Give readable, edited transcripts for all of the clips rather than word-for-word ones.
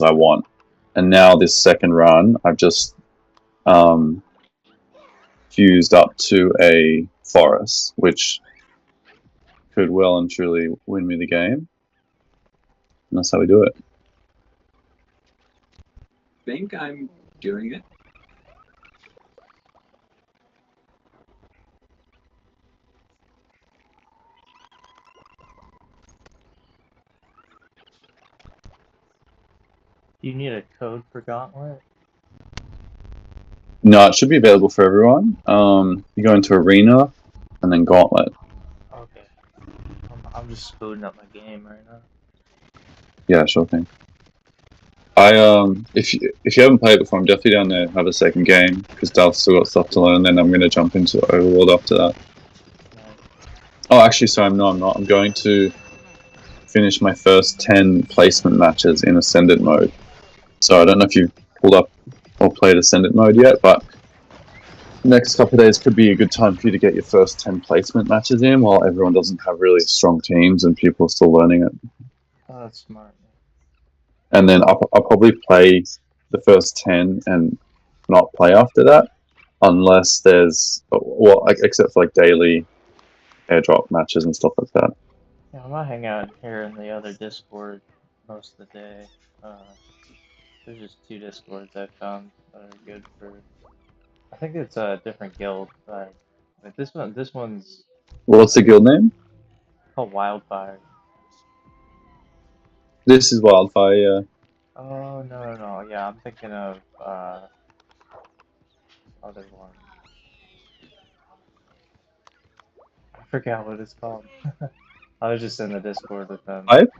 I want. And now this second run, I've just fused up to a forest, which could well and truly win me the game. And that's how we do it. I think I'm doing it. Do you need a code for Gauntlet? No, it should be available for everyone. You go into Arena and then Gauntlet. Okay. I'm just booting up my game right now. Yeah, sure thing. If you haven't played before, I'm definitely down there have a second game because Dal's still got stuff to learn. And then I'm going to jump into Overworld after that. Nice. Oh, actually, sorry, I'm not. I'm going to finish my first 10 placement matches in Ascendant mode. So I don't know if you've pulled up or played Ascendant mode yet, but next couple of days could be a good time for you to get your first 10 placement matches in while everyone doesn't have really strong teams and people are still learning it. Oh, that's smart. And then I'll probably play the first 10 and not play after that unless there's, well, except for like daily airdrop matches and stuff like that. Yeah, I'm gonna hang out here in the other Discord most of the day. There's just 2 Discords I found that are good for. I think it's a different guild, but like this one's Well, what's the guild name? called Wildfire. This is Wildfire, yeah. Oh no! Yeah, I'm thinking of other one. I forgot what it's called. I was just in the Discord with them. Hype?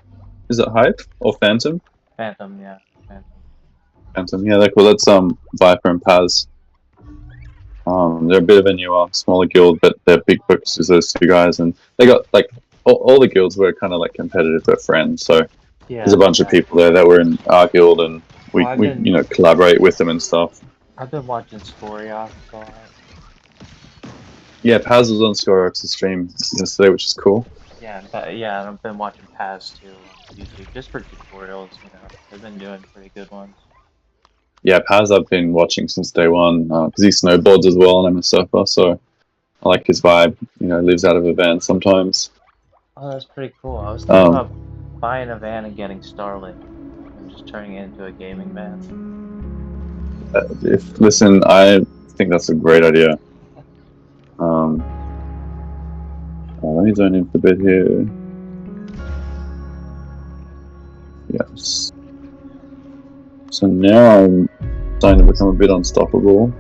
Is it Hype or Phantom? Phantom, yeah, Phantom. Phantom, yeah, they're cool. That's Viper and Paz. They're a bit of a newer, smaller guild, but they're big focuses, those 2 guys, and they got like all the guilds were kind of like competitive, but friends. So Yeah, there's a bunch of people there that were in our guild, and we collaborate with them and stuff. I've been watching Scoriox a lot. Yeah, Paz was on Scoriox's stream yesterday, which is cool. Yeah, and I've been watching Paz too on YouTube just for tutorials. You know, they've been doing pretty good ones. Yeah, Paz I've been watching since day one because he snowboards as well, and I'm a surfer, so I like his vibe. You know, lives out of a van sometimes. Oh, that's pretty cool. I was thinking about buying a van and getting Starlink and just turning it into a gaming van. Listen, I think that's a great idea. Let me zone in for a bit here. Yes. So now I'm starting to become a bit unstoppable.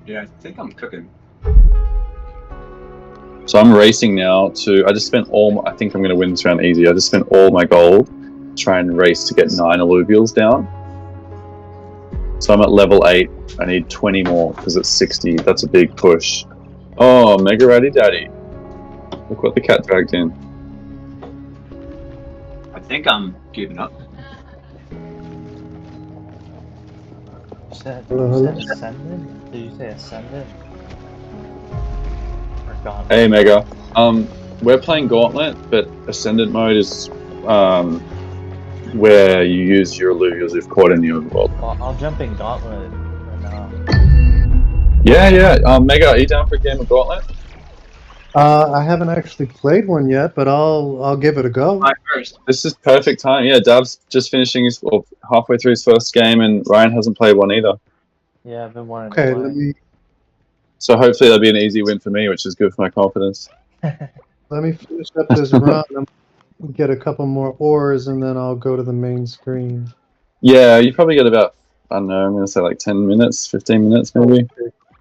Yeah, I think I'm cooking. So I'm racing now to. I just spent I think I'm going to win this round easy. I just spent all my gold trying to race to get 9 alluvials down. So I'm at level 8. I need 20 more because it's 60. That's a big push. Oh, Mega Ratty Daddy. Look what the cat dragged in. I think I'm giving up. You said Ascendant? Did you say Ascendant? Or Gauntlet? Hey, Mega. We're playing Gauntlet, but Ascendant mode is where you use your alluvials if caught in the overworld. Well, I'll jump in Gauntlet right now. Yeah. Mega, are you down for a game of Gauntlet? I haven't actually played one yet, but I'll give it a go. This is perfect time. Yeah, Dav's just finishing halfway through his first game, and Ryan hasn't played one either. Yeah, I've been wanting Okay, to play. So hopefully that'll be an easy win for me, which is good for my confidence. Let me finish up this run. And get a couple more ores, and then I'll go to the main screen. Yeah, you probably get about, I don't know, I'm going to say like 10 minutes, 15 minutes maybe.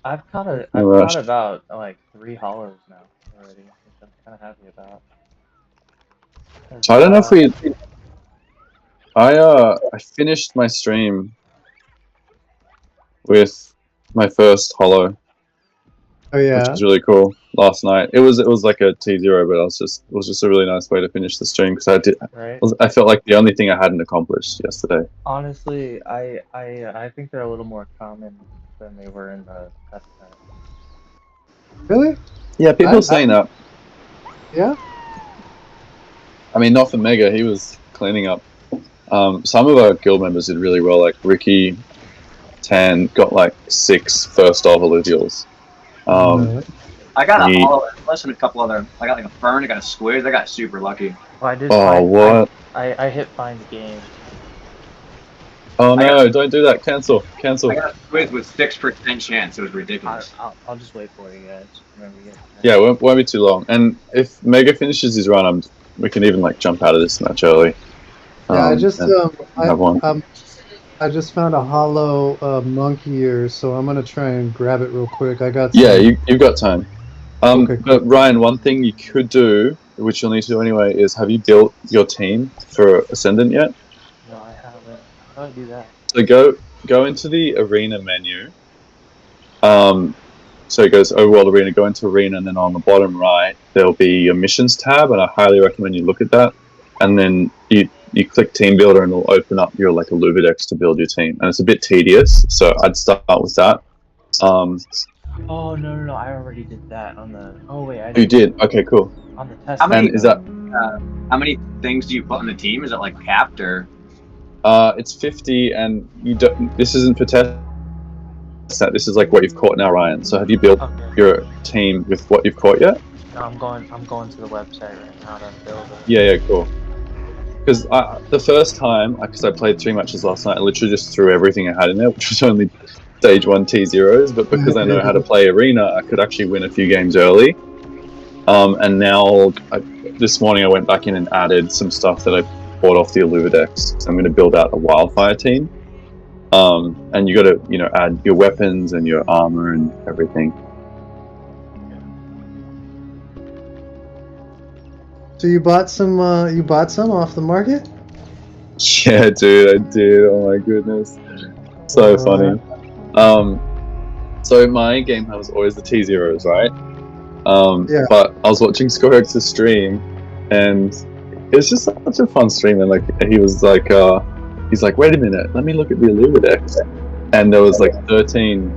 I've caught about like 3 hollows now already, which I'm kind of happy about. So I don't know if I finished my stream with my first hollow. Oh yeah, which was really cool last night. It was like a T0, but it was just a really nice way to finish the stream because I felt like the only thing I hadn't accomplished yesterday. Honestly, I think they're a little more common than they were in the test set. Really? Yeah, people are saying that. Yeah. I mean, not for Mega. He was cleaning up. Some of our guild members did really well. Like Ricky, Tan got like 6 first of alluvials. No. I got a Ye- hollow, plus and a couple other. I got like a fern, I got a squiz. I got super lucky. Well, I did Oh, find, what? I hit find game. Oh I no! Don't do that. Cancel. I Cancel. got a squiz with 6% chance. It was ridiculous. I'll just wait for you guys. Whenever you get Yeah, it won't be too long. And if Mega finishes his run, we can even like jump out of this match early. Yeah, I just and have one. I just found a hollow monkey ear, so I'm gonna try and grab it real quick. I got Yeah, some. you've got time. Okay, cool. But Ryan, one thing you could do, which you'll need to do anyway, is have you built your team for Ascendant yet? No, I haven't. How do I do that? So go into the arena menu. So it goes overworld arena, go into arena, and then on the bottom right there'll be a missions tab, and I highly recommend you look at that. And then you click team builder, and it'll open up your like Illuvidex to build your team. And it's a bit tedious, so I'd start with that. Oh no! I already did that on the. Oh wait, I You did? Okay, cool. on the test. How many- And is that How many things do you put on the team? Is it like capped or? it's 50, and you don't. This isn't for test. This is like what you've caught now, Ryan. So have you built Okay. your team with what you've caught yet? No, I'm going to the website right now to build it. Yeah, cool. Because the first time, because I played 3 matches last night, I literally just threw everything I had in there, which was only stage 1 T0s. But because I know how to play arena, I could actually win a few games early. And now, this morning I went back in and added some stuff that I bought off the Illuvidex. So I'm going to build out a wildfire team. And you got to, add your weapons and your armor and everything. So you bought some off the market? Yeah, dude, I did. Oh my goodness, so funny. So my game was always the T0s, right? Yeah. But I was watching Scorex's stream, and it was just such a fun stream. And like he was like, he's like, wait a minute, let me look at the Illuvidex, and there was like 13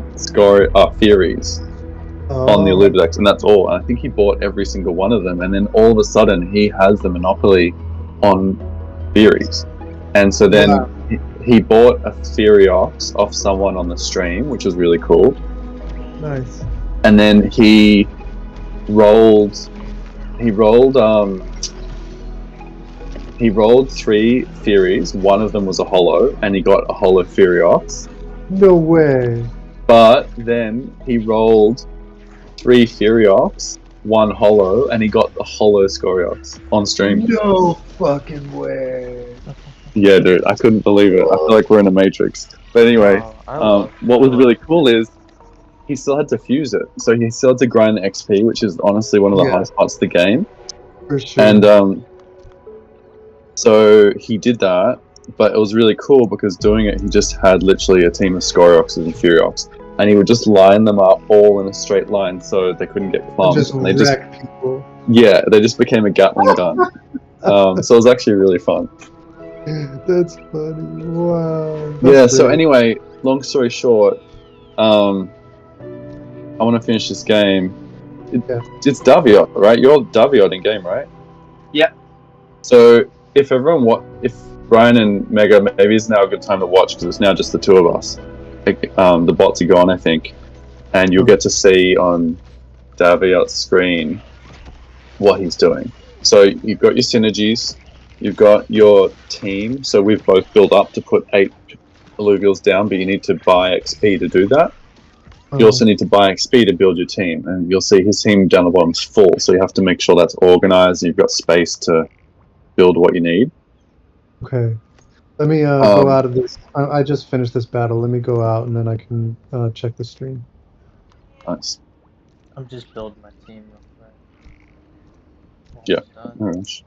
Furies on the Illuvidex, and that's all. And I think he bought every single one of them, and then all of a sudden he has the monopoly on Furies. And so then he bought a Furiox off someone on the stream, which was really cool. Nice. And then he rolled 3 Furies. One of them was a holo, and he got a holo Furiox. No way. But then he rolled 3 Furiox, 1 holo, and he got the holo Scoriox on stream. No fucking way. Yeah, dude, I couldn't believe it. I feel like we're in a Matrix. But anyway, what was really cool is he still had to fuse it. So he still had to grind the XP, which is honestly one of the hardest parts of the game. For sure. And so he did that, but it was really cool because doing it, he just had literally a team of Scorioxes and Furiox. And he would just line them up all in a straight line so they couldn't get clumped. Just and they wreck people. Yeah, they just became a Gatling gun. So it was actually really fun. That's funny. Wow. That's so anyway, long story short, I want to finish this game. It's Daviot, right? You're Daviot in game, right? Yeah. So if Brian and Mega, maybe it's now a good time to watch because it's now just the 2 of us. The bots are gone, I think, and you'll get to see on Daviot's screen what he's doing. So you've got your synergies, you've got your team. So we've both built up to put 8 alluvials down, but you need to buy XP to do that. You also need to buy XP to build your team, and you'll see his team down the bottom is full. So you have to make sure that's organized and you've got space to build what you need. Okay. Let me go out of this. I just finished this battle. Let me go out and then I can check the stream. Nice. I'm just building my team real quick. Yeah. Done. All right.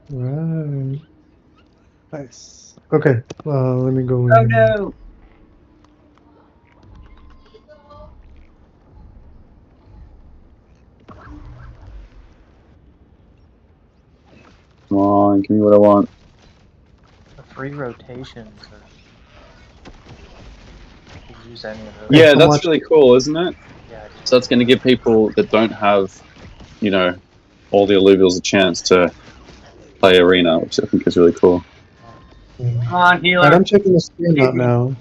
Right. Nice. Okay. Let me go in. Oh no! Come on, give me what I want. The free rotations are. You could use any of those. Yeah, come that's watch really cool, isn't it? Yeah, I just So that's going to give people that don't have, you know, all the alluvials a chance to play arena, which I think is really cool. Mm. Come on, Alright, healer. I'm checking the stream out now.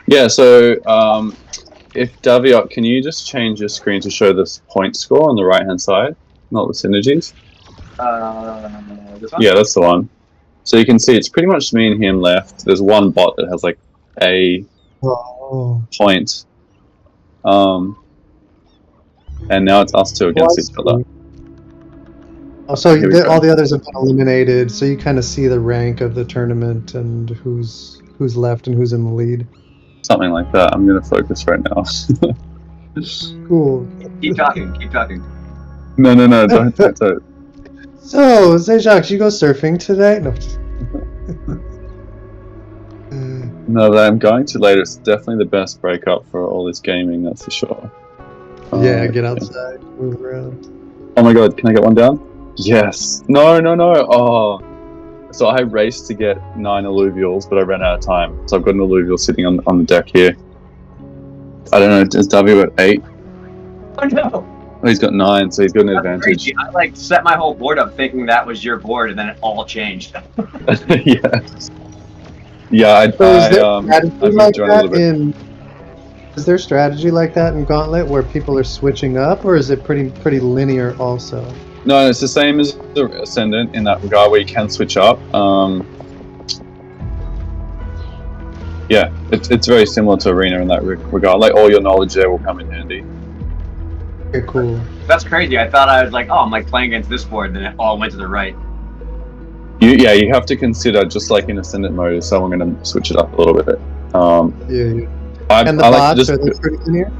Yeah, so if Daviot, can you just change your screen to show this point score on the right-hand side, not the synergies? This one? Yeah, that's the one. So you can see it's pretty much me and him left. There's one bot that has like a Oh. point. And now it's us two against each other. Oh, so Here we go. all the others have been eliminated, so you kind of see the rank of the tournament and who's left and who's in the lead. Something like that. I'm going to focus right now. Cool. Keep talking, keep talking. No, don't. So, Zajak, you go surfing today? No. No, that I'm going to later. It's definitely the best breakup for all this gaming, that's for sure. Yeah, get outside, move around. Oh my god, can I get one down? Yes. No. Oh. So I raced to get 9 alluvials, but I ran out of time. So I've got an alluvial sitting on the deck here. I don't know, is W at 8? Oh no! Oh, he's got 9, so he's got an That's advantage. crazy. I like set my whole board up thinking that was your board, and then it all changed. Yeah. Yeah, I moved like around a little bit. Is there strategy like that in Gauntlet where people are switching up, or is it pretty linear also? No, it's the same as the Ascendant in that regard where you can switch up. Yeah, it's very similar to Arena in that regard. Like, all your knowledge there will come in handy. Okay, cool. That's crazy. I thought I was like, oh, I'm like playing against this board, then it all went to the right. You have to consider, just like in Ascendant mode, so I'm going to switch it up a little bit. Yeah. And the I bots, like to are they pretty linear?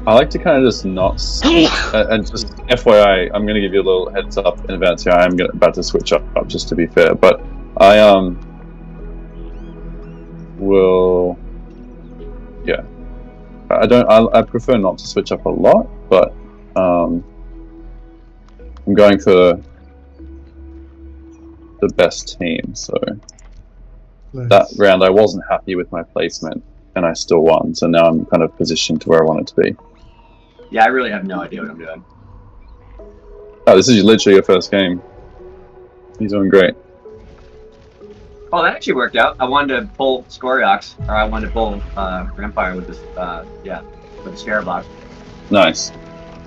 I like to kind of just not, and just FYI, I'm going to give you a little heads up in advance here. I am about to switch up just to be fair, but I will, yeah. I prefer not to switch up a lot, but I'm going for the best team. So Nice. that round I wasn't happy with my placement, and I still won. So now I'm kind of positioned to where I want it to be. Yeah, I really have no idea what I'm doing. Oh, this is literally your first game. He's doing great. Oh, that actually worked out. I wanted to pull Scoriox, or I wanted to pull Vampire with this, with the Scarab box. Nice.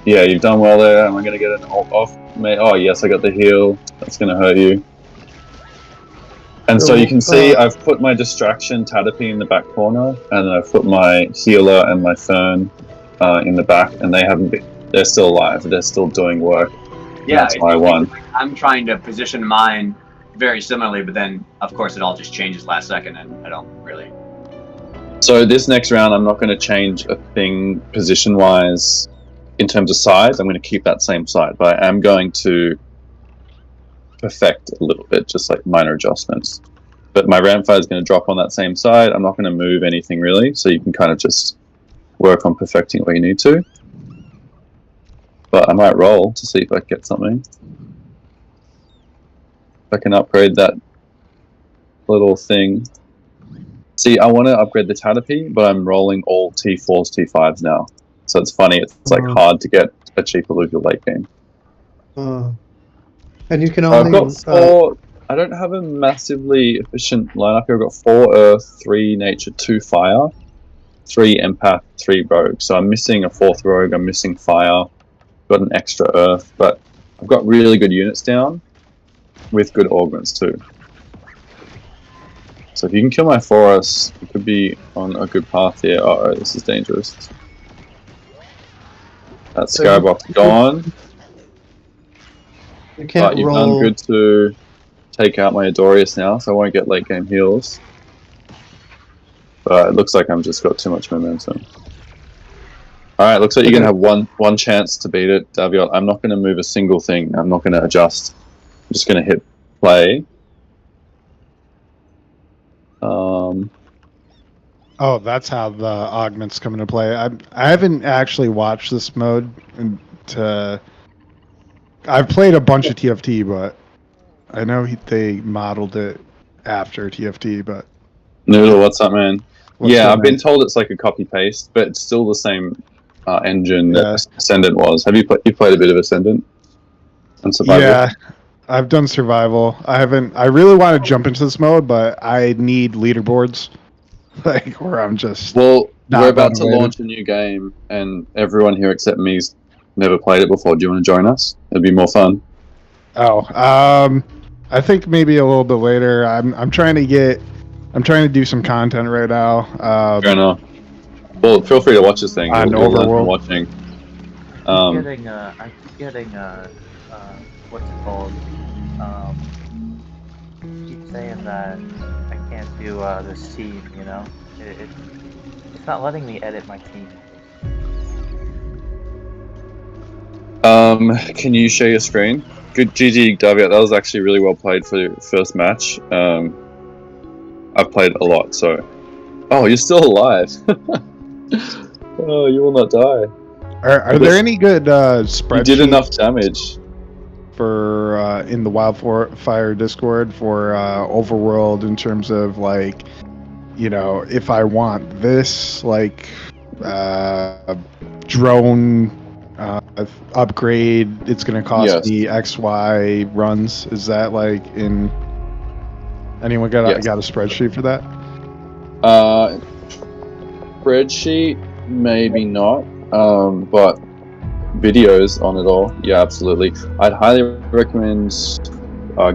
Yeah, you've done well there. Am I going to get an ult off? Oh, yes, I got the heal. That's going to hurt you. And so you can see I've put my distraction Tatapi in the back corner, and then I've put my healer and my Fern in the back, and they're still alive. They're still doing work. Yeah, that's why I won. I'm trying to position mine very similarly, but then, of course, it all just changes last second, and I don't really... So this next round, I'm not going to change a thing position-wise in terms of size. I'm going to keep that same side, but I am going to perfect a little bit, just like minor adjustments. But my Ramfire is going to drop on that same side. I'm not going to move anything really, so you can kind of just work on perfecting where you need to. But I might roll to see if I can get something. If I can upgrade that little thing. See, I want to upgrade the Tatapi, but I'm rolling all T4s, T5s now. So it's funny, it's like hard to get a cheap alluvial late game. And you can only... I've got 4... I don't have a massively efficient lineup here. I've got 4 Earth, 3 Nature, 2 Fire, 3 Empath, 3 Rogue. So I'm missing a 4th Rogue, I'm missing Fire, got an extra Earth, but I've got really good units down with good augments too. So if you can kill my Forest, you could be on a good path here. Uh-oh, this is dangerous. That Scarabok's gone. You can't but you've roll... done good to take out my Adorius now, so I won't get late game heals. But it looks like I've just got too much momentum. Alright, looks like you're going to have one chance to beat it, Daviot. I'm not going to move a single thing. I'm not going to adjust. I'm just going to hit play. Oh, that's how the augments come into play. I haven't actually watched this mode, and I've played a bunch of TFT, but I know they modeled it after TFT. But Noodle, what's up, man? what's Yeah, good, I've been man? told it's like a copy paste, but it's still the same engine that Yeah. Ascendant was. Have you played a bit of Ascendant and Survival? Yeah, I've done survival. I haven't. I really want to jump into this mode, but I need leaderboards, like where I'm just Well, we're not about to motivated. launch a new game, and everyone here except me's never played it before. Do you want to join us? It'd be more fun. Oh, I think maybe a little bit later. I'm trying to do some content right now. Fair enough. Well, feel free to watch this thing. On You'll learn from Overworld. watching. I keep getting what's it called? Keep saying that I can't do this team. You know, it's not letting me edit my team. Can you share your screen? Good GG, Daviat. That was actually really well played for your first match. I've played a lot, so. Oh, you're still alive. Oh, you will not die. Are there any good spreadsheets? You did enough damage for in the Wildfire Discord for Overworld in terms of like, you know, if I want this like drone upgrade, it's going to cost me XY runs. Is that like in? Anyone got a spreadsheet for that? Spreadsheet, maybe not. But videos on it all, yeah, absolutely. I'd highly recommend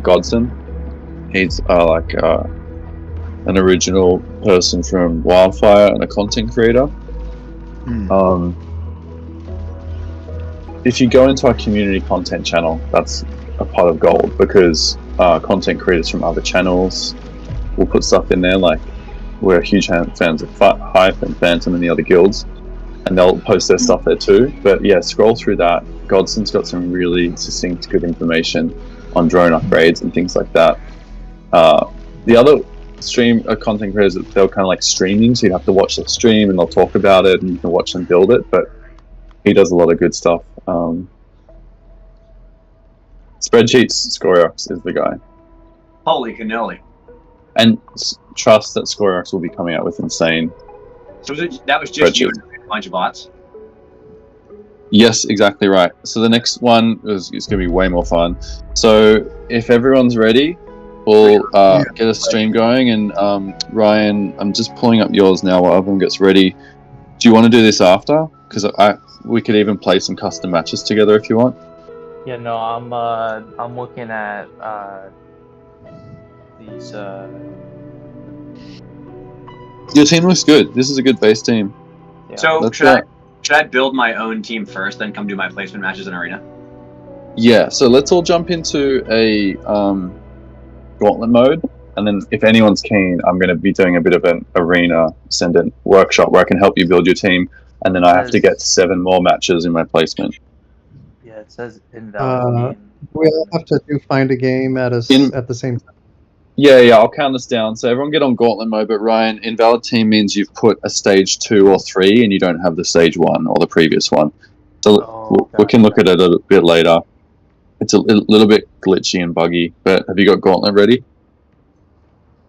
Godson. He's like an original person from Wildfire and a content creator. If you go into our community content channel, that's a pot of gold, because content creators from other channels will put stuff in there. Like, we're huge fans of Hype and Phantom and the other guilds, and they'll post their stuff there too. But yeah, scroll through that. Godson's got some really succinct, good information on drone upgrades and things like that. The other content creators, they're kind of like streaming, so you have to watch the stream and they'll talk about it and you can watch them build it, but he does a lot of good stuff. Spreadsheets, Scoriox is the guy. Holy cannoli. And trust that Scoriox will be coming out with insane. So that was just you and a bunch of bots? Yes, exactly right. So the next one is going to be way more fun. So if everyone's ready, we'll get a stream going. And Ryan, I'm just pulling up yours now while everyone gets ready. Do you want to do this after? Because we could even play some custom matches together if you want. Yeah, no, I'm looking at these. Your team looks good. This is a good base team. Yeah. So should I build my own team first, then come do my placement matches in Arena? Yeah. So let's all jump into a gauntlet mode, and then if anyone's keen, I'm going to be doing a bit of an Arena Ascendant workshop where I can help you build your team, and then I have to get 7 more matches in my placement. Yeah, it says invalid. We all have to find a game at the same time. Yeah, I'll count us down. So everyone get on gauntlet mode, but Ryan, invalid team means you've put a stage 2 or 3 and you don't have the stage 1 or the previous one. So we can look at it a bit later. It's a little bit glitchy and buggy, but have you got gauntlet ready?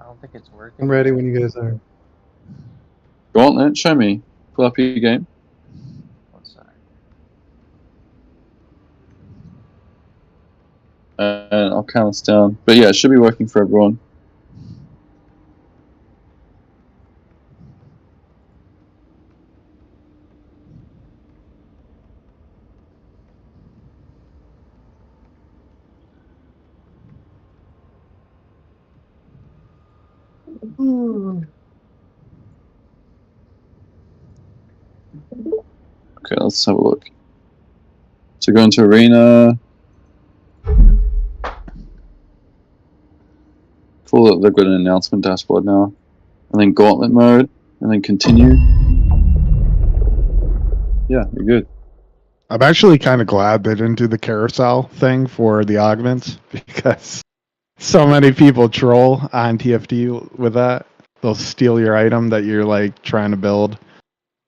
I don't think it's working. I'm ready when you guys are. Gauntlet, show me. Pull up your game. One sec. And I'll count us down. But yeah, it should be working for everyone. Okay, let's have a look. So go into Arena. Cool that they've got an announcement dashboard now. And then gauntlet mode. And then continue. Yeah, you're good. I'm actually kind of glad they didn't do the carousel thing for the augments, because so many people troll on TFT with that. they'll steal your item that you're like trying to build.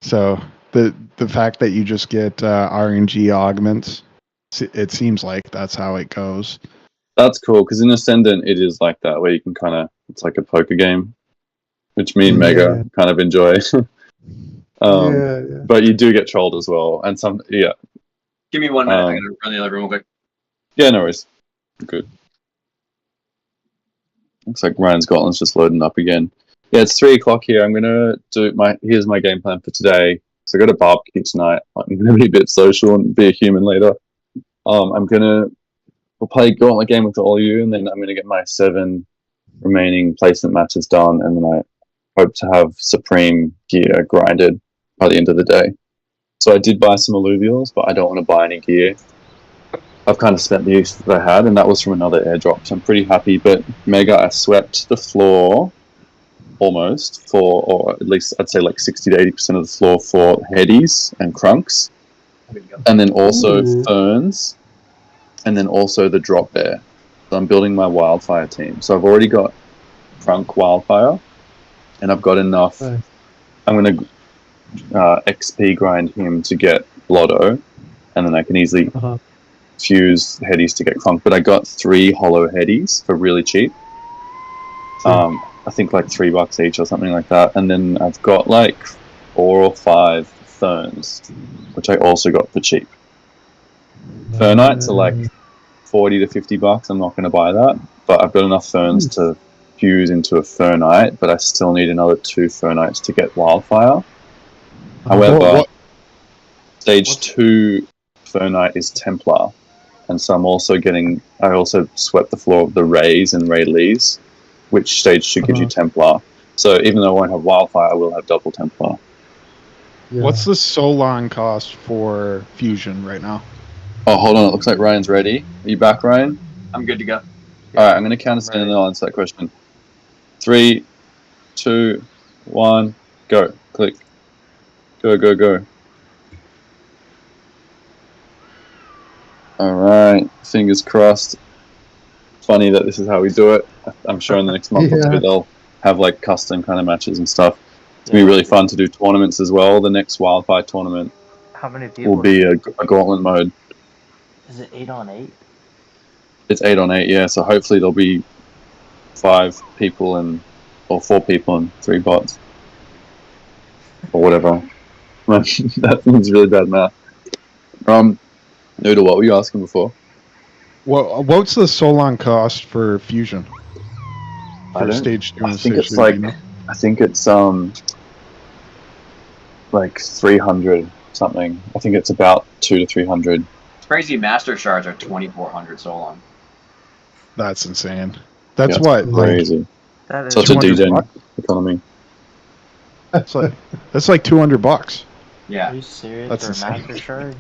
So the fact that you just get RNG augments, it seems like that's how it goes. That's cool, because in Ascendant it is like that, where you can kind of, it's like a poker game, which me and Mega kind of enjoy. But you do get trolled as well, and Give me 1 minute. I gotta run the other room real quick. Yeah, no worries. Good. Looks like Ryan's Gauntlet's just loading up again. Yeah, it's 3 o'clock here. I'm gonna here's my game plan for today. So I got a barbecue tonight. I'm gonna be a bit social and be a human later. We'll play a Gauntlet game with all of you, and then I'm gonna get my 7 remaining placement matches done, and then I hope to have Supreme gear grinded by the end of the day. So I did buy some alluvials, but I don't want to buy any gear. I've kind of spent the use that I had, and that was from another airdrop, so I'm pretty happy. But Mega, I swept the floor almost or at least I'd say like 60 to 80% of the floor for headies and crunks, and then also ferns, and then also the drop bear. So I'm building my wildfire team. So I've already got crunk wildfire, and I've got enough. Nice. I'm going to XP grind him to get Blotto, and then I can easily fuse headies to get crunk. But I got 3 hollow headies for really cheap. I think like $3 each or something like that. And then I've got like 4 or 5 ferns, which I also got for cheap. Fernites are like $40 to $50. I'm not going to buy that, but I've got enough ferns to fuse into a fernite, but I still need another 2 fernites to get wildfire. However, stage 2 fernite is Templar, and so I also swept the floor of the Rays and Rayleys, which stage should give you Templar. So even though I won't have wildfire, I will have double Templar. Yeah. What's the Solon cost for fusion right now? Oh, hold on. It looks like Ryan's ready. Are you back, Ryan? I'm good to go. All right, I'm going to count us in and then I'll answer that question. 3, 2, 1, go. Click. Go, go, go. All right. Fingers crossed. Funny that this is how we do it. I'm sure in the next month or two they'll have like custom kind of matches and stuff. It's going to be really fun to do tournaments as well. The next Wildfire tournament How many people will be a gauntlet mode. Is it 8 on 8? It's 8 on 8, yeah. So hopefully there'll be 5 people or 4 people and 3 bots. Or whatever. That seems really bad math. Noodle, what were you asking before? Well, what's the Solon cost for fusion? For stage 2 and stage 3? I think it's like 300 something. I think it's about 200 to 300. It's crazy. Master shards are 2,400 Solon. That's insane. That's what crazy. That is Such a DJ economy. That's like $200. Yeah. Are you serious? That's For a insane. master shard?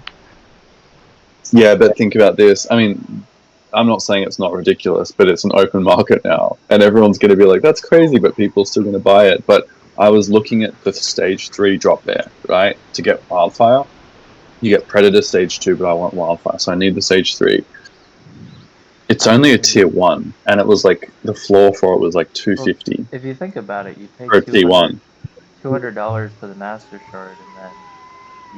Yeah, but think about this. I mean, I'm not saying it's not ridiculous, but it's an open market now, and everyone's going to be like, "That's crazy," but people are still going to buy it. But I was looking at the stage 3 drop there, right? To get wildfire, you get Predator stage 2, but I want wildfire, so I need the stage 3. It's only a tier 1, and it was like the floor for it was like $250 Well, if you think about it, you pay for a T1. $200 for the master shard, and then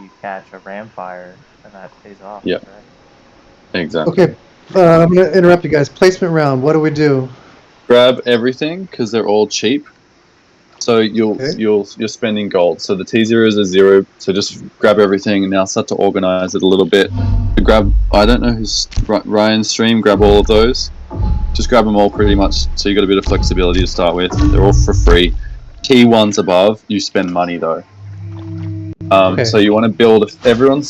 you catch a Ramfire, and that pays off. Yeah. Right? Exactly. Okay, I'm going to interrupt you guys. Placement round, what do we do? Grab everything because they're all cheap. So you're spending gold. So the T0s are 0. So just grab everything and now start to organize it a little bit. I don't know who's Ryan's stream. Grab all of those. Just grab them all pretty much. So you got a bit of flexibility to start with. They're all for free. T1s above, you spend money though. So you want to build. If everyone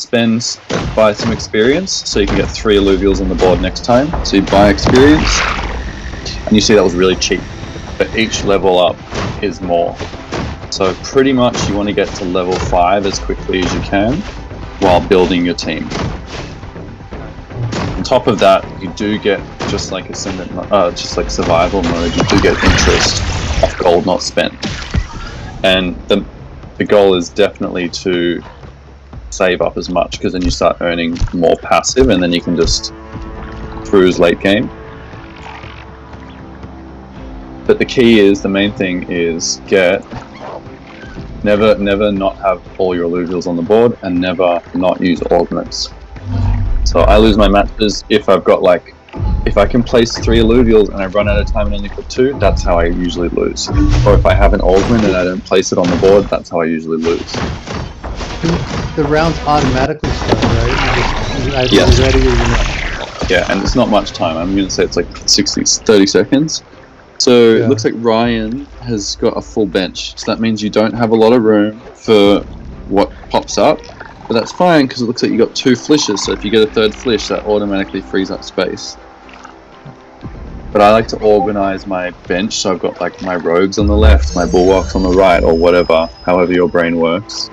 buy some experience, so you can get 3 alluvials on the board next time. So you buy experience, and you see that was really cheap. But each level up is more. So pretty much you want to get to level 5 as quickly as you can while building your team. On top of that, you do get, just like survival mode, you do get interest off gold not spent. And the goal is definitely to save up as much, because then you start earning more passive and then you can just cruise late game. But the key is, the main thing is never not have all your alluvials on the board, and never not use augments. So I lose my matches if I've got like, if I can place 3 alluvials and I run out of time and only put 2, that's how I usually lose. Or if I have an augment and I don't place it on the board, that's how I usually lose. The rounds automatically start, right? You either Yes. ready or you're not. Yeah, and it's not much time. I'm going to say it's like 30 seconds. So Yeah. it looks like Ryan has got a full bench. So that means you don't have a lot of room for what pops up. But that's fine, because it looks like you got 2 flishes. So if you get a 3rd flish, that automatically frees up space. But I like to organize my bench, so I've got like my rogues on the left, my bulwarks on the right, or whatever, however your brain works.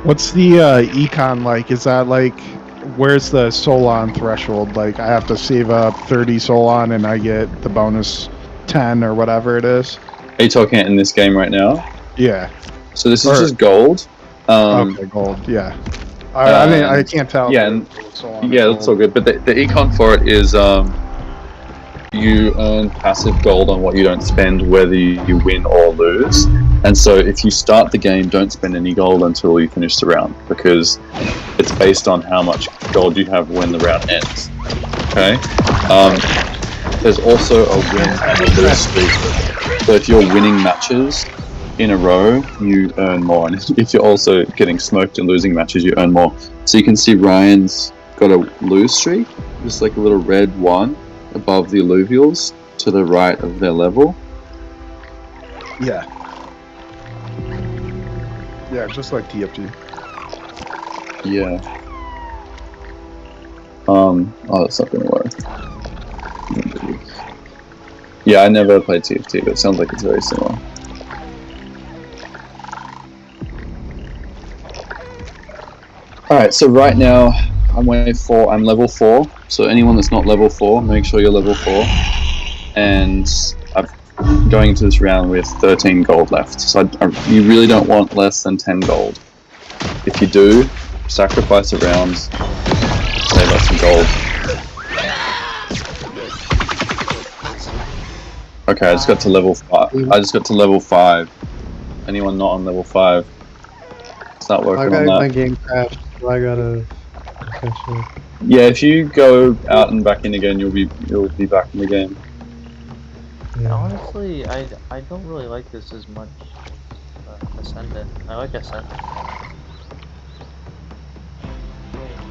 What's the econ like? Is that like, where's the Solon threshold? Like, I have to save up 30 Solon and I get the bonus 10 or whatever it is? Are you talking in this game right now? Yeah. So this is just gold. Okay, gold, yeah. I mean, I can't tell. Yeah, and that's all good. But the econ for it is you earn passive gold on what you don't spend, whether you win or lose. And so if you start the game, don't spend any gold until you finish the round, because it's based on how much gold you have when the round ends. Okay? There's also a win and a lose streak. So if you're winning matches in a row, you earn more. And if you're also getting smoked and losing matches, you earn more. So you can see Ryan's got a lose streak, just like a little red one above the alluvials to the right of their level. Yeah. Yeah, just like TFT. Yeah. Oh, that's not gonna work. Yeah, I never played TFT, but it sounds like it's very similar. Alright, so right now I'm level 4, so anyone that's not level 4, make sure you're level 4. And I'm going into this round with 13 gold left, so you really don't want less than 10 gold. If you do, sacrifice a round, save up some gold. Okay, I just got to level 5. Anyone not on level 5? Start working on that. My game crashed, so I gotta catch up. Yeah, if you go out and back in again, you'll be back in the game. Yeah. Honestly, I don't really like this as much. Ascendant. I like Ascendant.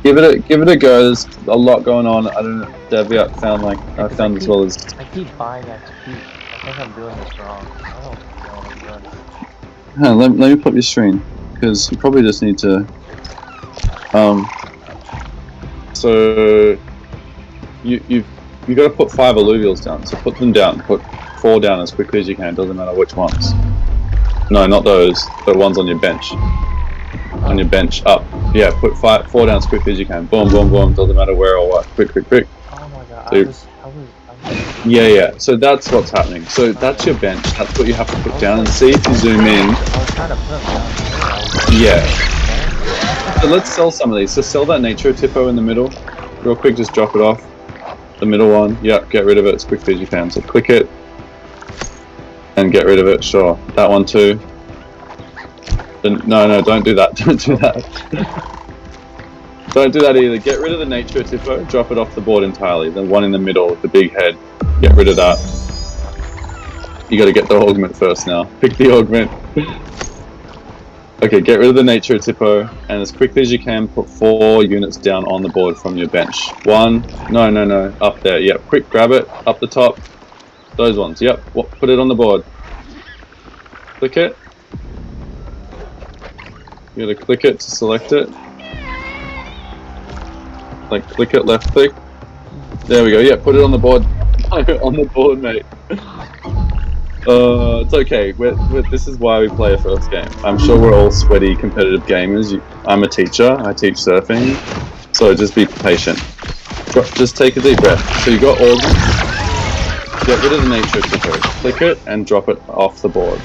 Give it a go. There's a lot going on. I don't know. Deviat found as well as. I keep buying XP. I think I'm doing this wrong. I don't know what I'm doing. Huh, let me put up your screen, because you probably just need to. So you got to put 5 alluvials down. So put them down. Put 4 down as quickly as you can. Doesn't matter which ones. No, not those. The ones on your bench. On your bench, up. Yeah, put 4 down as quickly as you can. Boom, boom, boom. Doesn't matter where or what. Quick. Oh my god! So, I was. Yeah. So that's what's happening. So that's your bench. That's what you have to put down. And see if you zoom in. I was trying to put them down. Yeah. So let's sell some of these. So sell that Nature Tipo in the middle. Real quick, just drop it off. The middle one. Yep, get rid of it as quickly as you can. So click it. And get rid of it, sure. That one too. No, don't do that. Don't do that. Don't do that either. Get rid of the Nature Tipo. Drop it off the board entirely. The one in the middle with the big head. Get rid of that. You gotta get the augment first now. Pick the augment. Okay, get rid of the Nature Tipo, and as quickly as you can, put 4 units down on the board from your bench. 1, no, up there. Yep, quick, grab it, up the top. Those ones, yep. Put it on the board. Click it. You gotta click it to select it. Like, click it, left click. There we go, yeah, put it on the board. On the board, mate. It's okay. This is why we play a first game. I'm sure we're all sweaty, competitive gamers. I'm a teacher. I teach surfing. So just be patient. Just take a deep breath. So you got augments. Get rid of the Nature Tipo. Click it and drop it off the board.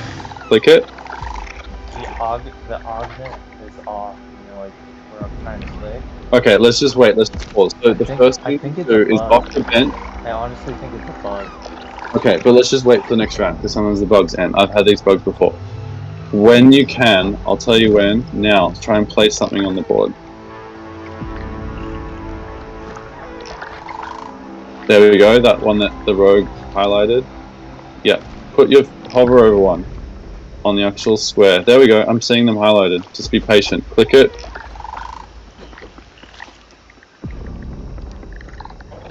Click it. The augment is off. You know, like where I'm trying to click. Okay, let's just wait. Let's just pause. So the first thing to do is off the bench. I honestly think it's a bug. Okay, but let's just wait for the next round because sometimes the bugs end. I've had these bugs before. When you can, I'll tell you when. Now, try and place something on the board. There we go. That one that the rogue highlighted. Yeah. Put your hover over one on the actual square. There we go. I'm seeing them highlighted. Just be patient. Click it.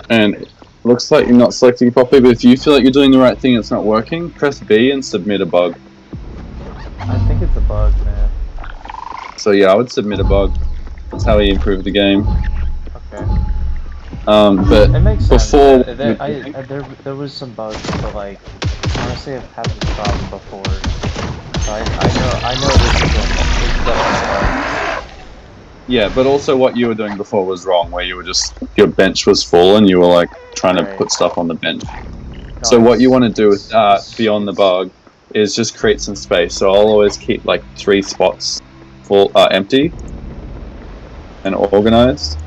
And it looks like you're not selecting properly, but if you feel like you're doing the right thing and it's not working, press B and submit a bug. I think it's a bug, man. So yeah, I would submit a bug. That's how we improve the game. Okay. But It makes before sense. There was some bugs, but like honestly, I've had this problem before. So I know this is definitely a bug. yeah, but also what you were doing before was wrong, where you were just your bench was full and you were like trying to put stuff on the bench. No, So what you want to do with that beyond the bug is just create some space. So I'll always keep like 3 spots full, empty and organized.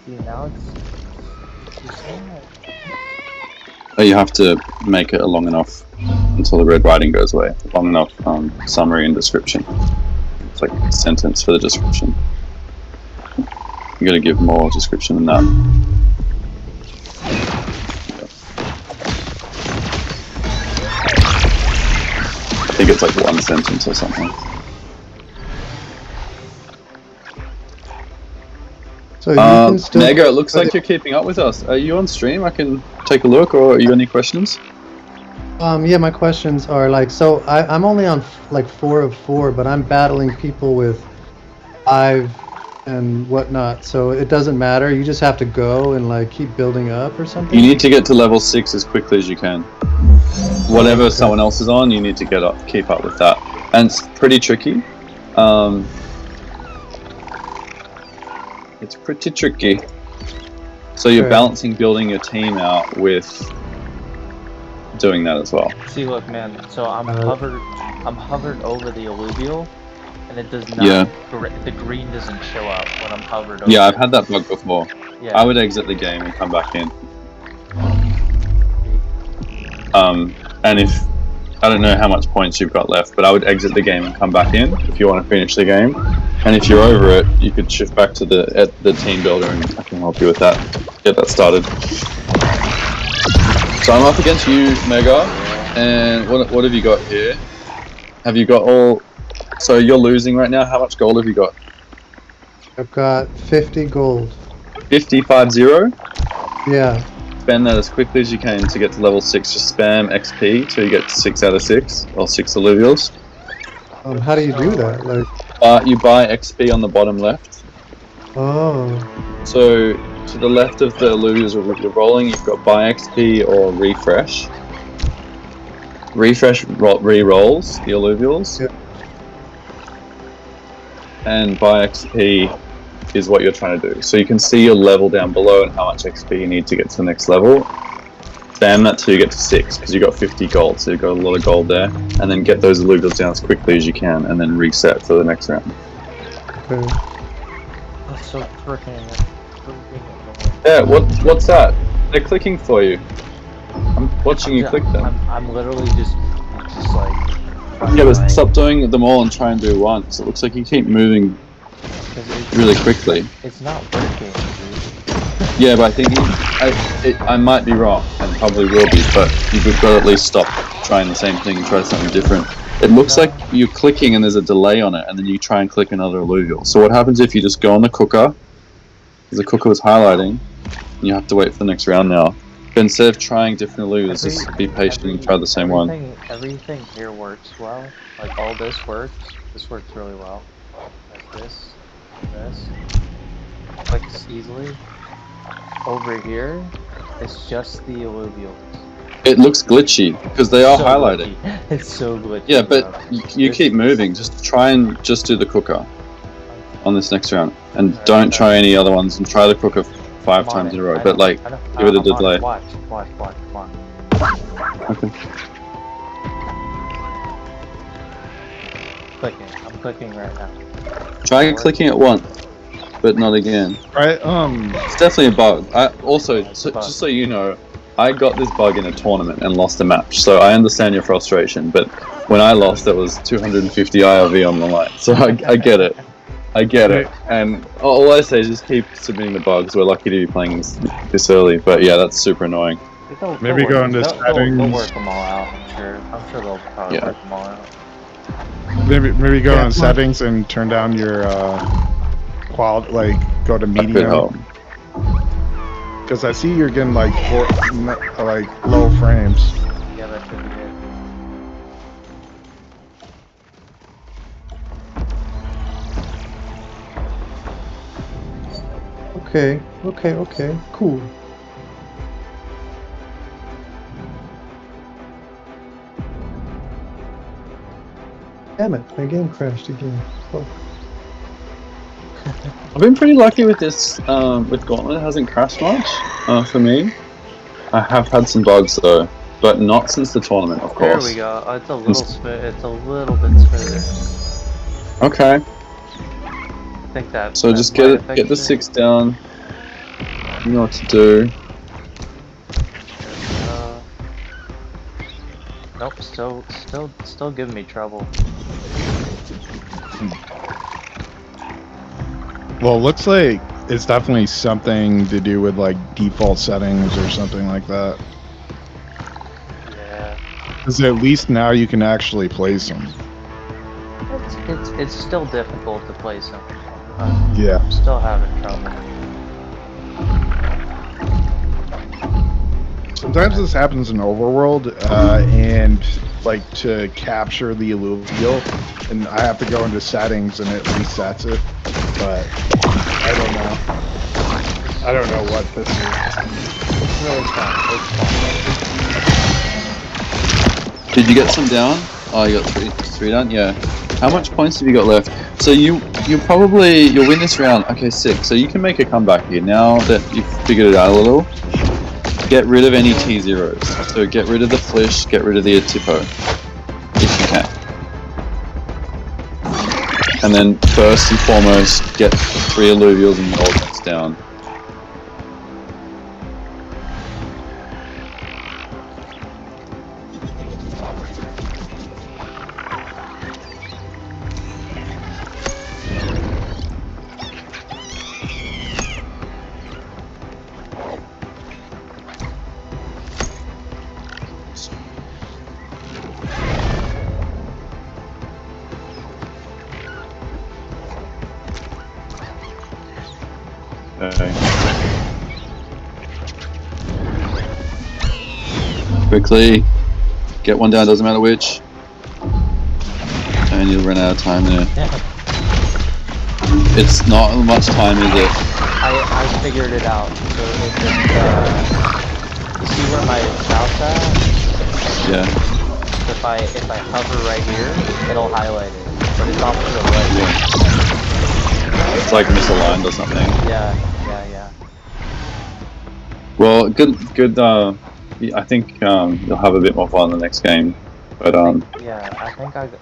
See, now it's just You have to make it long enough until the red writing goes away. Long enough summary and description. It's like a sentence for the description. You gotta give more description than that. I think it's like 1 sentence or something. So you can still. Mega, it looks like you're keeping up with us. Are you on stream? I can take a look, or are you got any questions? Yeah, my questions are like, so I'm only on like 4 of 4, but I'm battling people with 5 and whatnot. So it doesn't matter. You just have to go and like keep building up or something. You need to get to level 6 as quickly as you can. Whatever someone else is on, you need to keep up with that, and it's pretty tricky. It's pretty tricky. So you're balancing building your team out with doing that as well. See, look, man. So I'm hovered over the alluvial, and it does not. Yeah. The green doesn't show up when I'm hovered over. Yeah, I've had that bug before. Yeah. I would exit the game and come back in. And if I don't know how much points you've got left, but I would exit the game and come back in if you want to finish the game. And if you're over it, you could shift back to the team builder, and I can help you with that. Get that started. So I'm up against you, Mega, and what have you got here? Have you got all? So you're losing right now. How much gold have you got? I've got 50 gold. 50-50? Yeah. Spend that as quickly as you can to get to level 6. Just spam XP till you get 6 out of 6, or 6 alluvials. How do you do that? Like, you buy XP on the bottom left. oh. So to the left of the alluvials you're rolling, you've got buy XP or refresh. Refresh re-rolls the alluvials. Yeah. And buy XP is what you're trying to do. So you can see your level down below and how much XP you need to get to the next level. Spam that till you get to 6, because you got 50 gold, so you've got a lot of gold there. And then get those alluvials down as quickly as you can, and then reset for the next round. Okay. That's so freaking. Yeah, what's that? They're clicking for you. I'm watching you click them. I'm literally just like. Yeah, but stop doing them all and try and do one. So it looks like you keep moving really quickly. It's not working, dude. Yeah, but I think I might be wrong, and probably will be, but you've got to at least stop trying the same thing and try something different. It looks like you're clicking and there's a delay on it, and then you try and click another alluvial. So what happens if you just go on the cooker, because the cooker was highlighting, and you have to wait for the next round now. But instead of trying different alluvials, just be patient and try the same one. Everything here works well. Like all this works. This works really well. Like this. Clicks easily. Over here, it's just the alluvials. It looks glitchy because they are highlighted. Glitchy. It's so glitchy. Yeah, but you keep moving. Just try and just do the cooker on this next round, and Alright, don't okay. try any other ones, and try the crook 5 I'm on times it. in a row. I But know, like, I know. give it a I'm on delay. Watch, come on. Okay. I'm clicking right now. Try clicking it once, but not again. Right. It's definitely a bug. I also, Yeah, it's a bug. just so you know, I got this bug in a tournament and lost a match, so I understand your frustration. But when I lost, there was 250 IRV on the line, so I get it. I get it. And all I say is just keep submitting the bugs. We're lucky to be playing this early, but yeah, that's super annoying. Maybe go into They'll settings. work them all out. I'm sure they'll probably Yeah. work them all out. Maybe go Yeah, in settings and turn down your quality. Like go to That could medium. help. Because I see you're getting like low frames. Yeah, that should be it. Okay, cool. Damn it, my game crashed again. Oh. I've been pretty lucky with this. With Gauntlet, it hasn't crashed much for me. I have had some bugs though, but not since the tournament, of There course. we go. Oh, it's a little smooth. It's a little bit smoother. Okay, I think that. so that just might have get the fixed it. 6 down. You know what to do. Nope. Still giving me trouble. Well, it looks like it's definitely something to do with like default settings or something like that. Yeah. Because at least now you can actually place them. It's still difficult to place them. Yeah. I'm still having trouble. Sometimes this happens in Overworld, and like to capture the Illuvium, and I have to go into settings and it resets it. But I don't know what this is. It's really fun. It's fun. Did you get some down? Oh, you got three down. Yeah. How much points have you got left? So you'll win this round. Okay, 6. So you can make a comeback here now that you've figured it out a little. Get rid of any T0s. So get rid of the Flish, get rid of the Atipo, if you can. And then first and foremost, get 3 Alluvials and Ultimates down. Okay. Quickly, get one down, doesn't matter which. And you'll run out of time there. It's not much time, is it? I figured it out. So it just you see where my mouse at? Yeah. If I hover right here, it'll highlight it. But it's off to the right. It's like misaligned or something. Yeah. Well, good. I think you'll have a bit more fun in the next game. But I think I got...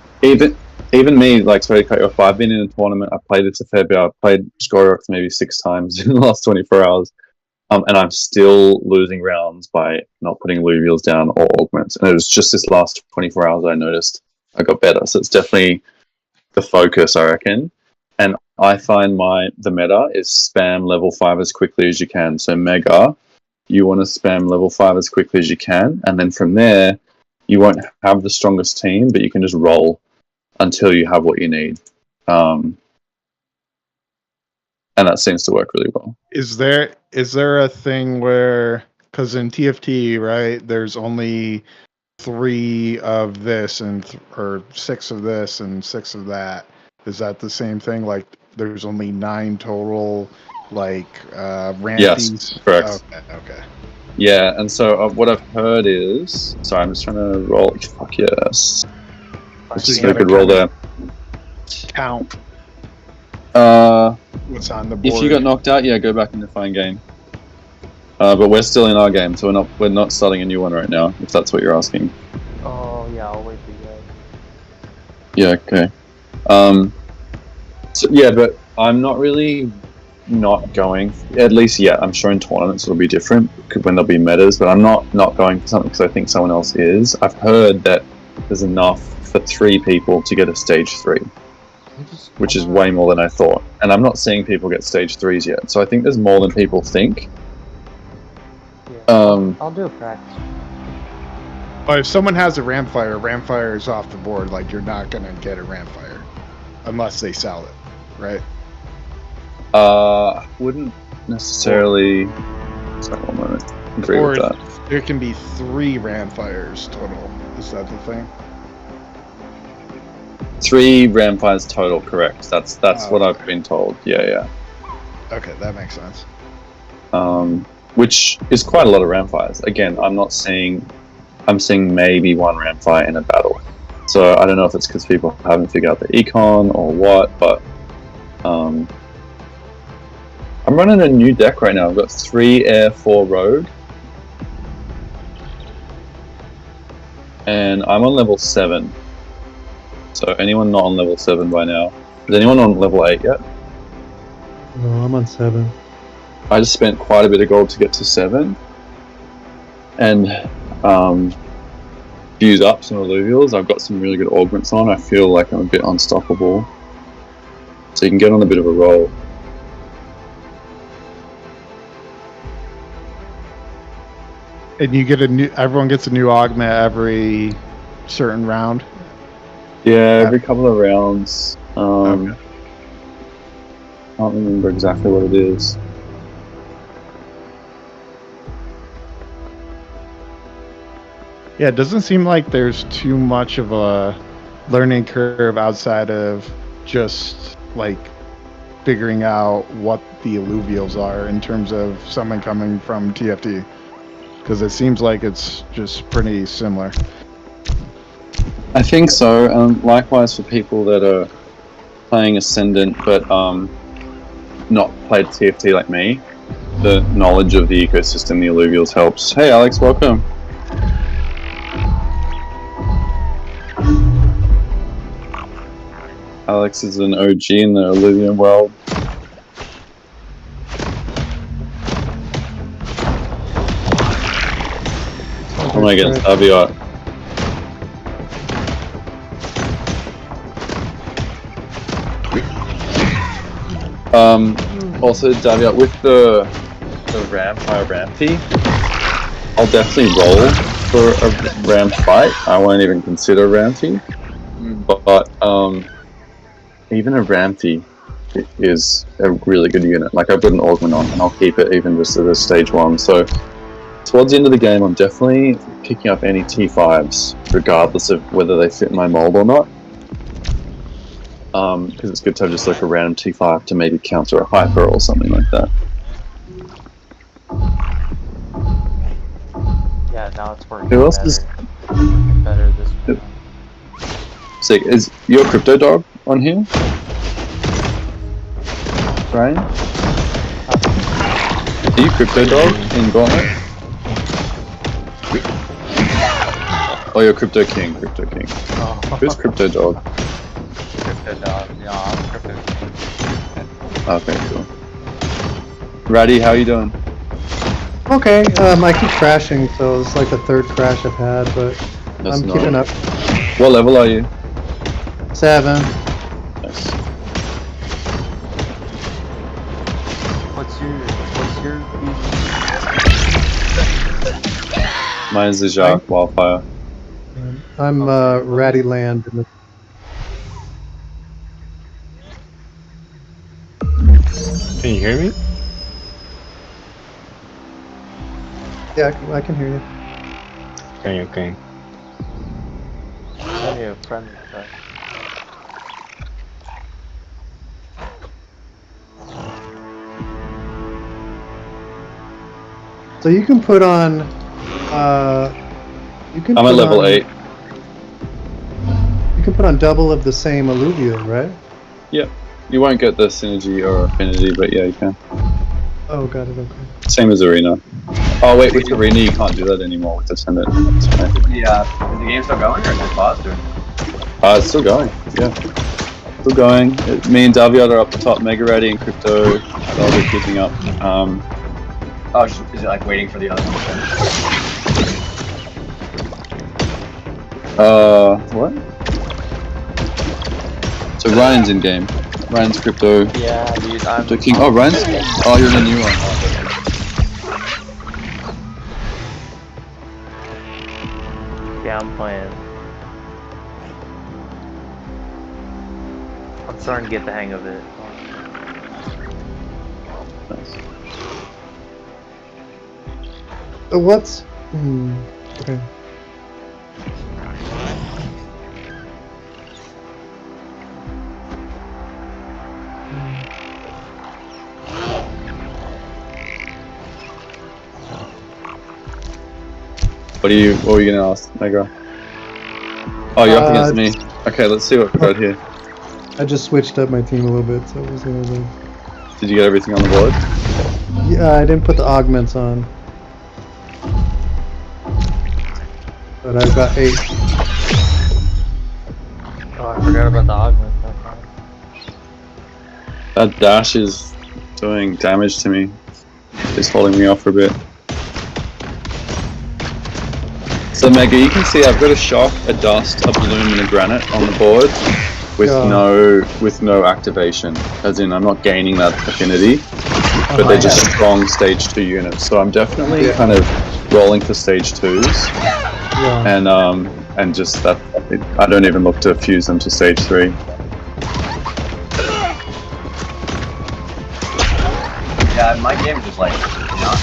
even me, like, sorry to cut you off, but I've been in a tournament. I played this a fair bit. I've played Scoriox maybe 6 times in the last 24 hours. And I'm still losing rounds by not putting Alluvials down or Augments. And it was just this last 24 hours I noticed I got better. So it's definitely the focus, I reckon. And I find the meta is spam level 5 as quickly as you can. So Mega, you want to spam level 5 as quickly as you can. And then from there, you won't have the strongest team, but you can just roll until you have what you need. And that seems to work really well. Is there a thing where, because in TFT, right, there's only 3 of this or 6 of this and 6 of that. Is that the same thing? Like there's only 9 total, like Rampies? Yes, correct. Okay. Yeah, and so what I've heard is... Sorry, I'm just trying to roll. Fuck yes. It's So just you a gotta good roll kinda there. count. What's on the board? If you got knocked out, yeah, go back and define game. But we're still in our game, so we're not starting a new one right now. If that's what you're asking. Oh yeah, I'll wait for you guys. Yeah. Okay. So yeah, but I'm not really not going. At least yet. I'm sure in tournaments it'll be different when there'll be metas. But I'm not going for something because I think someone else is. I've heard that there's enough for 3 people to get a stage 3. Which is way more than I thought. And I'm not seeing people get stage 3s yet. So I think there's more than people think. Yeah, I'll do a practice. But if someone has a Ramfire is off the board. Like, you're not going to get a Ramfire. Unless they sell it, right? Wouldn't necessarily... Sorry, 1 moment. Agree with that. There can be 3 Ramfires total. Is that the thing? 3 Ramfires total, correct. That's what I've been told. Yeah. Okay, that makes sense. Which is quite a lot of Ramfires. Again, I'm seeing maybe 1 Ramfire in a battle. So I don't know if it's because people haven't figured out the econ or what, but I'm running a new deck right now. I've got 3 Air, 4 Rogue. And I'm on level 7. So anyone not on level 7 by now? Is anyone on level 8 yet? No, I'm on 7. I just spent quite a bit of gold to get to 7. And fuse up some alluvials. I've got some really good augments on. I feel like I'm a bit unstoppable. So you can get on a bit of a roll. And you get everyone gets a new augment every certain round? Yeah, every couple of rounds. Okay. I can't remember exactly what it is. Yeah, it doesn't seem like there's too much of a learning curve outside of just like figuring out what the alluvials are in terms of someone coming from TFT, because it seems like it's just pretty similar. I think so. Likewise for people that are playing Ascendant but not played TFT like me, the knowledge of the ecosystem, the alluvials helps. Hey Alex, welcome. Alex is an OG in the Illuvium world. I'm against Aviot. Also, Daviot, with the Rampire Rampy, I'll definitely roll for a Ram fight. I won't even consider Rampy. But even a Rampy is a really good unit. Like, I've got an Augment on, and I'll keep it even just as a stage 1. So, towards the end of the game, I'm definitely picking up any T5s, regardless of whether they fit my mold or not. Because it's good to have just like a random T5 to maybe counter a Hyper or something like that. Yeah, now it's working Who else better. is... Better this way. Sick. Is your Crypto Dog on here? Ryan? Are you Crypto Dog in Gauntlet? Oh, you're Crypto King. Oh. Who's Crypto Dog? Crypto Dog. Yeah, I'm Crypto King. Okay, cool. Ratty, how you doing? Okay, I keep crashing, so it's like the 3rd crash I've had, but That's I'm keeping up. What level are you? 7. Nice. What's your Mine's the Jacques Wildfire. I'm Ratty Land. Can you hear me? Yeah, I can hear you. Okay. Send you a friend request. So you can put on. I'm at level 8. You can put on double of the same alluvial, right? Yep. You won't get the synergy or affinity, but yeah, you can. Oh, got it. Okay. Same as arena. Oh wait, with arena you can't do that anymore with Ascendant. That's right. Is the game still going or is it paused? Or? It's still going. Yeah, still going. Me and Daviot are up the top. Mega Ready and Crypto. They'll be keeping up. Oh, is it like waiting for the other one to finish? What? So Ryan's in game. Ryan's Crypto. Yeah, dude, I'm. Crypto King. Oh, Ryan's. Oh, you're in a new one. Oh, Yeah, I'm playing. I'm starting to get the hang of it. nice. What's? Okay. What were you gonna ask, Mega? Oh, you're up against me. Okay, let's see what we've got here. I just switched up my team a little bit, so it was gonna be... Did you get everything on the board? Yeah, I didn't put the augments on. But I've got 8. Oh, I forgot about the augment. That dash is doing damage to me. It's holding me off for a bit. So Mega, you can see I've got a shock, a dust, a bloom, and a granite on the board with no activation. As in, I'm not gaining that affinity, but they're just strong stage 2 units. So I'm definitely kind of rolling for stage 2s, and just that. I don't even look to fuse them to stage 3. Yeah, my game is just like not.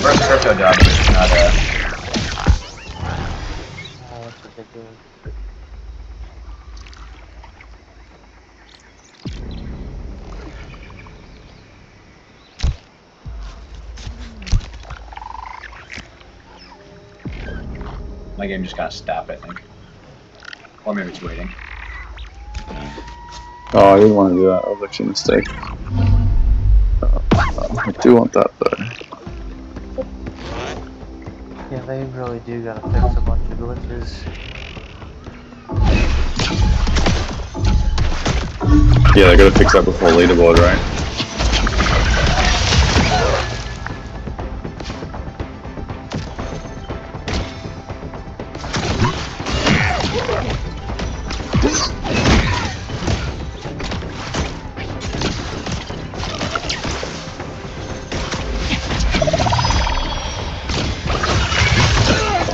First crypto dog is not a. Oh, that's ridiculous. My game just got stopped, I think. Or maybe it's waiting. Oh, I didn't want to do that. That was actually a mistake. I do want that though. Yeah, they really do gotta fix a bunch of glitches. Yeah, they gotta fix that before leaderboard, right?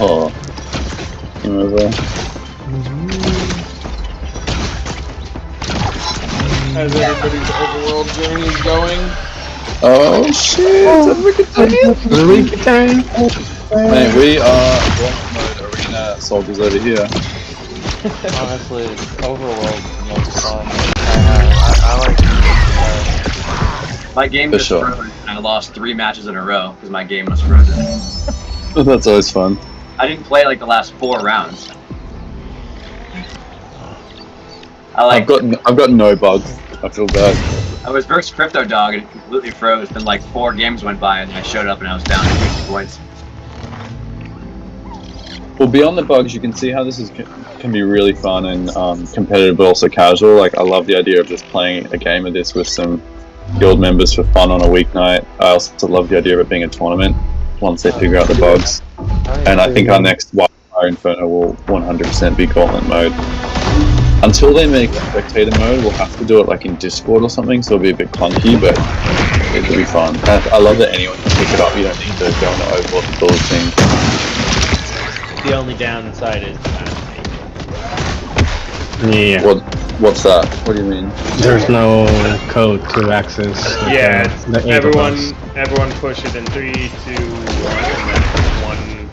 Oh, How's everybody's overworld journey going? oh shit! Man, we are Bronx mode arena soldiers over here. Honestly, Overworld's the most fun. I like My game For just sure. froze, and I lost 3 matches in a row because my game was frozen. That's always fun. I didn't play like the last 4 rounds. I've got no bugs. I feel bad. I was versus Crypto Dog and it completely froze. Then like 4 games went by and I showed up and I was down to 50 points. Well, beyond the bugs, you can see how this can be really fun and competitive, but also casual. Like, I love the idea of just playing a game of this with some guild members for fun on a weeknight. I also love the idea of it being a tournament once they figure out the bugs. And I think our next Wildfire Inferno will 100% be Gauntlet mode. Until they make spectator mode, we'll have to do it like in Discord or something, so it'll be a bit clunky, but it'll be fun. And I love that anyone can pick it up. You don't need to go on the Overlord to build a thing. The only downside is Yeah. What's that? What do you mean? There's no code to access. yeah, the everyone push it in 3, 2, 1, and then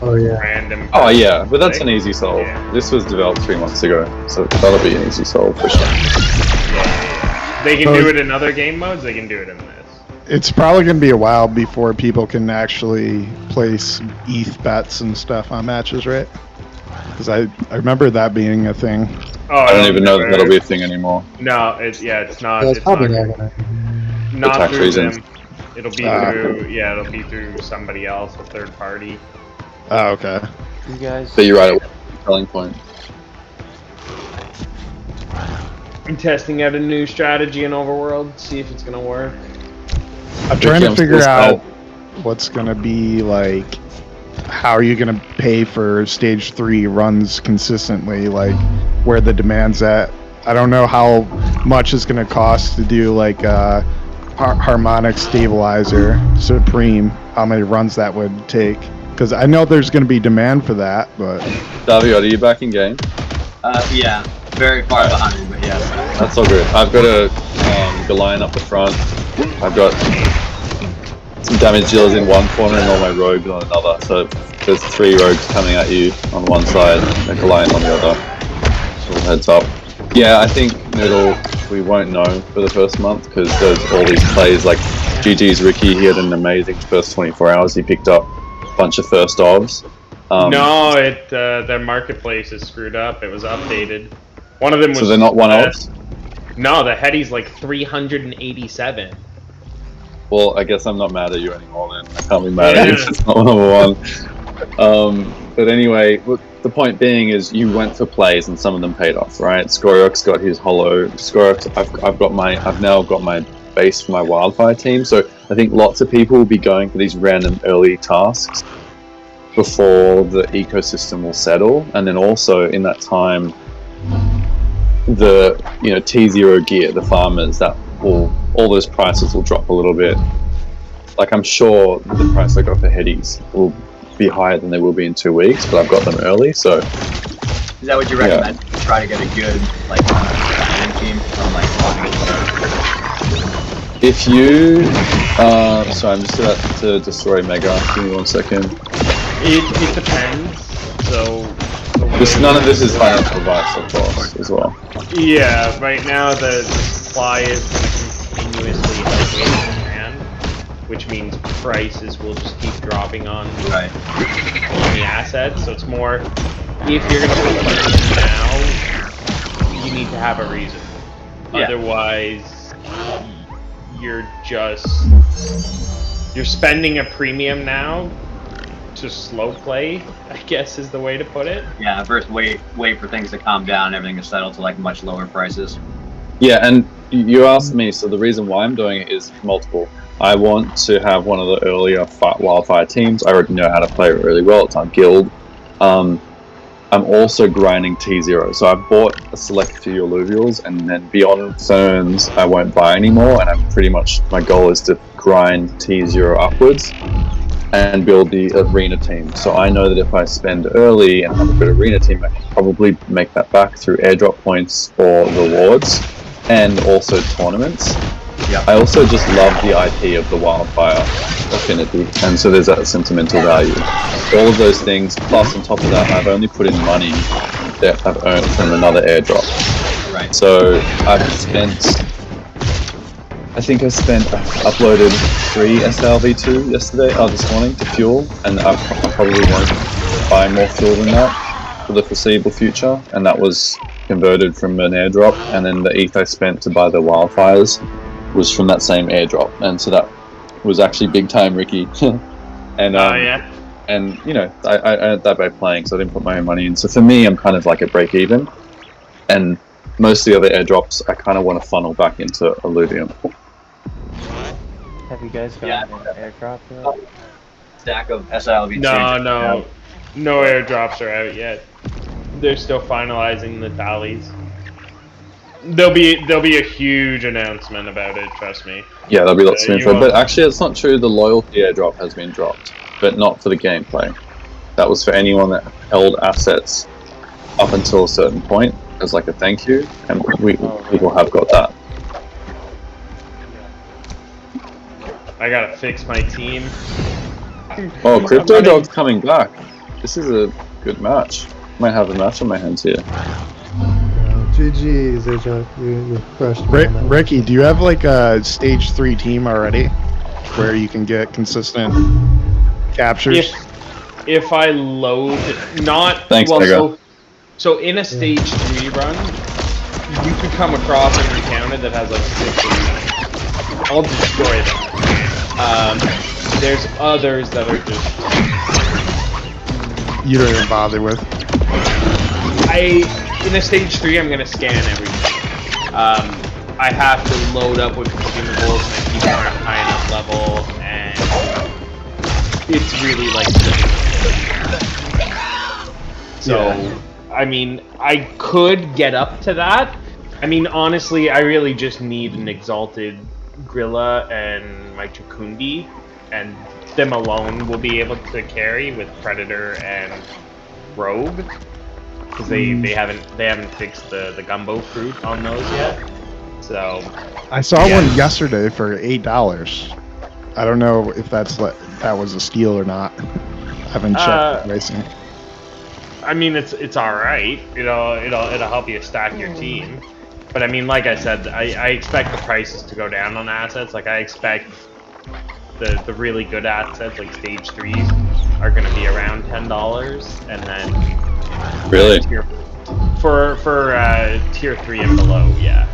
one random. Oh yeah, but that's an easy solve. Yeah. This was developed 3 months ago, so that'll be an easy solve for sure. Yeah. They can do it in other game modes. They can do it in this. it's probably going to be a while before people can actually place ETH bets and stuff on matches, right? Because I remember that being a thing. Oh, I don't even know that that'll be a thing anymore. No, it's not. It's It's probably not, not gonna. not tax through reasons. them. It'll be it'll be through somebody else, a third party. Oh, okay. You guys. But you're right, it was a selling point. I'm testing out a new strategy in Overworld, see if it's gonna work. I'm trying to I'm figure still out what's going to be like, how are you going to pay for stage 3 runs consistently, like where the demand's at. I don't know how much it's going to cost to do like harmonic stabilizer supreme, how many runs that would take, because I know there's going to be demand for that. But Davy, are you back in game? Yeah, very far behind, but yes. That's all good. I've got a Goliath up the front. I've got some damage dealers in one corner and all my rogues on another. So there's 3 rogues coming at you on one side and a Goliath on the other. So heads up. Yeah, I think Noodle, we won't know for the first month because there's all these plays like GG's Ricky. He had an amazing first 24 hours. He picked up a bunch of first ofs. No, their marketplace is screwed up. It was updated. One of them was. So they're not one offs? No, the heady's like 387. Well, I guess I'm not mad at you anymore then. I can't be mad at you if it's not number 1. But anyway, the point being is you went for plays and some of them paid off, right? Skorok's got his hollow. Skorok's, I've now got my base for my wildfire team. So I think lots of people will be going for these random early tasks before the ecosystem will settle, and then also in that time, the T0 gear, the farmers, that will, all those prices will drop a little bit. Like I'm sure the price I got for headies will be higher than they will be in 2 weeks, but I've got them early, so. Is that what you recommend? Yeah. Try to get a good team from If you, sorry, I'm just about to destroy Mega. Give me 1 second. It depends. So none of this is financial advice, of course, as well. Yeah, right now the supply is continuously outweighing demand, which means prices will just keep dropping on the assets. So it's more, if you're going to put money in now, you need to have a reason. Yeah. Otherwise, you're spending a premium now to slow play, I guess is the way to put it. Yeah, first wait for things to calm down, everything to settle to like much lower prices. Yeah, and you asked me, so the reason why I'm doing it is multiple. I want to have one of the earlier wildfire teams. I already know how to play it really well. It's our guild. I'm also grinding T0, so I've bought a select few alluvials, and then beyond Ferns, I won't buy anymore. And I'm pretty much, my goal is to grind T0 upwards and build the arena team. So I know that if I spend early and have a good arena team, I can probably make that back through airdrop points or rewards, and also tournaments. Yep. I also just love the IP of the wildfire affinity, and so there's that sentimental value. All of those things, plus on top of that, I've only put in money that I've earned from another airdrop. Right. So I uploaded 3 SLV2 this morning to fuel, and I probably won't buy more fuel than that for the foreseeable future, and that was converted from an airdrop, and then the ETH I spent to buy the wildfires was from that same airdrop, and so that was actually big time Ricky. And and I earned that by playing, so I didn't put my own money in. So for me, I'm kind of like at break even, and most of the other airdrops I kind of want to funnel back into Illuvium. Have you guys gotten an airdrop yet? Stack of SILV2. No airdrops are out yet. They're still finalizing the tallies. There'll be a huge announcement about it, trust me. Yeah, there'll be lots of info. But actually, it's not true. The loyalty airdrop has been dropped, but not for the gameplay. That was for anyone that held assets up until a certain point as like a thank you, and people have got that. I gotta fix my team. Oh, Crypto Dog's coming back. This is a good match. Might have a match on my hands here. GG's, you crushed me. Ricky, do you have like a stage 3 team already? where you can get consistent captures? If I load, not Thanks, well, Mega. so in a stage 3 run, you could come across an encounter that has like 6 elite. I'll destroy them. There's others that are just You don't even bother with. in a stage 3, I'm gonna scan everything. I have to load up with consumables and I keep them at a high enough level, and it's really like. So, Yeah. I mean, I could get up to that. I mean, honestly, I really just need an exalted Grilla and my Chukundi, and them alone will be able to carry with Predator and Rogue, because they haven't fixed the gumbo fruit on those yet. So I saw one yesterday for $8. I don't know if that was a steal or not. I haven't checked the pricing. I mean, it's all right. It'll help you stack your team. But I mean, like I said, I expect the prices to go down on assets. Like I expect the really good assets, like stage 3s, are going to be around $10, and then Really? For tier 3 and below, yeah.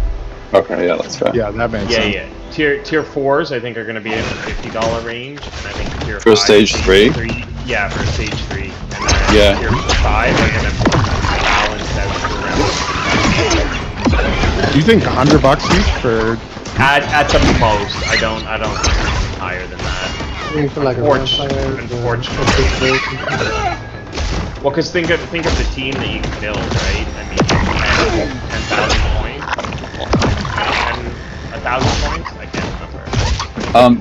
Okay, yeah, that's fair. Yeah, that makes sense. Yeah. Tier 4s, I think, are going to be in the $50 range, and I think tier 5 For stage 3? Yeah, for stage 3, and then tier 5 are going to balance out to around. Do you think $100 each for? At the most, I don't think higher than that. Looking for like a Unfortunately. Well, because think of the team that you can build, right? I mean, 10,000 points, 1,000 points. I can't remember.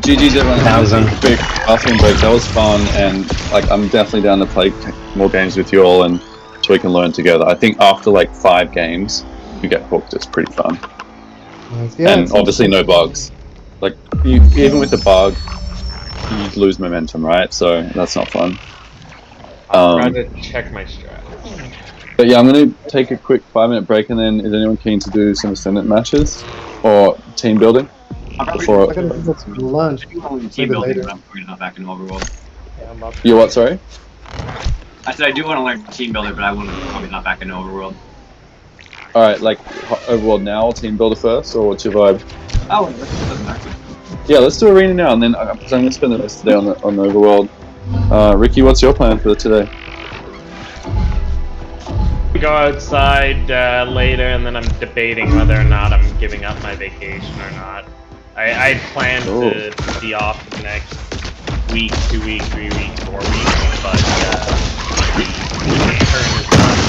GG's everyone. 1,000. Big bathroom break. That was fun, and like I'm definitely down to play more games with you all, and so we can learn together. I think after like 5 games, you get hooked. It's pretty fun, Yeah, and obviously no bugs. Like even with the bug, you lose momentum, right? So that's not fun. I'll try to check my strat. But yeah, I'm going to take a quick 5-minute break, and then is anyone keen to do some Ascendant matches or team building? I gotta do some lunch. Team building, but I'm probably not back in Overworld. Yeah, I'm up. You what? Sorry. I said I do want to learn team builder, but I wouldn't probably not back in Overworld. All right, like Overworld now or team builder first, or what's your vibe? Oh, it doesn't matter. Yeah, let's do arena now, and then because I'm going to spend the rest of the day on the Overworld. Ricky, what's your plan for today? We go outside later, and then I'm debating whether or not I'm giving up my vacation or not. I planned to be off the next week, 2 weeks, 3 weeks, 4 weeks, but the turn is done,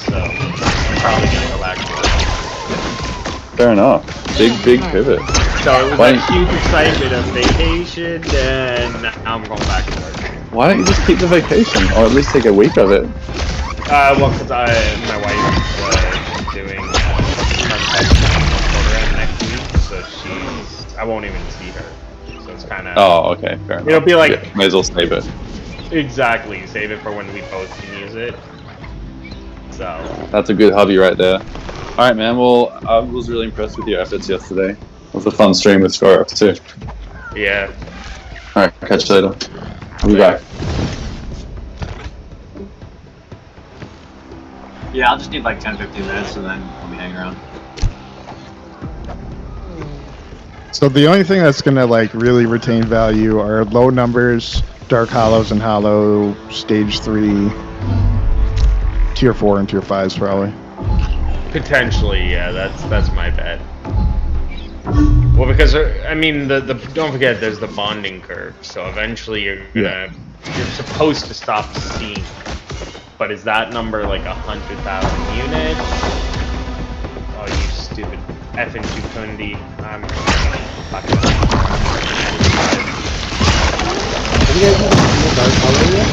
so I'm probably gonna go back to work. Fair enough. Big pivot. So it was a huge excitement of vacation, and now I'm going back to work. Why don't you just keep the vacation, or at least take a week of it? Well, because my wife is doing program next week, so I won't even see her. So it's kind of. Oh, okay, fair enough. It'll be like. Yeah, may as well save it. Exactly, save it for when we both can use it. So. That's a good hobby right there. All right, man. Well, I was really impressed with your efforts yesterday. It was a fun stream with Skyrock too. Yeah. All right, catch you later. I'll be back. Yeah, I'll just need like 10-15 minutes, and then I'll be hanging around. So the only thing that's gonna like really retain value are low numbers, Dark Hollows and Hollow, Stage 3, Tier 4 and Tier 5s probably. Potentially, yeah. That's my bet. Well, because I mean, don't forget, there's the bonding curve. So eventually, you're supposed to stop seeing. But is that number like 100,000 units? Oh, you stupid effing Chukundi! I'm fucking. Have you guys done Dark Hollow yet?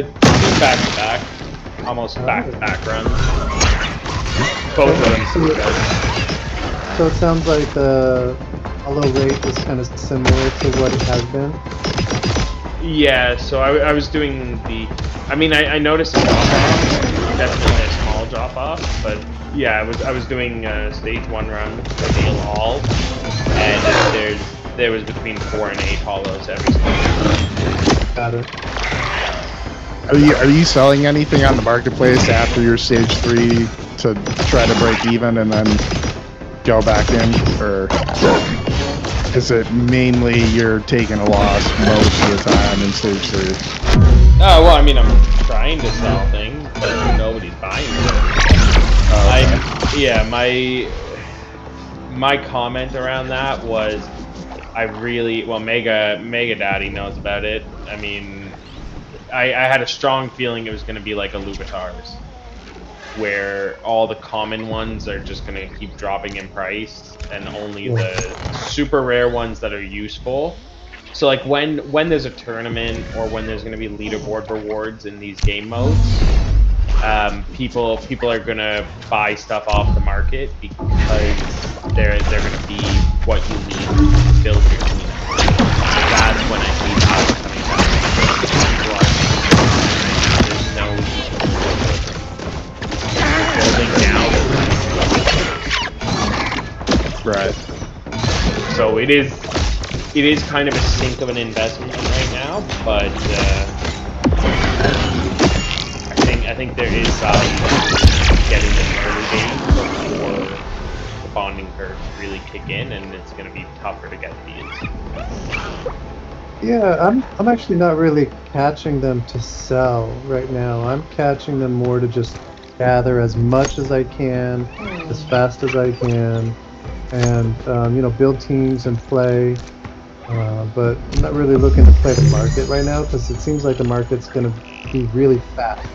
Two back-to-back, almost back-to-back runs. Both of them super good. So it sounds like the hollow rate is kind of similar to what it has been. Yeah, so I was doing the. I mean, I noticed a drop-off, definitely a small drop-off, but Yeah, I was doing stage 1 run for Dale Hall, and there was between 4 and 8 hollows every single time. Got it. Are you selling anything on the marketplace after your stage 3 to try to break even and then go back in, or is it mainly you're taking a loss most of the time in stage 3? Oh well, I mean, I'm trying to sell things, but nobody's buying it. Yeah, my comment around that was, Mega Daddy knows about it. I mean, I had a strong feeling it was going to be like Illuvitar's, where all the common ones are just going to keep dropping in price, and only the super rare ones that are useful. So like when there's a tournament or when there's going to be leaderboard rewards in these game modes, people are going to buy stuff off the market because they're going to be what you need to build your team. That's when I see value coming down. There's no building now. Right. So it is kind of a sink of an investment right now, but I think there is value getting in early days before the bonding curves really kick in, and it's going to be tougher to get these. Yeah, I'm actually not really catching them to sell right now. I'm catching them more to just gather as much as I can, as fast as I can, and build teams and play. But I'm not really looking to play the market right now because it seems like the market's going to be really fast.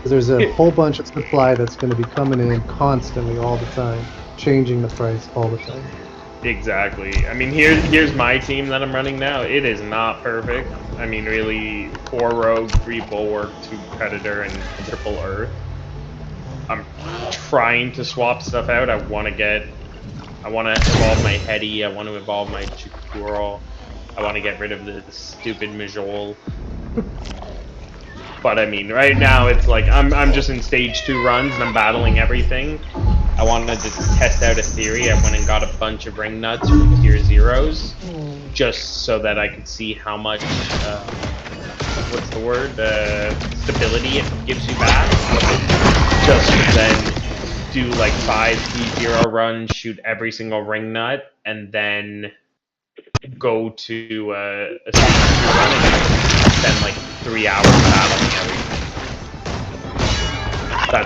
There's a whole bunch of supply that's going to be coming in constantly all the time, changing the price all the time. Exactly. I mean, here's my team that I'm running now. It is not perfect. I mean, really, 4 Rogue, 3 Bulwark, 2 Predator, and triple Earth. I'm trying to swap stuff out. I want to evolve my Hetty. I want to evolve my Chukuro. I want to get rid of the stupid Majol. But I mean, right now it's like I'm just in stage 2 runs and I'm battling everything. I wanted to test out a theory. I went and got a bunch of ring nuts from tier 0s, just so that I could see how much stability it gives you back. Just to then do like 5 T0 runs, shoot every single ring nut, and then go to a stage 2 run and spend like 3 hours battling everything.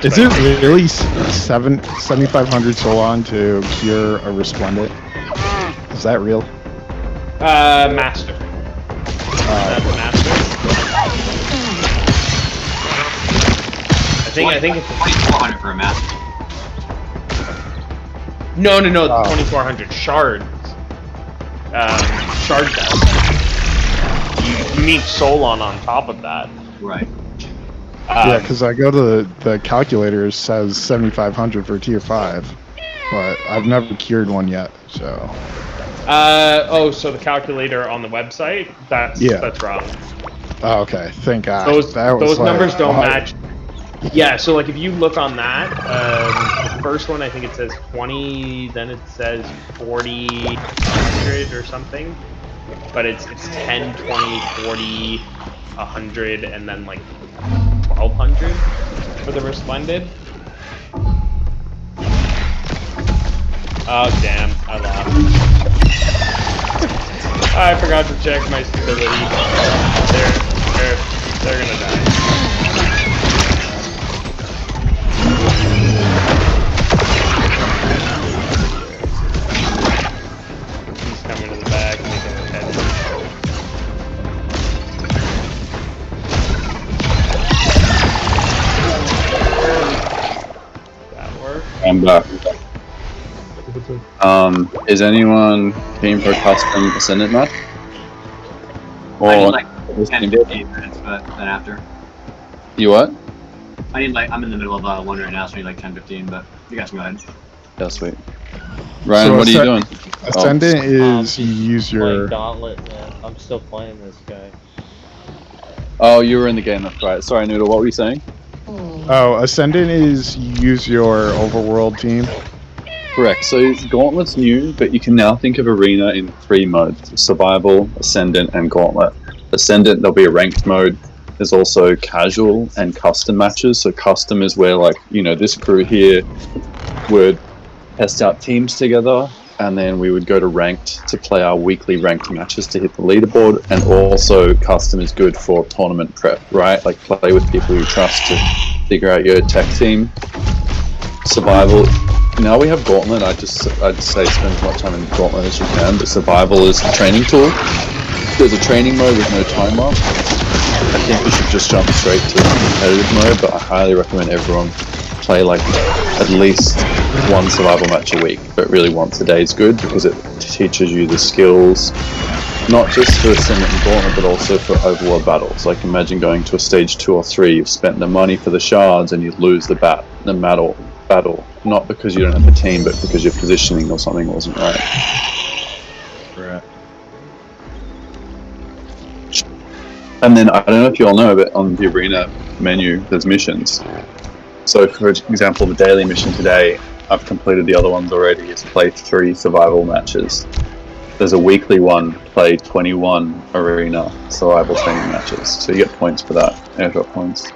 Is it really 7,500 Solon to cure a Resplendent? Is that real? Master. That's Master. I think it's 2,400 for a master. No, 2,400 shards. Shard depth. You need Solon on top of that. Right. Yeah, because I go to the calculator, it says 7,500 for tier 5, but I've never cured one yet, so. So the calculator on the website? That's wrong. Oh, okay, thank God. Those numbers don't match. Yeah, so like if you look on that, the first one I think it says 20, then it says 40, 100 or something. But it's 10, 20, 40, 100, and then like 1,200 for the Resplendent. Oh damn, I lost. I forgot to check my stability. They're gonna die. He's coming to the back, making his head. That work? I'm back. Is anyone keen for a custom Ascendant match? Or I need like 10-15 minutes, but then after. You what? I need like, I'm in the middle of one right now, so I need like 10-15, but you guys can go ahead. Yeah, sweet. Ryan, So what are you doing? Ascendant is you use Playing your. Gauntlet, man. I'm still playing this guy. Oh, you were in the game, that's right. Sorry, Noodle, what were you saying? Oh, Ascendant is use your overworld team. Correct. So Gauntlet's new, but you can now think of Arena in 3 modes: Survival, Ascendant, and Gauntlet. Ascendant, there'll be a ranked mode. There's also casual and custom matches. So custom is where, like, you know, this crew here would test out teams together, and then we would go to ranked to play our weekly ranked matches to hit the leaderboard. And also custom is good for tournament prep, right? Like, play with people you trust to figure out your tech team. Survival, now we have Gauntlet. I'd say spend as much time in Gauntlet as you can, but Survival is a training tool. There's a training mode with no timer. I think we should just jump straight to competitive mode, but I highly recommend everyone play like at least 1 survival match a week, but really once a day is good because it teaches you the skills, not just for Ascendant and Gauntlet, but also for overworld battles. Like, imagine going to a stage 2 or 3, you've spent the money for the shards and you lose the battle, not because you don't have a team, but because your positioning or something wasn't right. Right. And then, I don't know if you all know, but on the Arena menu, there's missions. So, for example, the daily mission today, I've completed the other ones already, is play 3 survival matches. There's a weekly one, play 21 Arena survival training matches. So you get points for that, airdrop points.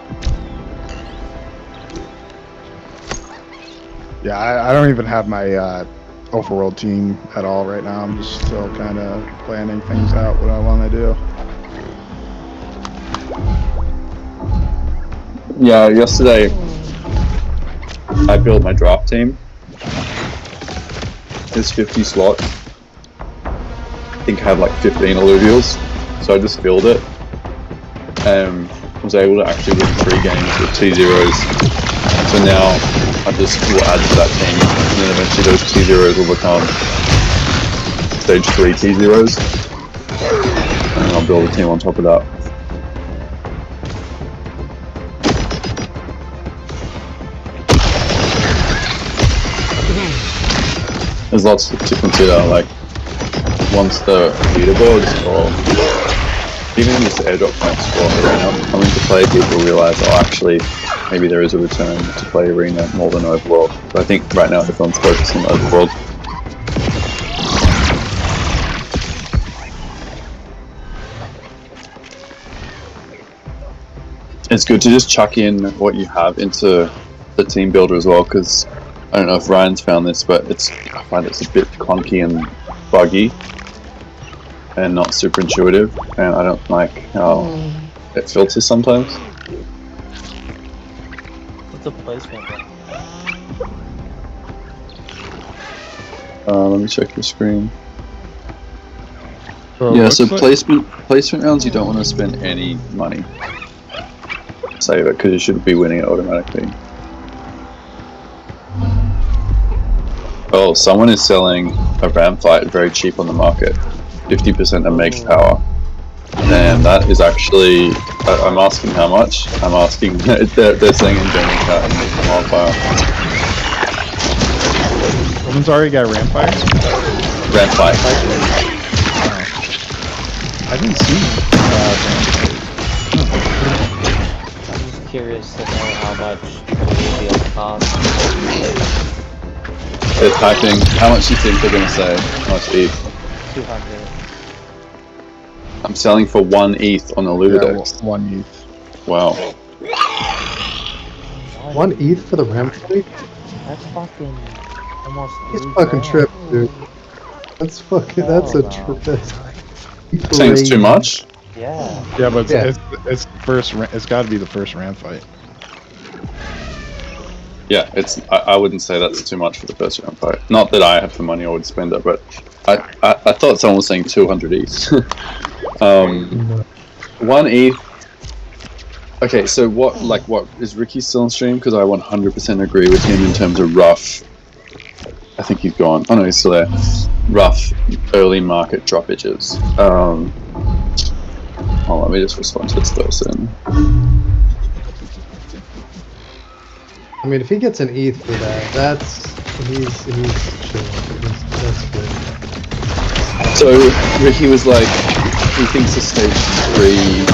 Yeah, I don't even have my overworld team at all right now. I'm just still kind of planning things out, what I want to do. Yeah, yesterday I built my draft team. There's 50 slots. I think I have like 15 alluvials, so I just filled it and was able to actually win 3 games with T0s. So now I just will add to that team, and then eventually those T0s will become stage 3 T0s, and I'll build a team on top of that. There's lots to consider, like once the leaderboards or even just the airdrop points for Arena come into play, people realise, oh, actually, maybe there is a return to play Arena more than Overworld. But I think right now everyone's focused on Overworld. It's good to just chuck in what you have into the team builder as well, because I don't know if Ryan's found this, but I find it's a bit clunky and buggy and not super intuitive, and I don't like how it filters sometimes. What's a placement? Let me check the screen. So Yeah, so placement rounds, you don't want to spend any money. Save it, because you should be winning it automatically. Oh, someone is selling a ram fight very cheap on the market. 50% of max power. And that is actually, I'm asking how much. I'm asking, they're saying in general chat and wildfire. Someone's already got Rampire? Ram fight. I didn't see I'm just curious to know how much Illuvium costs. They're typing, how much do you think they're going to say? How much ETH? 200. I'm selling for 1 ETH on the Ludodex. Yeah, 1 ETH. Wow. 1 ETH for the ram fight? That's fucking almost It's 3 fucking grand. trip, dude. That's fucking, that's a Hell no. trip. Saying it's too much? Yeah. Yeah, but Yeah. it's first. It's got to be the first Ram fight. Yeah, I wouldn't say that's too much for the first round fight. Not that I have the money, I would spend it, but I thought someone was saying 200 ETH. 1 ETH. Okay, so what is Ricky still on stream? Because I 100% agree with him in terms of rough. I think he's gone. Oh no, he's still there. Rough early market droppages. Hold on, let me just respond to this person. I mean, if he gets an ETH for that, he's chill. That's good. So Ricky was like, he thinks the stage 3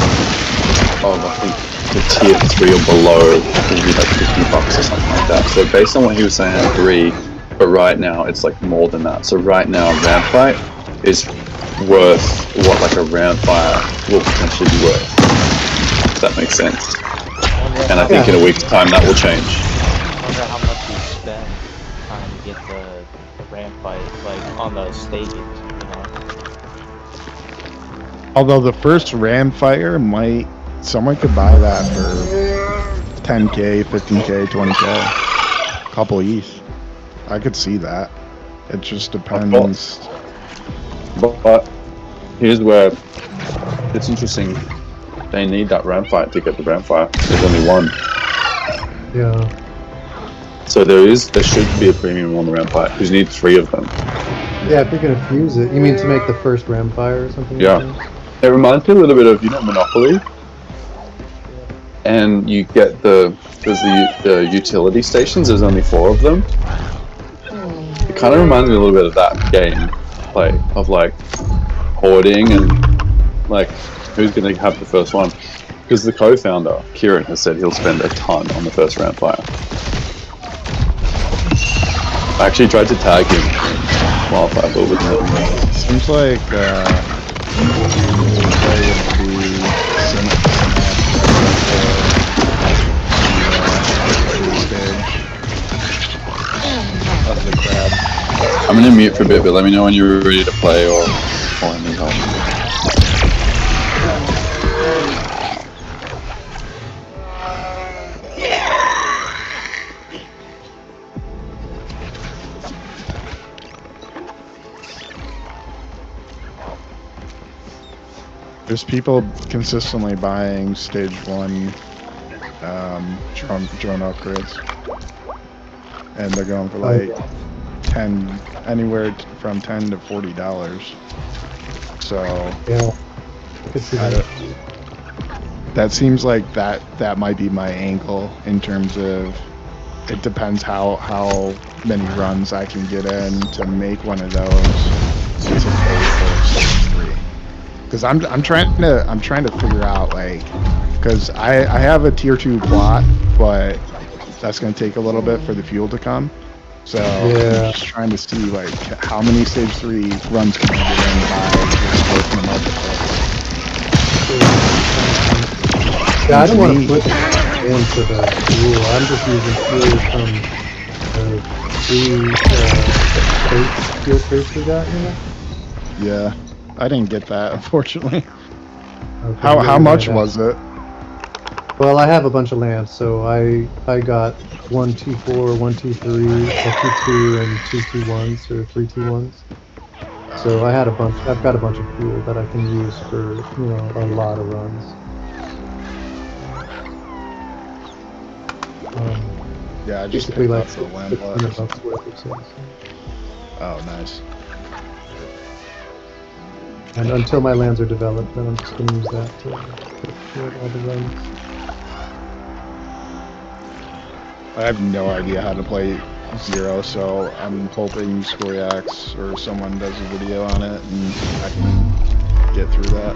of I think the tier 3 or below will be like $50 or something like that. So based on what he was saying, I agree. But right now, it's like more than that. So right now, Rampite is worth what like a Rampfire will potentially be worth. If that makes sense. And I think in a week's time, that will change. I wonder how much you spend trying to get the ramp fight, like on the stages, you know? Although the first ram fire might, someone could buy that for 10k, 15k, 20k, a couple ETH. I could see that. It just depends. But here's where it's interesting. They need that ram fight to get the ram fire. There's only one. Yeah. So there should be a premium on the ram fight because you need 3 of them. Yeah, if you're gonna fuse it, you mean to make the first ram fire or something? Yeah. Like that? It reminds me a little bit of Monopoly. And you get there's the utility stations. There's only 4 of them. It kind of reminds me a little bit of that game play of like hoarding and like who's going to have the first one. Because the co-founder Kieran has said he'll spend a ton on the first round fire. I actually tried to tag him in Wildfire, but with nothing. Seems like there would be some of the crab. I'm going to mute for a bit, but let me know when you're ready to play or I need help. There's people consistently buying stage 1 drone upgrades, and they're going for like anywhere from $10 to $40. So Yeah. I could see that. that seems like that might be my angle in terms of it depends how many runs I can get in to make one of those to pay for stage 3. Because I'm trying to figure out like, because I have a tier 2 plot, but that's going to take a little bit for the fuel to come. So Yeah. I'm just trying to see like how many stage 3 runs can I get in by just working the marketplace. Yeah, I don't want to put into the fuel. I'm just using fuel from the 3 fuel crates we got here. Yeah, I didn't get that unfortunately. Okay, How much was it? Well, I have a bunch of lamps, so I got 1 T4, 1 T3, a T2, and 2 T1s or 3 T1s. So I've got a bunch of fuel that I can use for a lot of runs. Yeah, I just Basically picked like up the lamp $600 worth or so. Oh, nice. And until my lands are developed, then I'm just going to use that to put all the runs. I have no idea how to play 0, so I'm hoping Scoryax or someone does a video on it and I can get through that.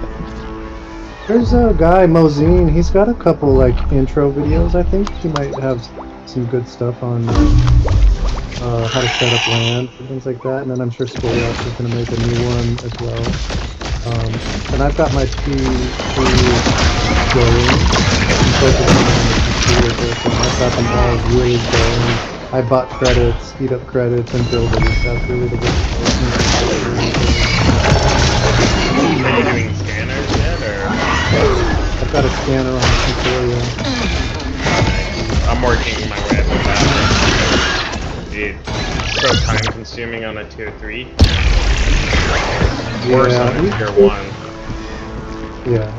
There's a guy, Mozine, he's got a couple like intro videos. I think he might have some good stuff on how to set up land and things like that. And then I'm sure Scoryax is going to make a new one as well. And I've got my T3 going. I'm focusing on the T3 and I've got them all really going. I bought credits, speed up credits, and builders. That's really the best. Are you doing scanners yet, or? I've got a scanner on the T4, I'm working my way up to that. It's so time consuming on a tier 3. Worse on a tier 1. Yeah.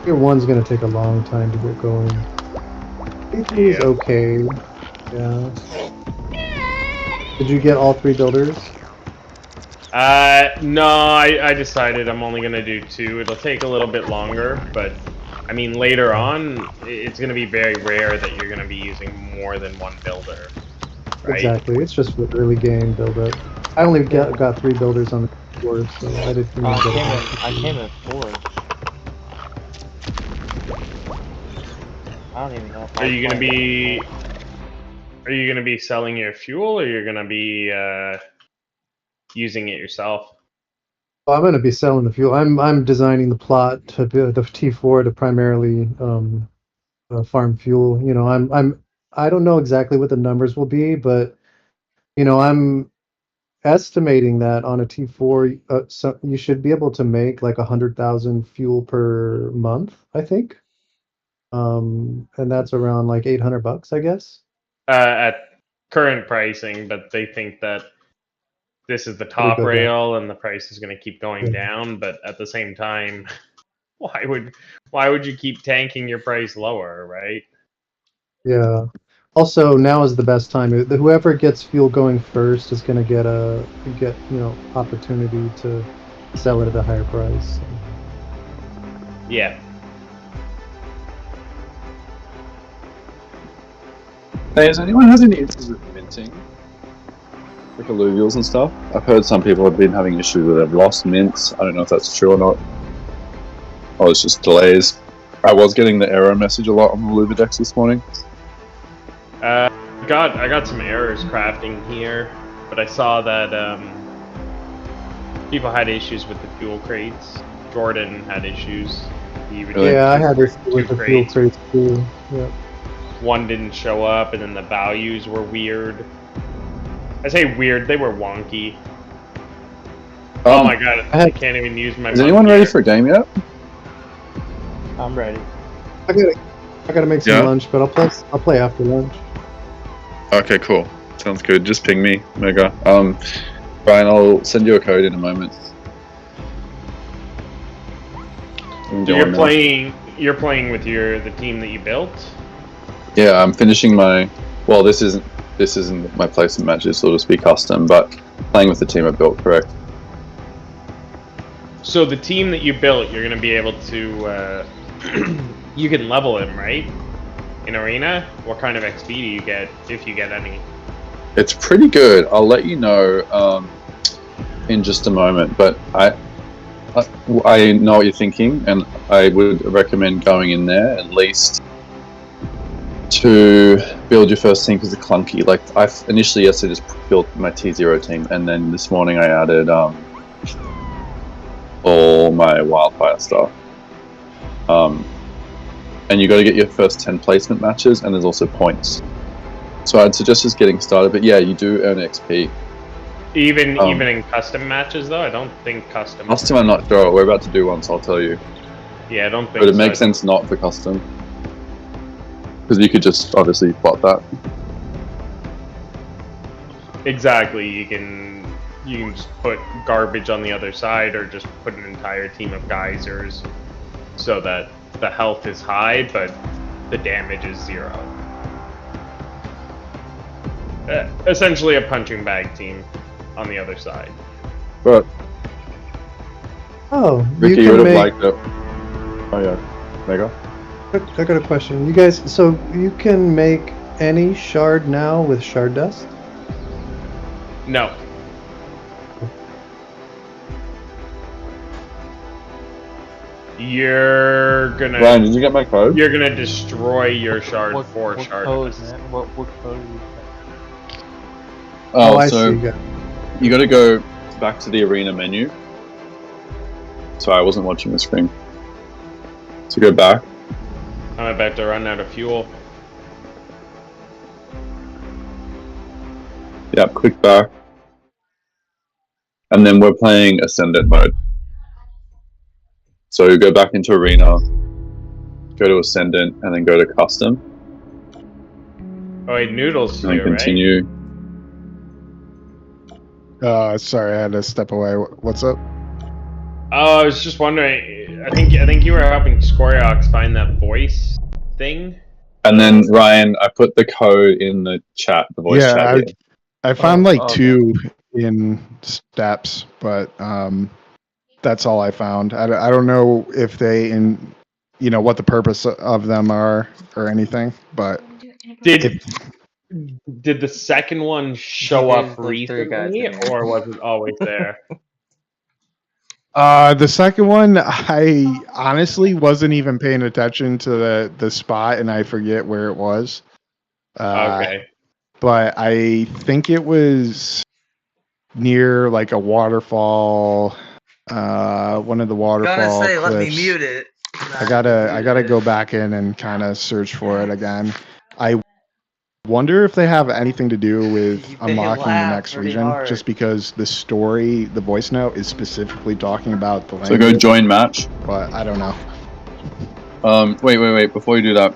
Tier 1's gonna take a long time to get going. T3 is okay. Yeah. Did you get all 3 builders? No, I decided I'm only gonna do 2. It'll take a little bit longer, but I mean later on, it's gonna be very rare that you're gonna be using more than one builder. Right? Exactly. It's just for early game build up. I only got 3 builders on the board, so I didn't even I came in 4. I don't even know. If Are you gonna be? Are you gonna be selling your fuel, or you're gonna be using it yourself? Well, I'm going to be selling the fuel. I'm designing the plot to be the T4 to primarily farm fuel. You know, I don't know exactly what the numbers will be, but you know, I'm estimating that on a T4, so you should be able to make like 100,000 fuel per month, I think. And that's around like $800, I guess. At current pricing, but they think that this is the Probably top go down. rail and the price is going to keep going Yeah. down. But at the same time, why would you keep tanking your price lower, right? Yeah. Also, now is the best time. Whoever gets fuel going first is going to get opportunity to sell it at a higher price. Yeah. Hey, has anyone had any issues with minting? Like alluvials and stuff? I've heard some people have been having issues with they've lost mints. I don't know if that's true or not. Or it's just delays. I was getting the error message a lot on the Luvidex this morning. I got some errors crafting here, but I saw that people had issues with the fuel crates. Jordan had issues. He Really? Yeah, I had two- this with two the fuel crates. crates too. Yeah. One didn't show up, and then the values were weird. I say weird; they were wonky. Oh my god! I can't even use my. Is anyone ready for a game yet? I'm ready. I gotta make some lunch, but I'll play after lunch. Okay, cool. Sounds good. Just ping me, Mega. Brian, I'll send you a code in a moment. You're playing with the team that you built. Yeah, I'm finishing my. Well, this isn't my placement matches, so it'll just be custom. But playing with the team I built, correct? So the team that you built, you're gonna be able to. You can level them, right? In arena, what kind of XP do you get if you get any? It's pretty good. I'll let you know in just a moment. But I know what you're thinking, and I would recommend going in there at least to build your first team because it's clunky. Like I initially yesterday just built my T0 team, and then this morning I added all my wildfire stuff. And you got to get your first 10 placement matches, and there's also points. So I'd suggest just getting started. But yeah, you do earn XP. Even in custom matches, though, I don't think custom. Custom, I'm not sure. We're about to do one, so I'll tell you. Yeah, I don't think. But it makes sense not for custom. Because you could just obviously plot that. Exactly, you can just put garbage on the other side, or just put an entire team of geysers, so that the health is high, but the damage is 0. Essentially, a punching bag team on the other side. But Ricky, you would have liked it. Oh yeah, Mega. I got a question. You guys, so you can make any shard now with shard dust? No. You're gonna. Ryan, did you get my code? You're gonna destroy your shard What shard. code, man? What code are you playing? Oh, I so see. You got to go back to the arena menu. Sorry, I wasn't watching the screen. So go back. I'm about to run out of fuel. Yep, click back. And then we're playing Ascendant mode. So go back into Arena, go to Ascendant, and then go to Custom. Oh wait, Noodles And here, then continue. right? Sorry, I had to step away. What's up? Oh, I was just wondering. I think you were helping Scoriox find that voice thing. And then Ryan, I put the code in the chat, the voice chat here. I found okay. 2 in steps, but that's all I found. I don't know if they what the purpose of them are or anything, but Did the second one show Here's up the 3 guys recently, in here. or was it always there? The second one, I honestly wasn't even paying attention to the spot, and I forget where it was. Okay. But I think it was near like a waterfall. One of the waterfall Gonna say, cliffs. let me mute it. I gotta go back in and kind of search for it again. I wonder if they have anything to do with You made unlocking the laugh next pretty region, hard. just because the story, the voice note is specifically talking about the So language. go join match. But I don't know. Wait. Before you do that,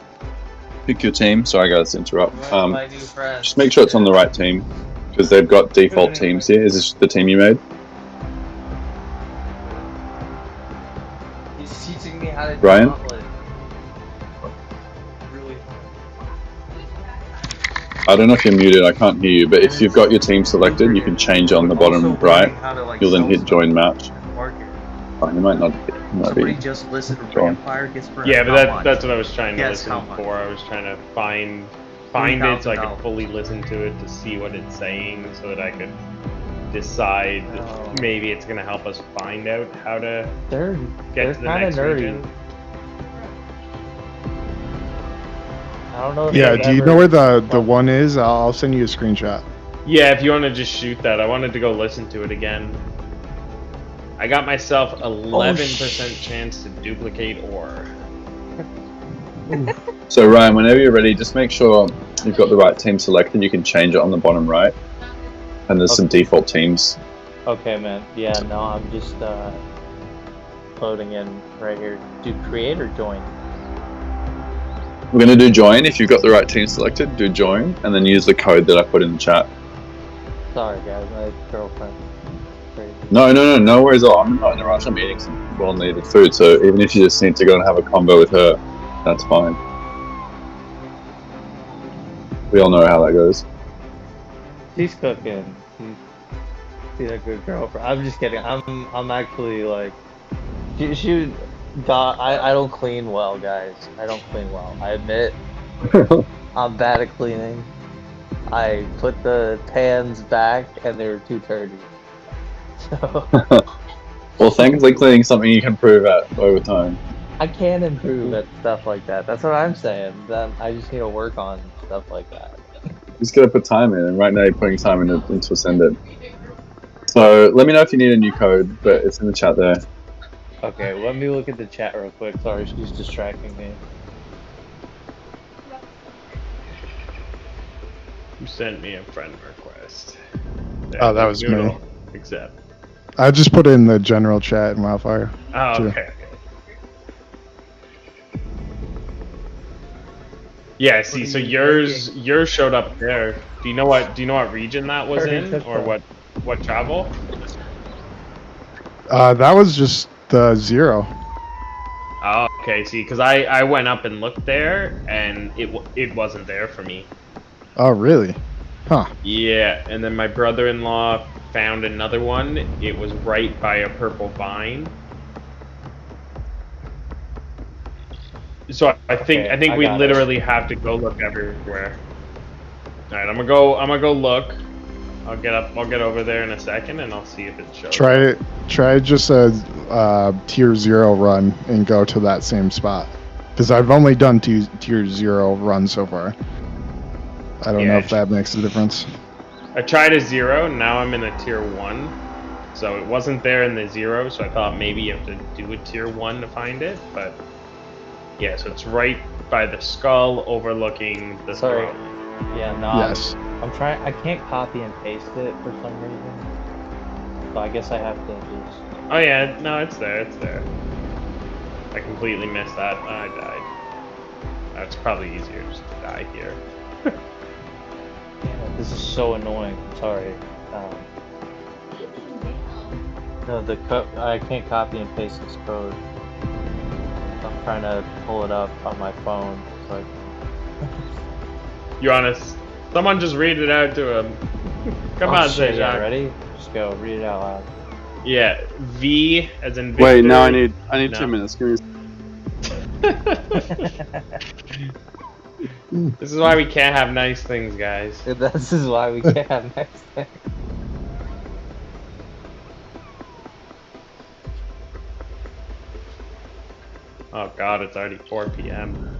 pick your team. Sorry, guys, to interrupt. My new friend. Just make sure it's on the right team because they've got default teams here. Is this the team you made? He's teaching me how to do Brian? gauntlet. Really I don't know if you're muted. I can't hear you. But if you've got your team selected, you can change on the bottom right. You'll then hit join match. Oh, you might not. Somebody just listed Join. Vampire gets for Yeah, but how much? that's what I was trying to Guess how listen much? for. I was trying to find it so I could $3,000. fully listen to it to see what it's saying, so that I could decide Oh. maybe it's gonna help us find out how to They're get to the kind of next nerdy. region. I don't know if Yeah, they've do you ever- know where the one is? I'll send you a screenshot. Yeah, if you want to just shoot that, I wanted to go listen to it again. I got myself 11% chance to duplicate ore. So Ryan, whenever you're ready, just make sure you've got the right team selected. You can change it on the bottom right, and there's some default teams. Okay, man. Yeah, no, I'm just loading in right here. Do create or join? We're gonna do join. If you've got the right team selected, do join, and then use the code that I put in the chat. Sorry, guys, my girlfriend. Crazy. No worries at all. I'm not in a rush. I'm eating some well-needed food, so even if you just need to go and have a convo with her, that's fine. We all know how that goes. She's cooking. She's a good girlfriend. I'm just kidding. I'm actually like, she got. I don't clean well, guys. I don't clean well. I admit, I'm bad at cleaning. I put the pans back and they were too dirty. So Well, thankfully, cleaning something you can improve at over time. I can improve at stuff like that. That's what I'm saying. Then I just need to work on stuff like that. Just gotta put time in, and right now you're putting time into Ascended. So let me know if you need a new code, but it's in the chat there. Okay, let me look at the chat real quick. Sorry, she's distracting me. You sent me a friend request. Oh, that was me. Noodle. Accept. I just put it in the general chat in Wildfire. Oh, Sure. okay. Yeah, see, so yours showed up there. Do you know what region that was in, or what travel? That was just the 0. Oh, okay. See, because I went up and looked there, and it wasn't there for me. Oh, really? Huh. Yeah, and then my brother-in-law found another one. It was right by a purple vine. So I think we literally have to go look everywhere. All right, I'm gonna go look. I'll get over there in a second, and I'll see if it shows. Try just a tier 0 run and go to that same spot. Because I've only done tier 0 runs so far. I don't know if that makes a difference. I tried a 0, now I'm in a tier 1. So it wasn't there in the 0, so I thought maybe you have to do a tier 1 to find it, but yeah, so it's right by the skull overlooking the throne. Yeah, no. Yes. I'm trying. I can't copy and paste it for some reason. So I guess I have to just. Oh yeah, no, it's there. It's there. I completely missed that. I died. It's probably easier just to die here. Damn it, this is so annoying. I'm sorry. No, I can't copy and paste this code. I'm trying to pull it up on my phone. So I can... You honest? Someone just read it out to him. Come on, shit, Sejan. ready? Just go. Read it out loud. Yeah, V as in Victor. Wait, no, I need No. 2 minutes. Give me. This is why we can't have nice things, guys. This is why we can't have next thing. Oh god, it's already 4 p.m.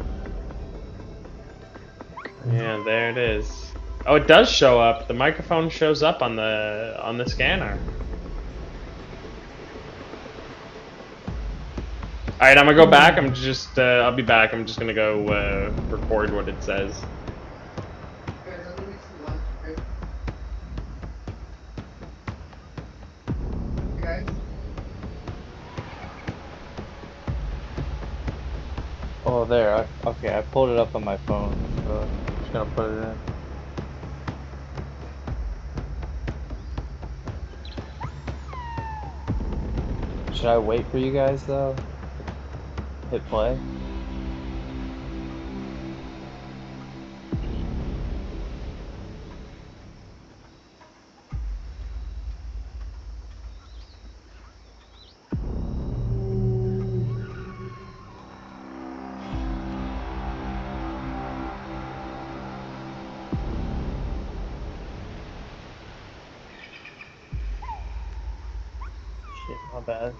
Yeah, there it is. Oh, it does show up. The microphone shows up on the scanner. All right, I'm gonna go back. I'll be back. I'm just gonna go record what it says. Oh, there. Okay, I pulled it up on my phone. So I'm just gonna put it in. Should I wait for you guys though? Hit play? Shit, my bad.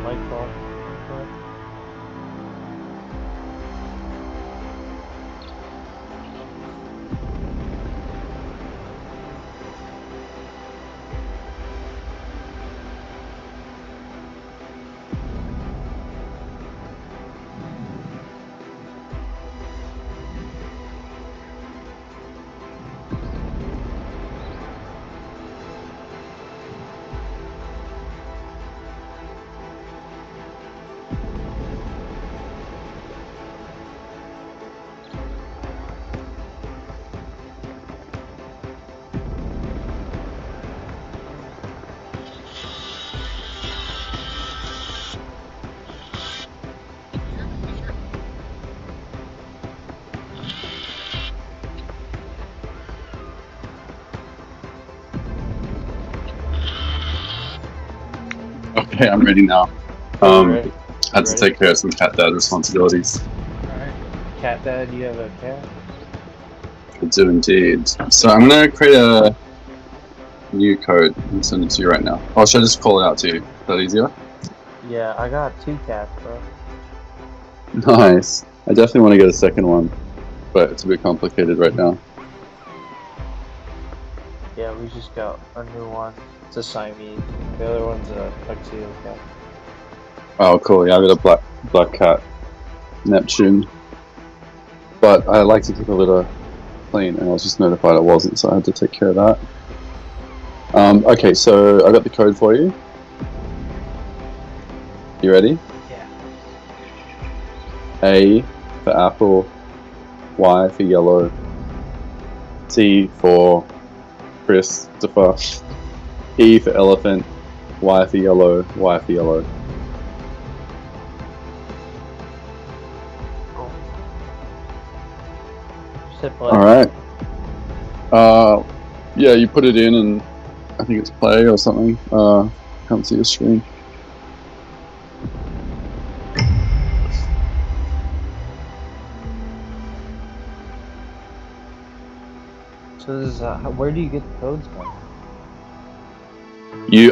Mic off. Okay, I'm ready now. Ready? Had to take care of some cat dad responsibilities. Alright. Cat dad, you have a cat? I do indeed. So I'm gonna create a new code and send it to you right now. Or should I just call it out to you? Is that easier? Yeah, I got 2 cats, bro. Nice. I definitely want to get a second one, but it's a bit complicated right now. Yeah, we just got a new one. It's a Siamese. The other one's a tuxedo cat. Oh, cool. Yeah, I got a black cat, Neptune. But I like to keep a litter clean, and I was just notified I wasn't, so I had to take care of that. Okay, so I got the code for you. You ready? Yeah. A for apple, Y for yellow, T for Christopher, E for elephant, Y for yellow, Y for yellow. Just hit play. Alright. Yeah, you put it in and I think it's play or something. Can't see your screen. So this is, where do you get the codes from?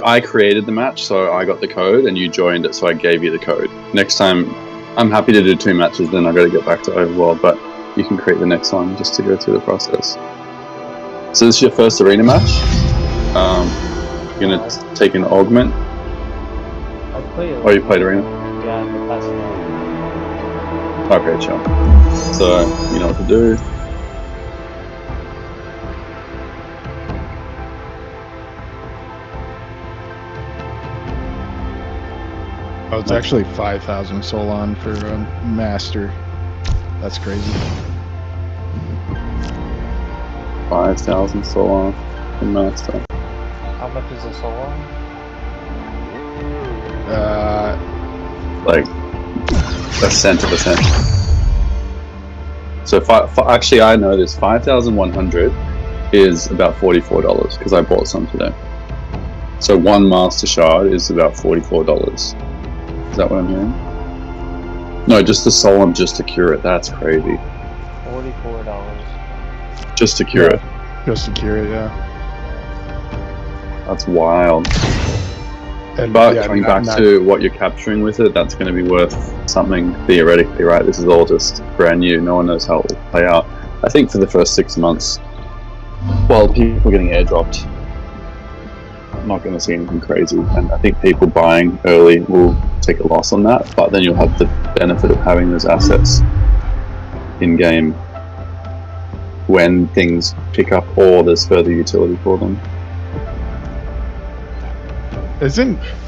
I created the match, so I got the code, and you joined it, so I gave you the code. Next time, I'm happy to do 2 matches, then I got to get back to Overworld, but you can create the next one just to go through the process. So this is your first arena match. You're gonna take an augment. I played. Oh, you played arena? Yeah, in the past one. Okay, sure. So you know what to do. Oh, it's actually 5,000 Solon for a master. That's crazy. 5,000 Solon for master. How much is a Solon? Like a cent of a cent. So actually, I know this. 5,100 is about $44 because I bought some today. So 1 master shard is about $44. Is that what I'm hearing? No, just the Solon, just to cure it. That's crazy. $44. Just to cure it. Just to cure it, yeah. That's wild. And But yeah, coming not- back not- to what you're capturing with it, that's going to be worth something theoretically, right? This is all just brand new. No one knows how it will play out. I think for the first 6 months, while people are getting airdropped, I'm not going to see anything crazy. And I think people buying early will take a loss on that. But then you'll have the benefit of having those assets in game when things pick up or there's further utility for them.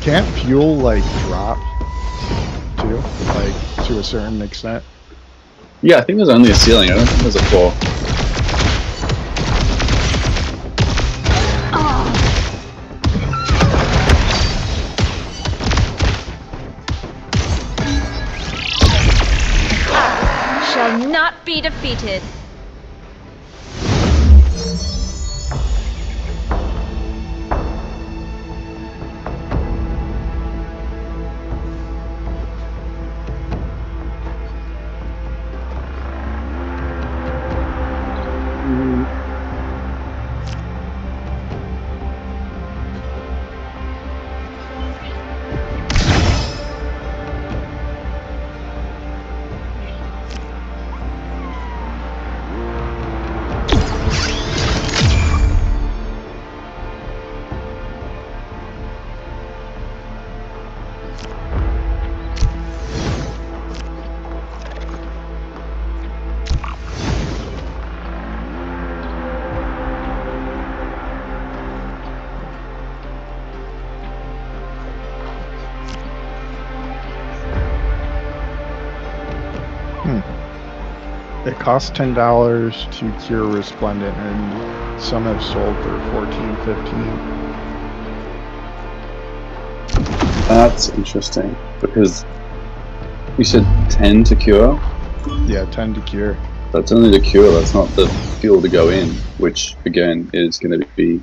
Can't fuel like drop too, like to a certain extent? Yeah, I think there's only a ceiling. I don't think there's a floor. Shall not be defeated. It costs $10 to cure Resplendent, and some have sold for $14, $15. That's interesting because you said 10 to cure. Yeah, 10 to cure. That's only the cure. That's not the fuel to go in, which again is going to be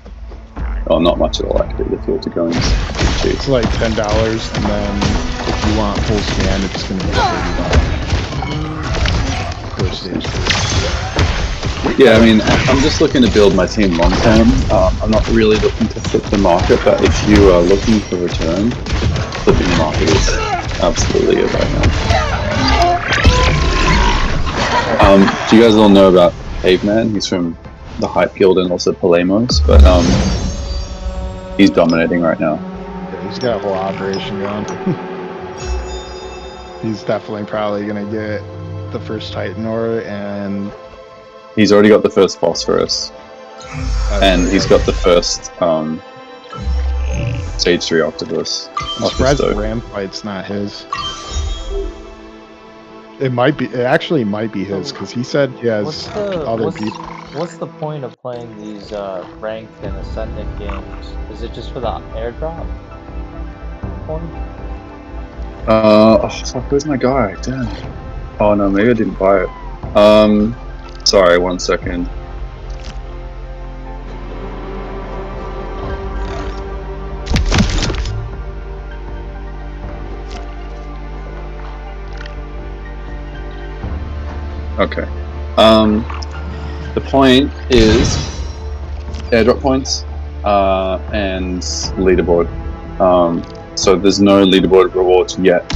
not much at all. Actually, the fuel to go in is cheap. It's like $10, and then if you want full scan, it's going to be $30. For stage 3. Yeah, I mean, I'm just looking to build my team long term. I'm not really looking to flip the market, but if you are looking for return, flipping the market is absolutely it right now. Do you guys all know about Caveman? He's from the Hype Guild and also Polemos, but he's dominating right now. Yeah, he's got a whole operation going. He's definitely probably going to get the first Titan ore, and He's already got the first Phosphorus, and he's got the first Stage 3 Octopus. I'm surprised the Ram fight's not his. It actually might be his, because he said he has other people. What's the point of playing these ranked and ascendant games? Is it just for the airdrop point? Oh, fuck, where's my guy? Damn. Oh no, maybe I didn't buy it. Sorry, 1 second. Okay. The point is airdrop points and leaderboard. So there's no leaderboard rewards yet,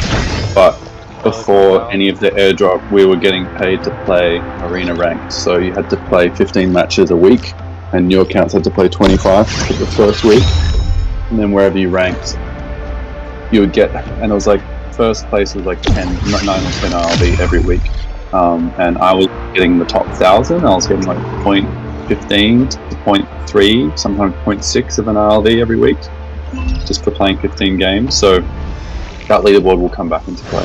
but before any of the airdrop, we were getting paid to play arena ranked. So you had to play 15 matches a week, and your accounts had to play 25 for the first week. And then wherever you ranked, you would get, and it was like first place was like 9 or 10 RLV every week. And I was getting the top 1,000. I was getting like 0.15 to 0.3, sometimes 0.6 of an RLV every week, just for playing 15 games. So that leaderboard will come back into play.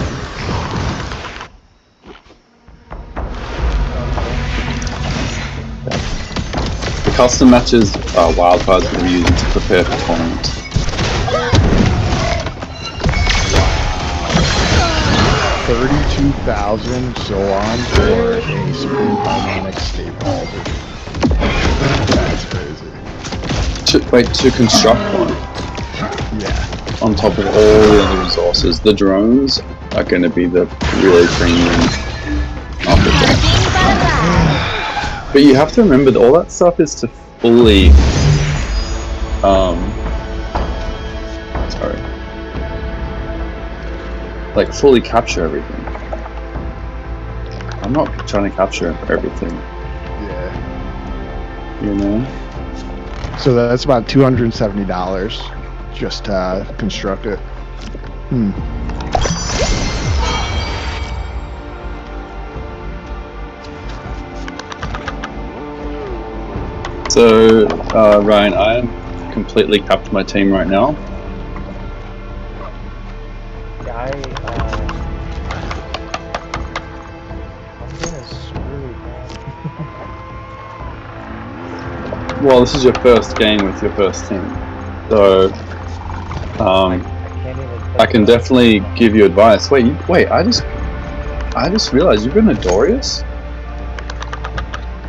The custom matches are wildcards that we're using to prepare for tournaments. 32,000 Solon for a Supreme Harmonic staple. That's crazy. To construct one. Yeah. On top of all the other resources, the drones are going to be the really premium after that. But you have to remember that all that stuff is to fully sorry. like fully capture everything. I'm not trying to capture everything, Yeah. you know. So that's about $270 just to construct it. So Ryan, I am completely capped my team right now. Yeah, I'm getting screwed, man. Well, this is your first game with your first team, so I can't even put I can the- definitely give you advice. Wait! I just realized you've got an Adorius.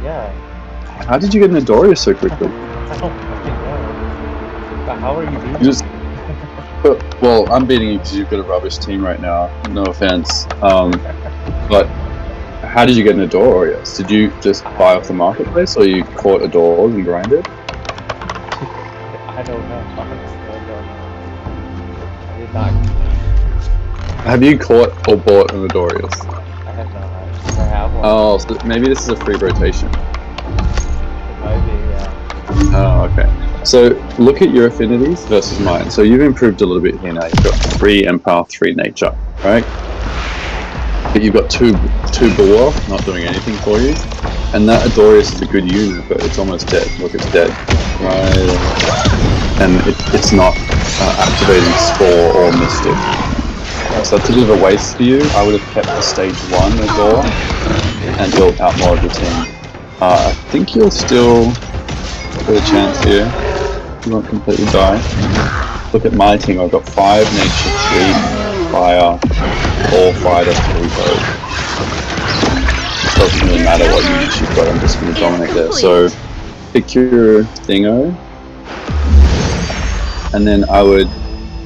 Yeah, How did you get an Adorius so quickly? I don't fucking know. But how are you beating You just, me? well, I'm beating you because you've got a rubbish team right now. No offense, but how did you get an Adorius? Did you just buy off the marketplace, or you caught Adors and grinded? I don't know. Honestly, I don't know. I did not. Have you caught or bought an Adorius? I have not. I have one. Oh, so maybe this is a free rotation. It might be, yeah. Oh, okay. So look at your affinities versus mine. So you've improved a little bit here now. You've got 3 Empath, 3 Nature, right? But you've got 2 Bulwark, not doing anything for you. And that Adorius is a good unit, but it's almost dead. Look, it's dead. Right? And it's not activating Spore or Mystic. So that's a bit of a waste for you. I would have kept the stage 1 Ador and built out more of your team. I think you'll still get a chance here. You won't completely die. Look at my team. I've got 5 Nature, 3 Fire, 4 Fighter, 3 Code. Doesn't really matter what units you've got. I'm just going to dominate there. So pick your Dingo, and then I would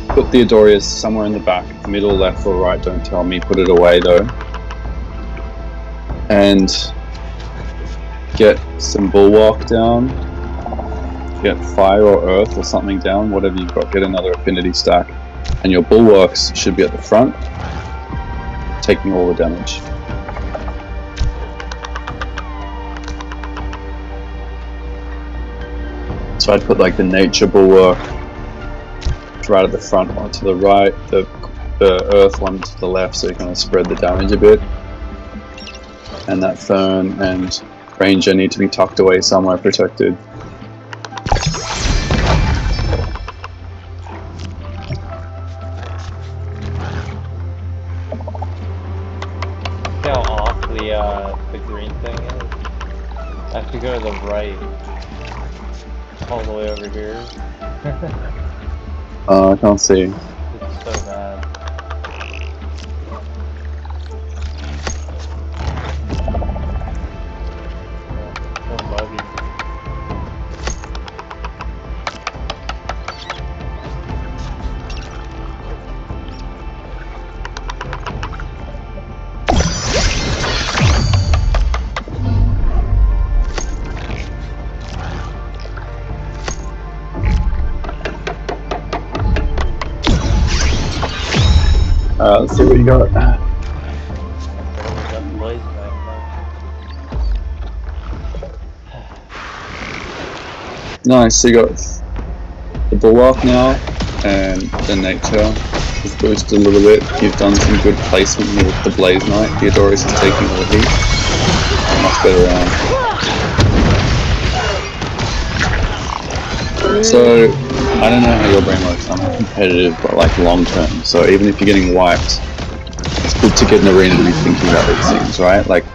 put the Adorius somewhere in the back, middle, left, or right. Don't tell me. Put it away though, and get some Bulwark down. Get Fire or Earth or something down, whatever you've got, get another affinity stack. And your Bulwarks should be at the front, taking all the damage. So I'd put like the Nature Bulwark right at the front, one to the right, the Earth one to the left, so you kind of spread the damage a bit. And that Fern and Ranger need to be tucked away somewhere protected. See how off the green thing is? I have to go to the right. All the way over here. I can't see. It's so bad. So buggy. Let's see what you got. Nice, so you got the Bulwark now, and the Nature is boosted a little bit. You've done some good placement here with the Blaze Knight. The Adorius is taking all the heat. Much better round. So, I don't know how your brain works. I'm competitive, but like long term. So even if you're getting wiped, it's good to get an arena to be thinking about these things, right? Like,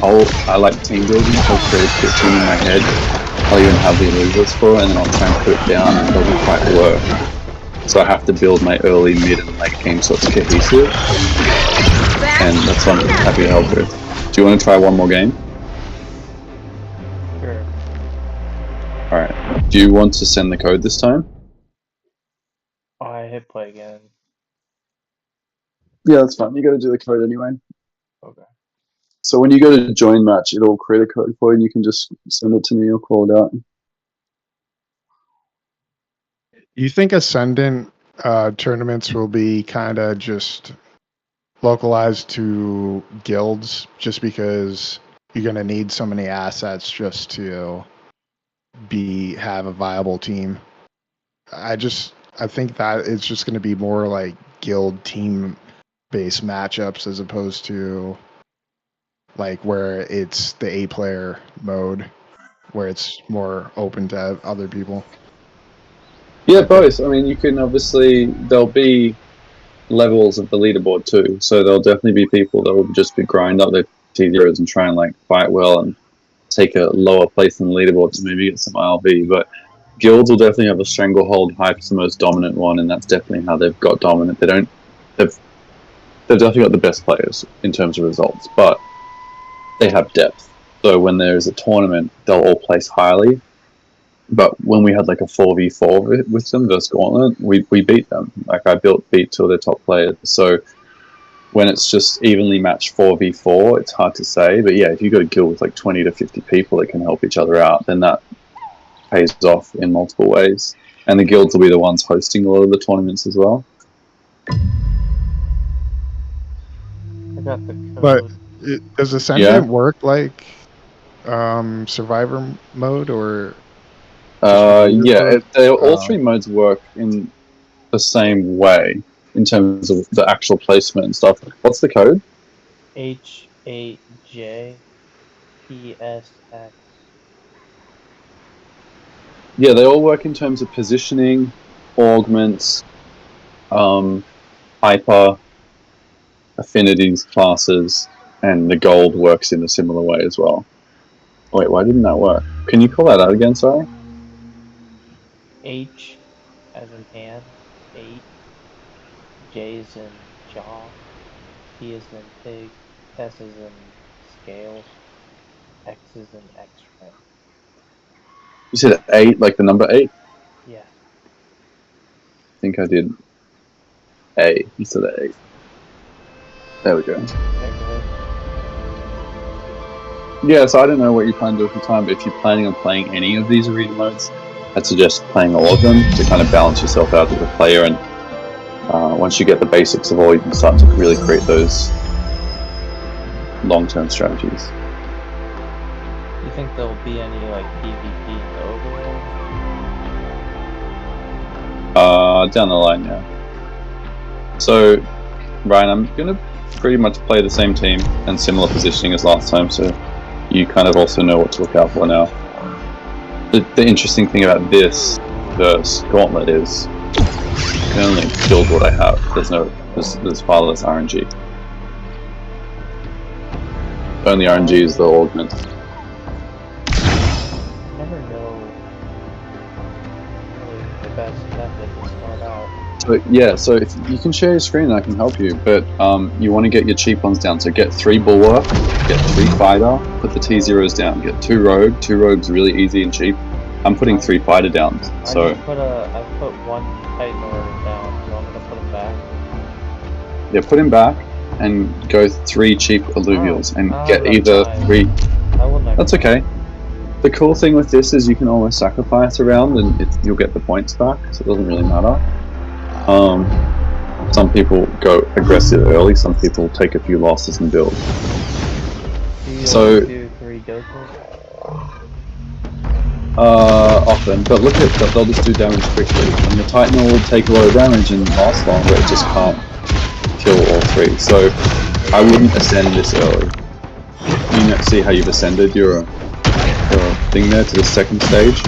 I like team building. I'll create a team in my head. I'll even have the losers for it, and then I'll try and put it down, and it doesn't quite work. So I have to build my early, mid, and late game so it's cohesive. And that's what I'm happy to help with. Do you want to try one more game? Sure. Alright. Do you want to send the code this time? Oh, I hit play again. Yeah, that's fine. You got to do the code anyway. Okay. So when you go to join match, it'll create a code for you, and you can just send it to me or call it out. You think Ascendant tournaments will be kind of just localized to guilds, just because you're gonna need so many assets just to have a viable team. I think that it's just gonna be more like guild team based matchups as opposed to like where it's the 8-player mode where it's more open to other people. Yeah, both. I mean, you can obviously, there'll be levels of the leaderboard too, so there'll definitely be people that will just be grind up their T0s and try and like fight well and take a lower place in the leaderboard to maybe get some ILV, but guilds will definitely have a stranglehold. Hype's the most dominant one, and that's definitely how they've got dominant. They've definitely got the best players in terms of results, but they have depth. So when there's a tournament, they'll all place highly. But when we had like a 4v4 with them versus Gauntlet, we beat them. Like I beat 2 of their top players. So when it's just evenly matched 4v4, it's hard to say. But yeah, if you got a guild with like 20 to 50 people that can help each other out, then that pays off in multiple ways. And the guilds will be the ones hosting a lot of the tournaments as well. I got the code. But does Ascendant work like Survivor mode or? Yeah, all 3 modes work in the same way in terms of the actual placement and stuff. What's the code? H8JPSX. Yeah, they all work in terms of positioning, augments, hyper, affinities, classes, and the gold works in a similar way as well. Wait, why didn't that work? Can you call that out again, sorry? H as in hand, 8. J as in jaw. P as in pig. S as in scale. X as in X-ray. You said 8, like the number 8? Yeah. I think I did A instead of 8. There we go. Yeah, so I don't know what you plan to do with your time, but if you're planning on playing any of these arena modes, I'd suggest playing all of them to kind of balance yourself out as a player, and once you get the basics of all, you can start to really create those long-term strategies. You think there'll be any like PvP in the overworld? Down the line, yeah. So, Ryan, I'm gonna pretty much play the same team and similar positioning as last time, so you kind of also know what to look out for now. The interesting thing about this versus Gauntlet is I can only build what I have. There's far less RNG. Only RNG is the augment. Never know really the best method to start out. So yeah, so if you can share your screen and I can help you, but you want to get your cheap ones down. So get 3 Bulwark, get 3 Fighter, put the T0s down, get 2 Rogue. 2 Rogue's really easy and cheap. I'm putting 3 Fighter down, so... I put 1 Titan Order down. You want me to put him back? Yeah, put him back and go 3 cheap Illuvials and get either 3... That's okay. The cool thing with this is you can almost sacrifice a round and you'll get the points back, so it doesn't really matter. Some people go aggressive early, some people take a few losses and build. So... do 3 Goku? Often, but look at that, they'll just do damage quickly. And the Titan will take a lot of damage and last long, but it just can't kill all 3. So I wouldn't ascend this early. You know, see how you've ascended your thing there to the 2nd stage.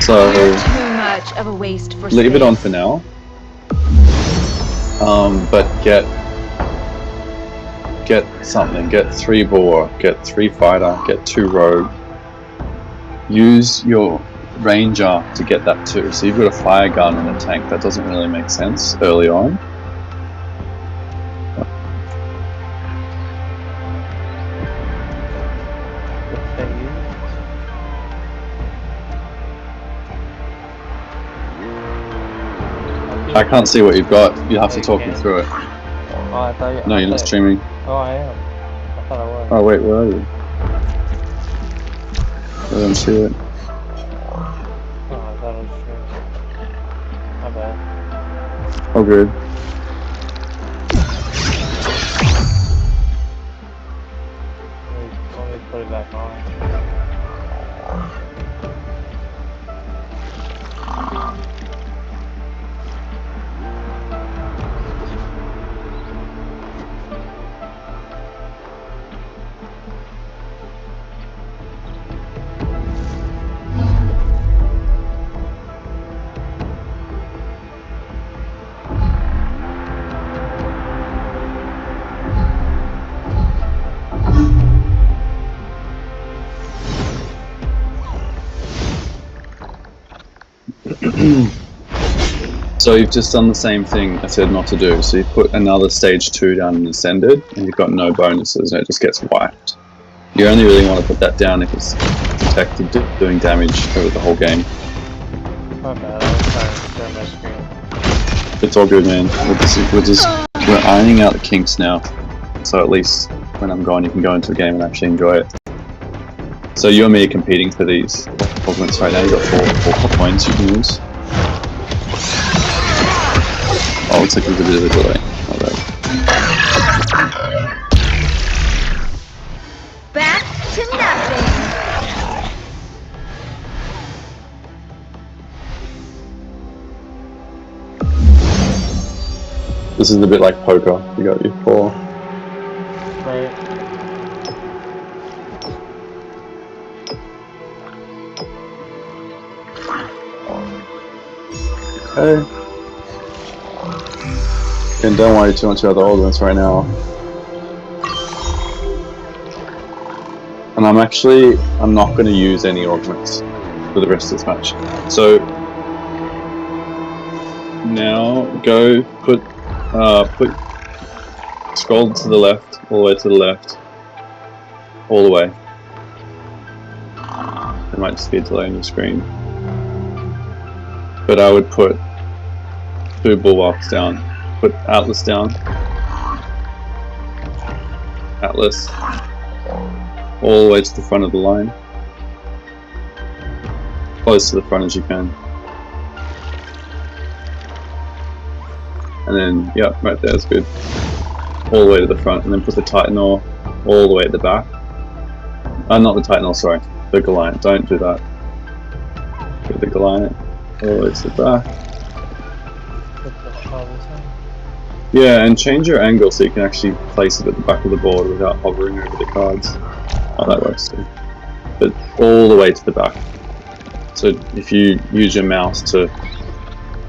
So Too much of a waste for leave it space. on for now. But get something. Get 3 Bulwark, get 3 Fighter, get 2 Rogue. Use your Ranger to get that too. So you've got a fire gun and a tank. That doesn't really make sense early on. I can't see what you've got. You'll have to talk me through it. Oh, I thought you... No, you're not streaming. Oh, I am. I thought I was. Oh wait, where are you? I don't see it. Oh, I thought I was streaming. My bad. Oh good. them all. So you've just done the same thing I said not to do. So you put another stage 2 down in Ascended, and you've got no bonuses, and it just gets wiped. You only really want to put that down if it's detected doing damage over the whole game. My bad, I was trying to share my screen. It's all good, man. We're ironing out the kinks now. So at least when I'm gone, you can go into the game and actually enjoy it. So you and me are competing for these augments right now. You've got 4 points you can use. Oh, looks like there's a bit of a delay. Back to nothing. This is a bit like poker. You got your 4. Right. Okay. And don't worry too much about the augments right now. And I'm not going to use any augments for the rest of this match. So now go put scroll to the left, all the way to the left, all the way. There might just be a delay on your screen. But I would put 2 bulwarks down. Put Atlas down. Atlas. All the way to the front of the line. Close to the front as you can. And then, yeah, right there is good. All the way to the front. And then put the Titanor all the way at the back. Not the Titanor, sorry. The Goliath. Don't do that. Put the Goliath all the way to the back. Yeah, and change your angle so you can actually place it at the back of the board without hovering over the cards. Oh, that works too. But all the way to the back. So if you use your mouse to...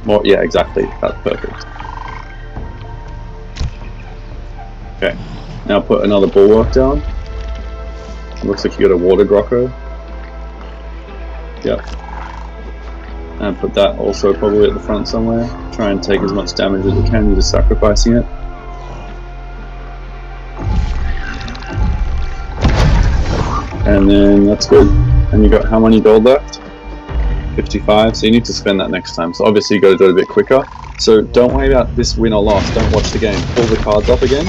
more, yeah, exactly. That's perfect. Okay. Now put another bulwark down. It looks like you got a water grotto. Yep. And put that also probably at the front somewhere. Try and take as much damage as you can, you're just sacrificing it. And then that's good. And you got how many gold left? 55, so you need to spend that next time. So obviously you got to do it a bit quicker. So don't worry about this win or loss, don't watch the game. Pull the cards up again.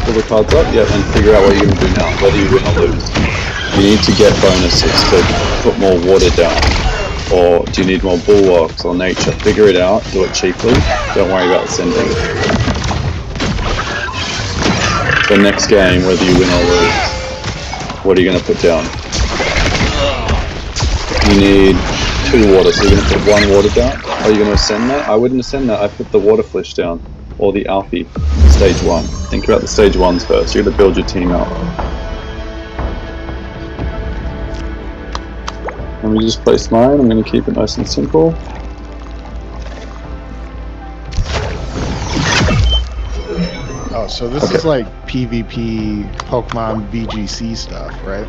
Pull the cards up, yeah, and figure out what you're going to do now, whether you win or lose. You need to get bonuses to put more water down, or do you need more bulwarks or nature? Figure it out, do it cheaply, don't worry about sending. The next game, whether you win or lose, what are you going to put down? You need 2 water, so you're going to put 1 water down. Are you going to ascend that? I wouldn't ascend that, I put the water flesh down, or the Alfie, stage 1. Think about the stage 1s first, you're going to build your team out. Let me just place mine, I'm going to keep it nice and simple. Oh, so this is like PvP Pokemon VGC stuff, right?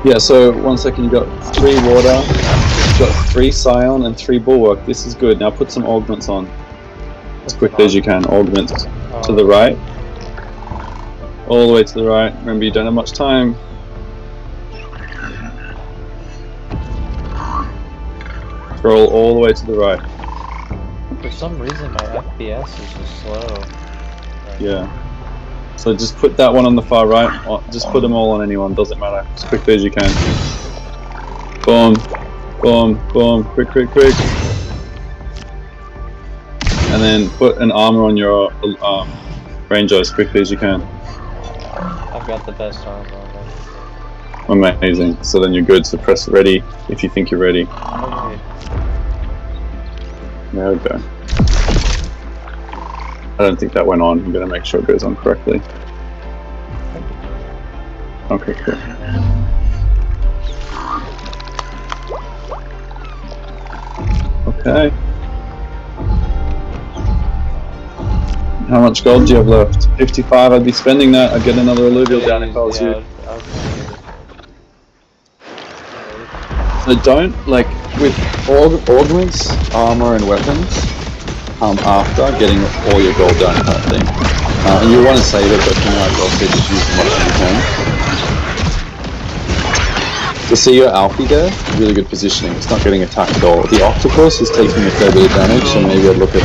Yeah, so 1 second, you got 3 water, you've got 3 Scion and 3 Bulwark. This is good. Now put some augments on. As quickly as you can. Augments to the right. All the way to the right. Remember, you don't have much time. Scroll all the way to the right. For some reason, my FPS is just slow. Yeah. So just put that one on the far right, or just put them all on anyone, doesn't matter, as quickly as you can. Boom, boom, boom, quick, quick, quick. And then put an armor on your ranger as quickly as you can. I'm I've got the best armor on it. Amazing. So then you're good. So press ready if you think you're ready. Okay. There we go. I don't think that went on. I'm going to make sure it goes on correctly. Okay, cool. Okay. How much gold do you have left? 55. I'd be spending that. I'd get another alluvial down if I was you. So don't, like, with augments, armor, and weapons, after getting all your gold down kind of thing. And you want to save it, but you might as well just use as much as you can. To see your Alfie there, really good positioning. It's not getting attacked at all. The Octopus is taking a fair bit of damage, so maybe I'd look at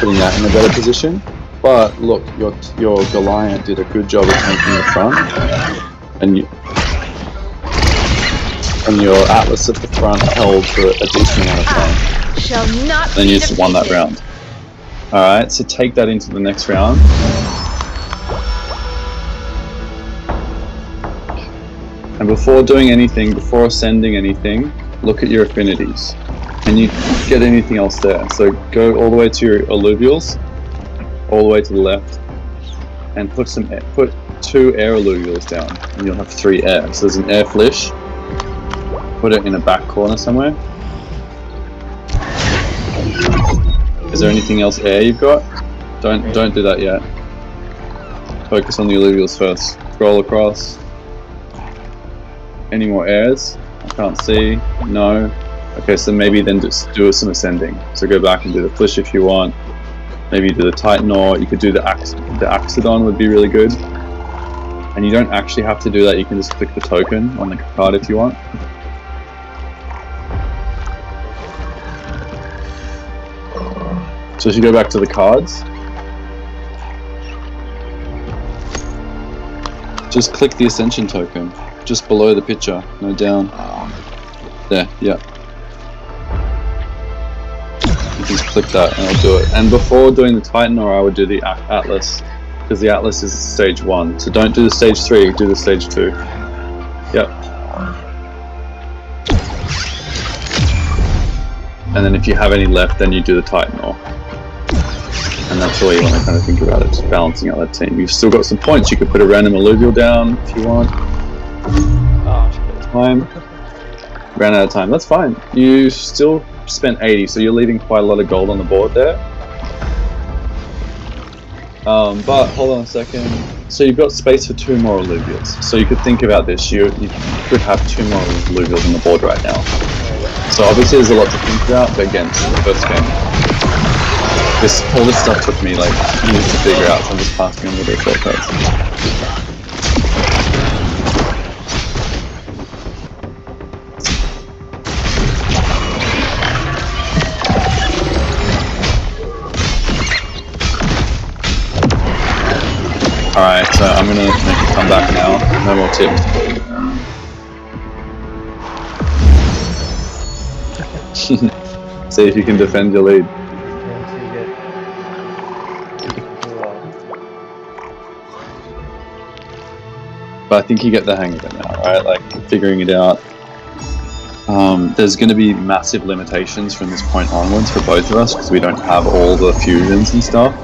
putting that in a better position. But look, your Goliath did a good job of taking the front, and your Atlas at the front held for a decent amount of time. Shall not Then be you just won that round. Alright, so take that into the next round. And before doing anything, before ascending anything, look at your affinities. Can you get anything else there? So go all the way to your alluvials, all the way to the left, and put 2 air alluvials down, and you'll have 3 air. So there's an air flish. Put it in a back corner somewhere. Is there anything else air you've got? Don't do that yet. Focus on the alluvials first. Scroll across. Any more airs? I can't see. No. Okay, so maybe then just do some ascending. So go back and do the flish if you want. Maybe do the Titanor. You could do the Axodon would be really good. And you don't actually have to do that. You can just click the token on the card if you want. So if you go back to the cards, just click the Ascension token, just below the picture, no down. There, yeah. You can just click that and I'll do it. And before doing the Titanor, I would do the Atlas, because the Atlas is stage 1. So don't do the stage 3, do the stage 2. Yep. And then if you have any left, then you do the Titanor. And that's all you want to kind of think about, it, just balancing out that team. You've still got some points. You could put a random alluvial down if you want. Time. Ran out of time. That's fine. You still spent 80, so you're leaving quite a lot of gold on the board there. But hold on a second. So you've got space for 2 more alluvials. So you could think about this. You could have 2 more alluvials on the board right now. So obviously there's a lot to think about, but again, this is the first game. All this stuff took me like years to figure out, so I'm just passing on the shortcuts. Alright, so I'm gonna make a comeback now. No more tips. See if you can defend your lead. But I think you get the hang of it now, right? Like, figuring it out. There's going to be massive limitations from this point onwards for both of us, because we don't have all the fusions and stuff.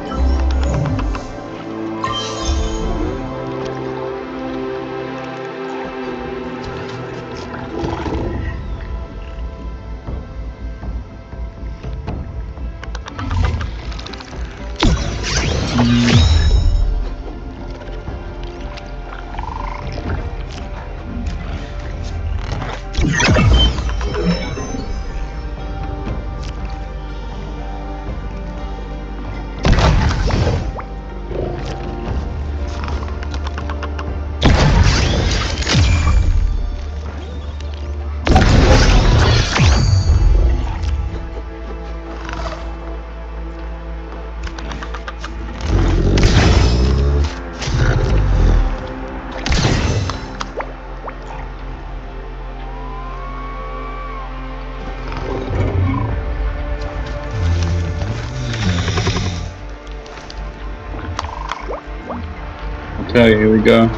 Okay, here we go.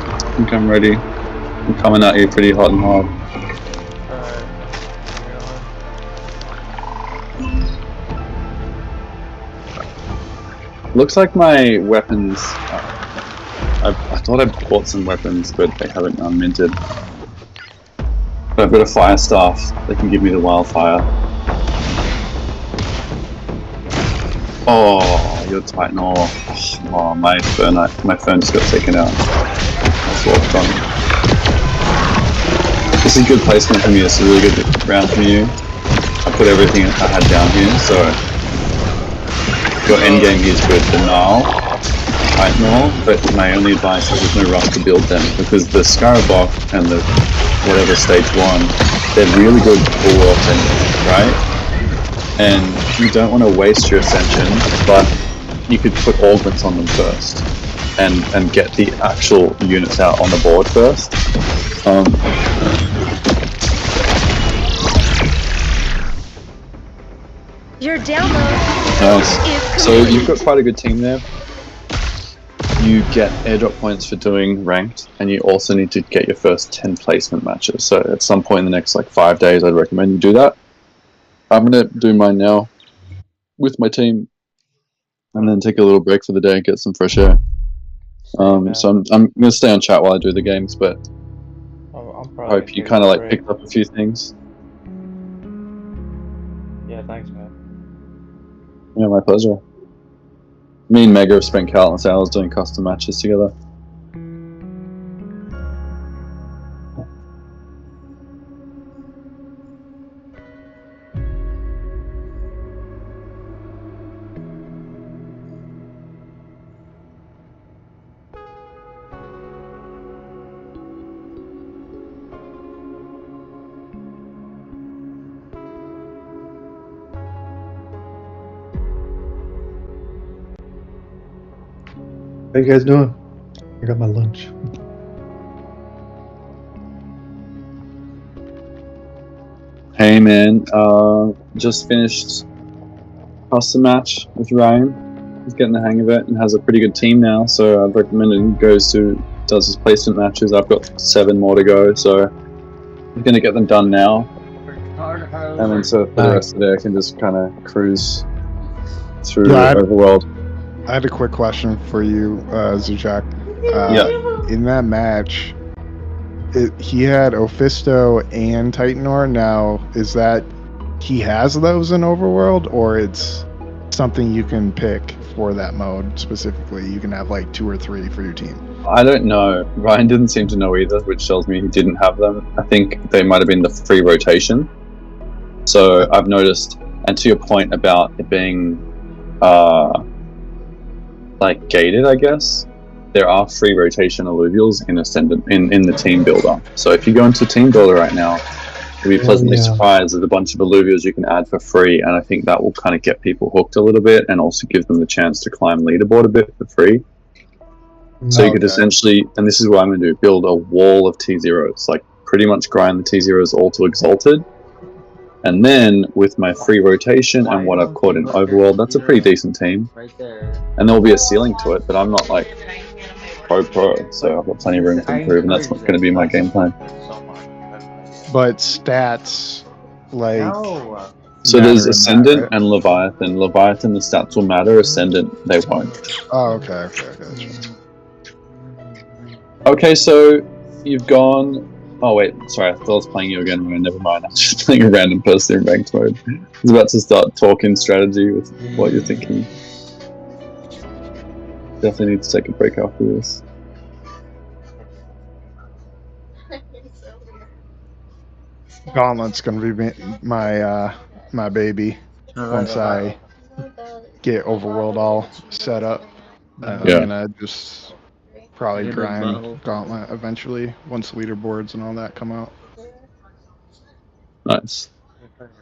think I'm ready. I'm coming at you pretty hot and hard. Looks like my weapons. I thought I bought some weapons, but they haven't minted. But I've got a fire staff. They can give me the wildfire. Oh, you're Titan ore. Oh, my phone just got taken out. That's all fun. This is good placement for me. It's a really good round for you. I put everything I had down here, so your endgame here is good. The Nile, Titan ore, but my only advice is there's no rush to build them because the Scarabok and the whatever stage 1, they're really good pull off enemies, right? And you don't want to waste your ascension, but you could put augments on them first and get the actual units out on the board first. Your download Nice. is So complete. you've got quite a good team there. You get airdrop points for doing ranked, and you also need to get your first 10 placement matches. So at some point in the next 5 days, I'd recommend you do that. I'm gonna do mine now with my team, and then take a little break for the day and get some fresh air. So I'm gonna stay on chat while I do the games, but I hope you kind of picked up a few things. Yeah, thanks, man. Yeah, my pleasure. Me and Mega have spent countless hours doing custom matches together. How you guys doing? I got my lunch. Hey man, just finished custom match with Ryan. He's getting the hang of it and has a pretty good team now, so I'd recommend it. He does his placement matches. I've got 7 more to go, so I'm gonna get them done now. And then so for the rest of the day, I can just kind of cruise through Overworld. I had a quick question for you, Zujak. In that match, he had Ophisto and Titan ore. Now, is that he has those in Overworld, or it's something you can pick for that mode specifically? You can have 2 or 3 for your team. I don't know. Ryan didn't seem to know either, which tells me he didn't have them. I think they might have been the free rotation. So I've noticed, and to your point about it being gated, I guess, there are free rotation alluvials in Ascendant in the team builder. So if you go into team builder right now, you'll be pleasantly surprised at a bunch of alluvials you can add for free, and I think that will kind of get people hooked a little bit and also give them the chance to climb leaderboard a bit for free. So you could essentially, and this is what I'm going to do, build a wall of T0s, pretty much grind the T0s all to Exalted. And then with my free rotation and what I've caught in Overworld, that's a pretty decent team. And there'll be a ceiling to it, but I'm not pro, so I've got plenty of room to improve, and that's going to be my game plan. But stats, so there's Ascendant and Leviathan. Leviathan, the stats will matter. Ascendant, they won't. Oh, okay. Okay, so you've gone. Oh wait, sorry, I thought I was playing you again. Never mind, I'm just playing a random person in ranked mode. I was about to start talking strategy with what you're thinking. Definitely need to take a break after this. Gauntlet's gonna be my baby once I get Overworld all set up. I'm gonna just probably grind Gauntlet eventually once leaderboards and all that come out. Nice.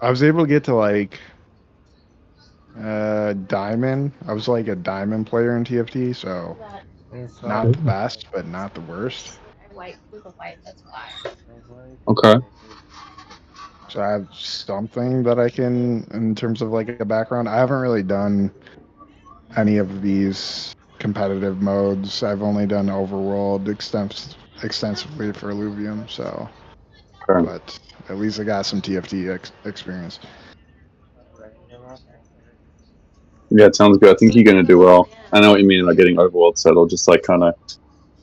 I was able to get to Diamond. I was a Diamond player in TFT, so not the best, but not the worst. Okay. So I have something that I can, in terms of a background. I haven't really done any of these competitive modes. I've only done Overworld extensively for Illuvium, so. Sure. But at least I got some TFT experience. Yeah, it sounds good. I think you're gonna do well. I know what you mean about getting overworld settled, just like kind of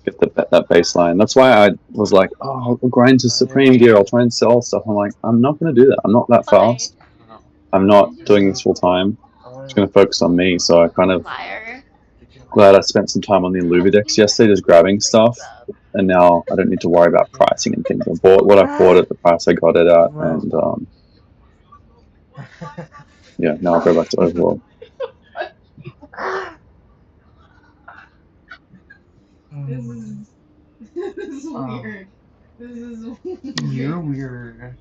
get that baseline. That's why I was like, oh, I'll grind to Supreme Gear. I'll try and sell stuff. I'm like, I'm not gonna do that. I'm not that fast. I'm not doing this full time. I'm just gonna focus on me. So I kind of glad I spent some time on the Illuvidex yesterday, just grabbing stuff. And now I don't need to worry about pricing and things. I bought what I bought at the price I got it at, and yeah, now I'll go back to overworld. This is weird. This is weird. You're weird.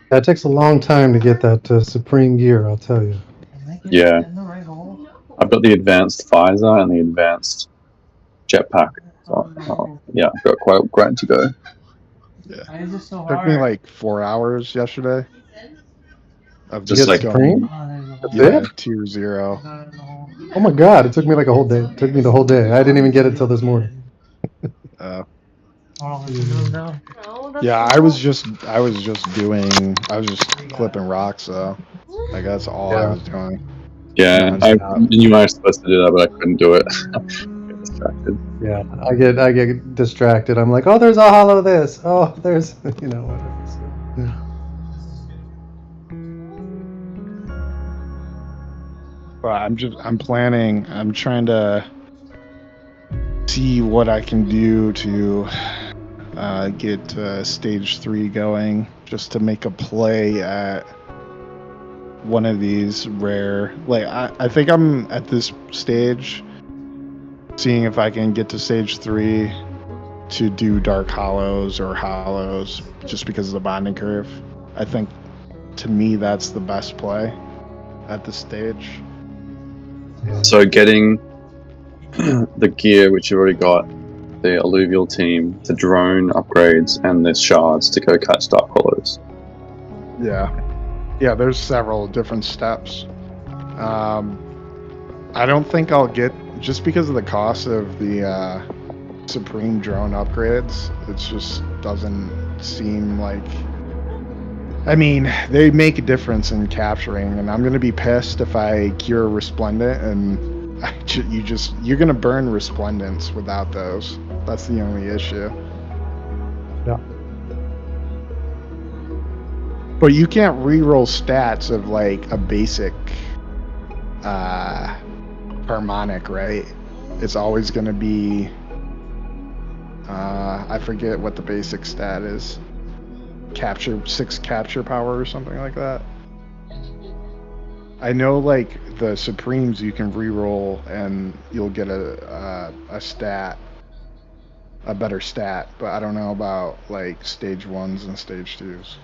That takes a long time to get that Supreme Gear, I'll tell you. Yeah, In the right hole? I've got the advanced visor and the advanced jetpack. So yeah, I've got quite a grind to go. Yeah. Why is it so Took me hard? like 4 hours yesterday. Of Just Get like Supreme? Oh, there's a hole. That's yeah, it? tier 0. There's a hole. Oh my god, it took me like a whole day. It took me the whole day. I didn't even get it till this morning. Oh, there's another down. Yeah, I was just clipping rocks, so like that's all I Yeah. was doing. yeah, I Nonstop. knew I was supposed to do that, but I couldn't do it. Get distracted. Yeah. I get distracted. I'm like, oh, there's a hollow this. Oh, there's whatever. So, But I'm trying to see what I can do to get stage 3 going, just to make a play at one of these rare. Like I think I'm at this stage, seeing if I can get to stage 3 to do dark hollows or hollows, just because of the bonding curve. I think to me that's the best play at this stage. So getting the gear, which you've already got, the alluvial team, the drone upgrades, and the shards to go catch dark hollows. Yeah, there's several different steps. I don't think I'll get, just because of the cost of the Supreme drone upgrades, it just doesn't seem like, I mean, they make a difference in capturing, and I'm gonna be pissed if I cure Resplendent and you're gonna burn Resplendents without those. That's the only issue. Yeah. But you can't reroll stats of like a basic harmonic, right? It's always gonna be I forget what the basic stat is. 6 capture power or something like that. I know like the Supremes you can reroll and you'll get a stat, a better stat, but I don't know about like stage 1s and stage 2s.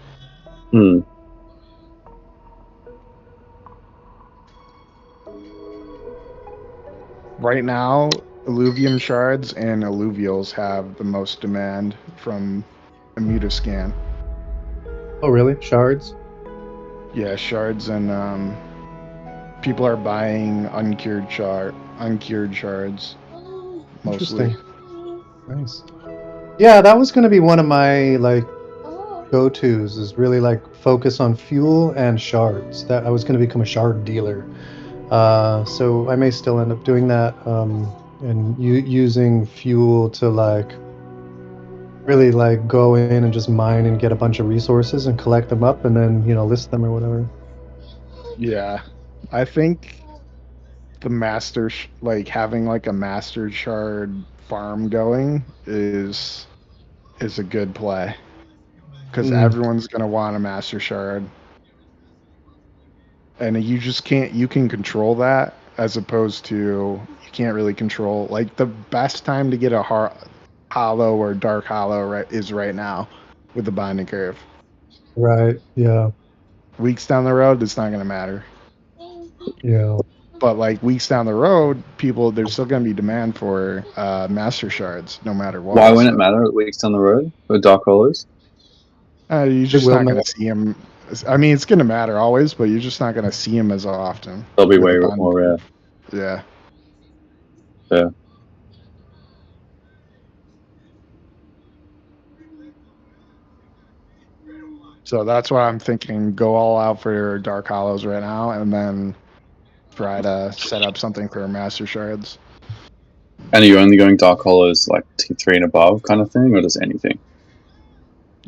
Hmm. Right now, Illuvium shards and alluvials have the most demand from Immutascan. oh, really? Shards? Yeah, shards, and people are buying uncured shards mostly. Interesting. Nice. Yeah, that was going to be one of my like go-tos, is really like focus on fuel and shards. That I was going to become a shard dealer. So I may still end up doing that, and using fuel to like really like go in and just mine and get a bunch of resources and collect them up and then list them or whatever. Yeah, I think the like having like a master shard farm going is a good play, because everyone's gonna want a master shard, and you can control that, as opposed to you can't really control, like the best time to get a hollow or dark hollow is right now with the binding curve. Right. Yeah. Weeks down the road, it's not gonna matter. Yeah. But like weeks down the road, there's still going to be demand for master shards, no matter what. Why wouldn't it matter weeks down the road with dark hollows? You're just not going to see them. I mean, it's going to matter always, but you're just not going to see them as often. They'll be way more rare. Yeah. Yeah. So that's why I'm thinking go all out for Dark Hollows right now, and then try to set up something for Master Shards. And are you only going Dark Hollows like T3 and above kind of thing, or just anything?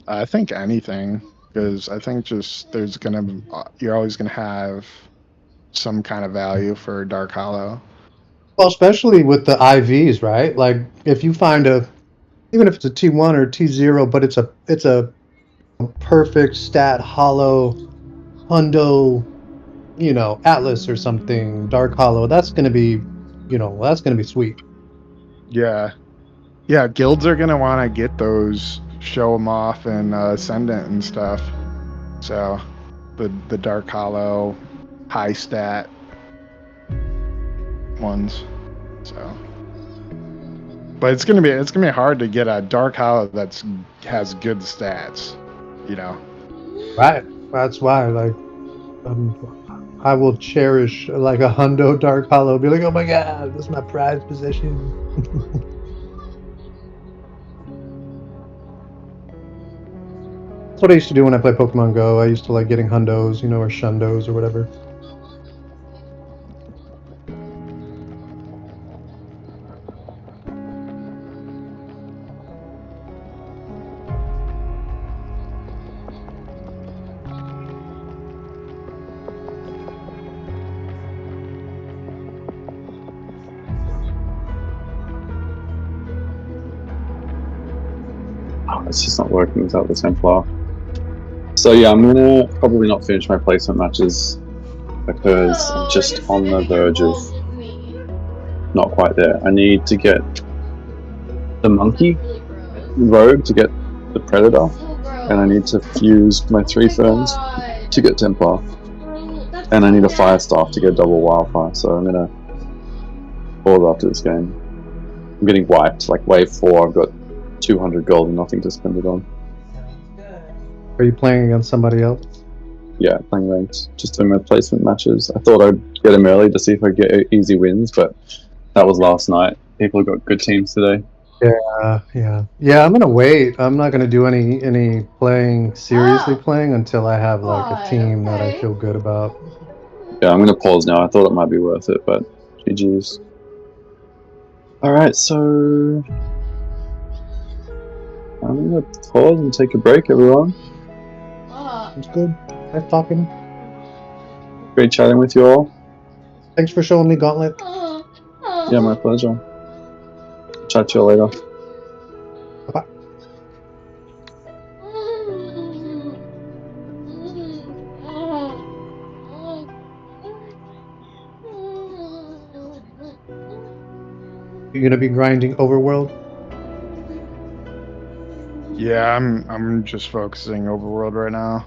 I think anything, because I think just you're always gonna have some kind of value for Dark Hollow. Well, especially with the IVs, right? Like if you find even if it's a T1 or T0, but it's a perfect stat hollow hundo, Atlas or something, Dark Hollow, that's gonna be, that's gonna be sweet. Yeah, yeah. Guilds are gonna want to get those, show them off, and Ascendant and stuff. So the Dark Hollow, high stat ones. So, but it's gonna be hard to get a Dark Hollow has good stats. Right. That's why, like, I will cherish like a hundo Dark Hollow. Be like, oh my god, this is my prized possession. That's what I used to do when I played Pokemon Go. I used to like getting hundos, or shundos or whatever. Oh, it's just not working without the Templar. So yeah, I'm gonna probably not finish my placement matches because I'm just on the verge of not quite there. I need to get the monkey rogue to get the predator, and I need to fuse my 3 ferns to get Templar, and I need a fire staff to get double wildfire. So I'm gonna pause after this game. I'm getting wiped. Like wave 4, I've got 200 gold and nothing to spend it on. Are you playing against somebody else? Yeah, playing ranked, just doing my placement matches. I thought I'd get them early to see if I get easy wins, but that was last night. People have got good teams today. Yeah. I'm gonna wait. I'm not gonna do any playing seriously playing until I have like a team that I feel good about. Yeah, I'm gonna pause now. I thought it might be worth it, but GG's. Alright, so I'm gonna pause and take a break, everyone. It's good. Nice talking. Great chatting with you all. Thanks for showing me Gauntlet. Yeah, my pleasure. Chat to you later. Bye. You're gonna be grinding Overworld? Yeah, I'm just focusing Overworld right now.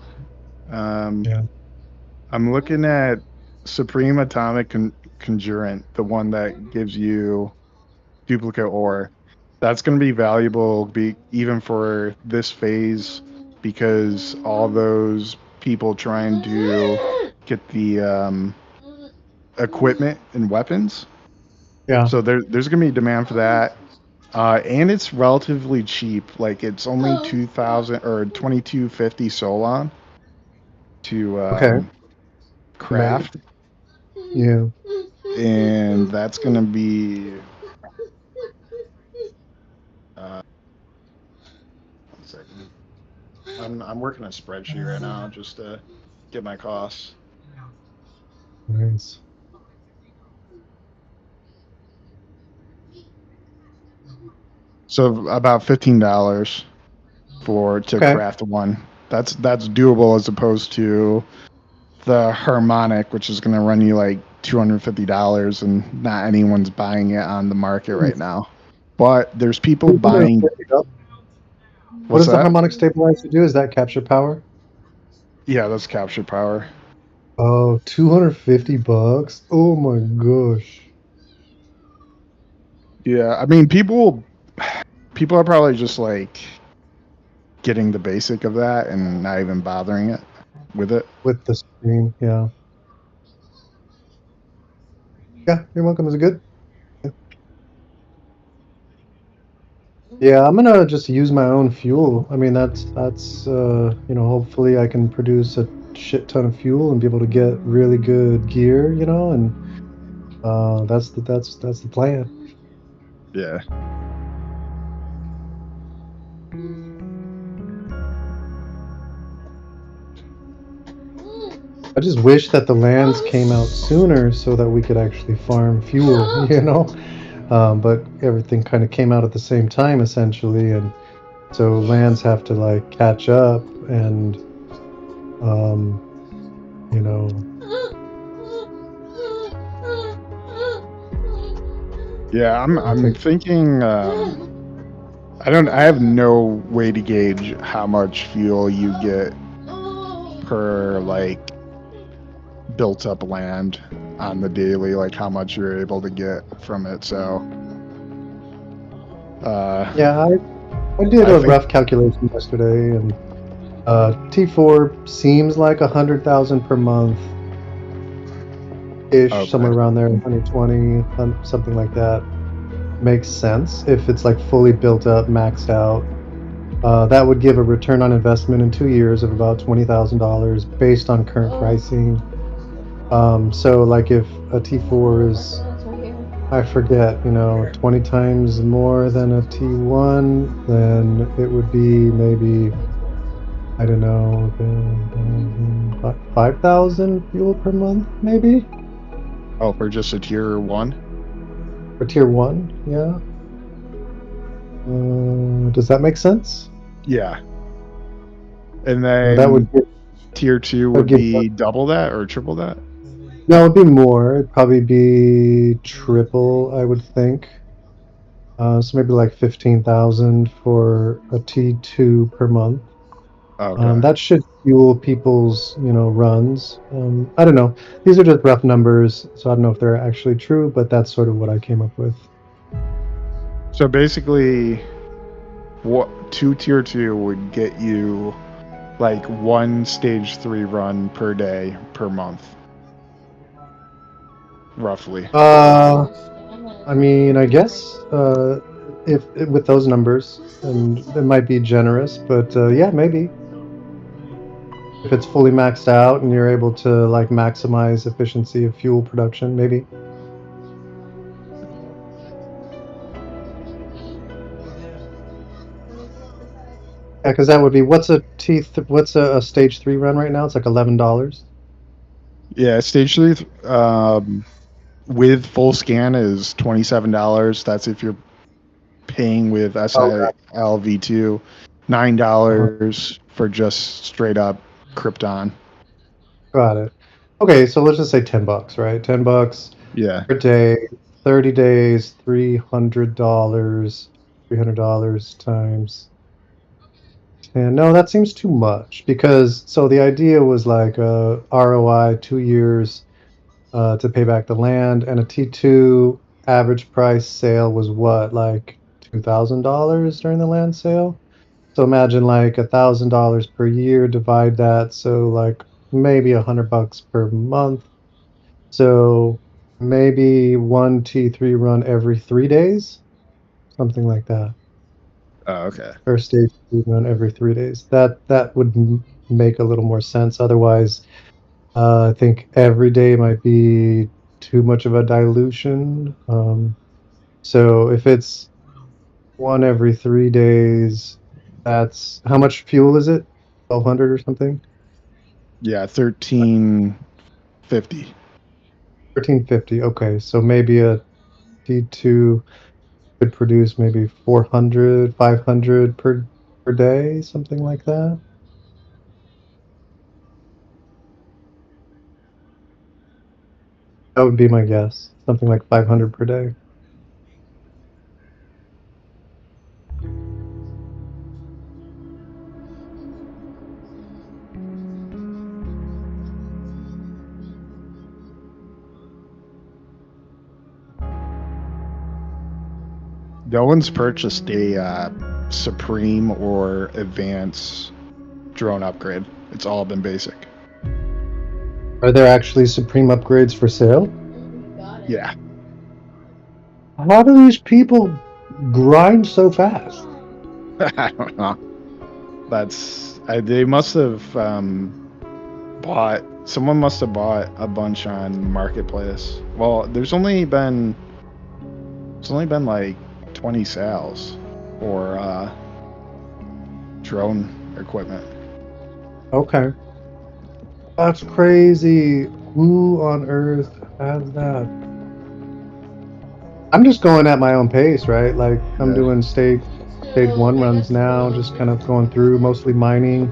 Yeah. I'm looking at Supreme Atomic Conjurant, the one that gives you duplicate ore. That's going to be valuable even for this phase, because all those people trying to get the equipment and weapons. Yeah. So there's going to be demand for that. And it's relatively cheap. Like it's only 2,000 or 2250 Solon to Okay. craft. Yeah. And that's going to be 1 second. I'm working a spreadsheet right now just to get my costs. Nice. So about $15 to craft one. That's doable as opposed to the harmonic, which is going to run you like $250, and not anyone's buying it on the market right now. But there's people buying. What What's does the that? harmonic stabilizer do? Is that capture power? Yeah, that's capture power. Oh, $250? Oh my gosh. Yeah, I mean people are probably just like getting the basic of that and not even bothering it with it. With the screen, yeah. Yeah, you're welcome. Is it good? Yeah. Yeah, I'm gonna just use my own fuel. I mean, that's you know, hopefully I can produce a shit ton of fuel and be able to get really good gear, you know, and that's the plan. Yeah. I just wish that the lands came out sooner so that we could actually farm fuel, you know. But everything kind of came out at the same time essentially, and so lands have to like catch up, and um, you know, Yeah, it'll I'm take. thinking I have no way to gauge how much fuel you get per like built up land on the daily, like how much you're able to get from it. So Yeah, I did I a think rough calculation yesterday, and T4 seems like 100,000 per month ish, okay. somewhere around there, 120, something like that. Makes sense if it's like fully built up, maxed out. That would give a return on investment in 2 years of about $20,000 based on current pricing. So like if a T4 is, I forget, you know, 20 times more than a T1, then it would be maybe, I don't know, 5,000 fuel per month, maybe Oh, for just a tier one? for tier one. Yeah. Does that make sense? Yeah. And That would then give, tier two that would would give be double that or triple that? no, it'd be more. It'd probably be triple, I would think. So maybe like 15,000 for a T2 per month. Okay. That should fuel people's, you know, runs. I don't know. These are just rough numbers, so I don't know if they're actually true, but that's sort of what I came up with. So basically what two tier two would get you like one stage 3 run per day per month, roughly. I mean, I guess if with those numbers, and it might be generous, but yeah, maybe if it's fully maxed out and you're able to like maximize efficiency of fuel production, maybe. Yeah, because that would be what's a stage 3 run right now? It's like $11. Yeah, stage 3 with full scan is $27. That's if you're paying with Oh, SILV2, uh $9 for just straight up Krypton. got it. Okay, so let's just say $10, right? $10 Yeah. per day, 30 days, $300. $300 times 10. No, that seems too much because so the idea was like ROI 2 years to pay back the land, and a T2 average price sale was what, like $2,000 during the land sale. So imagine like $1,000 per year, divide that, so like maybe $100 per month. So maybe one T3 run every 3 days, something like that. Oh, okay. Or stage 3 run every 3 days. That would make a little more sense. Otherwise, I think every day might be too much of a dilution. So if it's one every 3 days, that's how much fuel is it? 1,200 or something? Yeah, 1350. 1,350. Okay, so maybe a D2 could produce maybe 400, 500 per day, something like that. That would be my guess. Something like 500 per day. No one's purchased a Supreme or Advance drone upgrade. It's all been basic. Are there actually Supreme upgrades for sale? Yeah. How do these people grind so fast? I don't know. They must have bought. Someone must have bought a bunch on Marketplace. Well, there's only been like 20 sales for drone equipment. Okay. That's crazy. Who on earth has that? I'm just going at my own pace, right? Like I'm Yeah. doing stage 1 runs now, just kind of going through, mostly mining,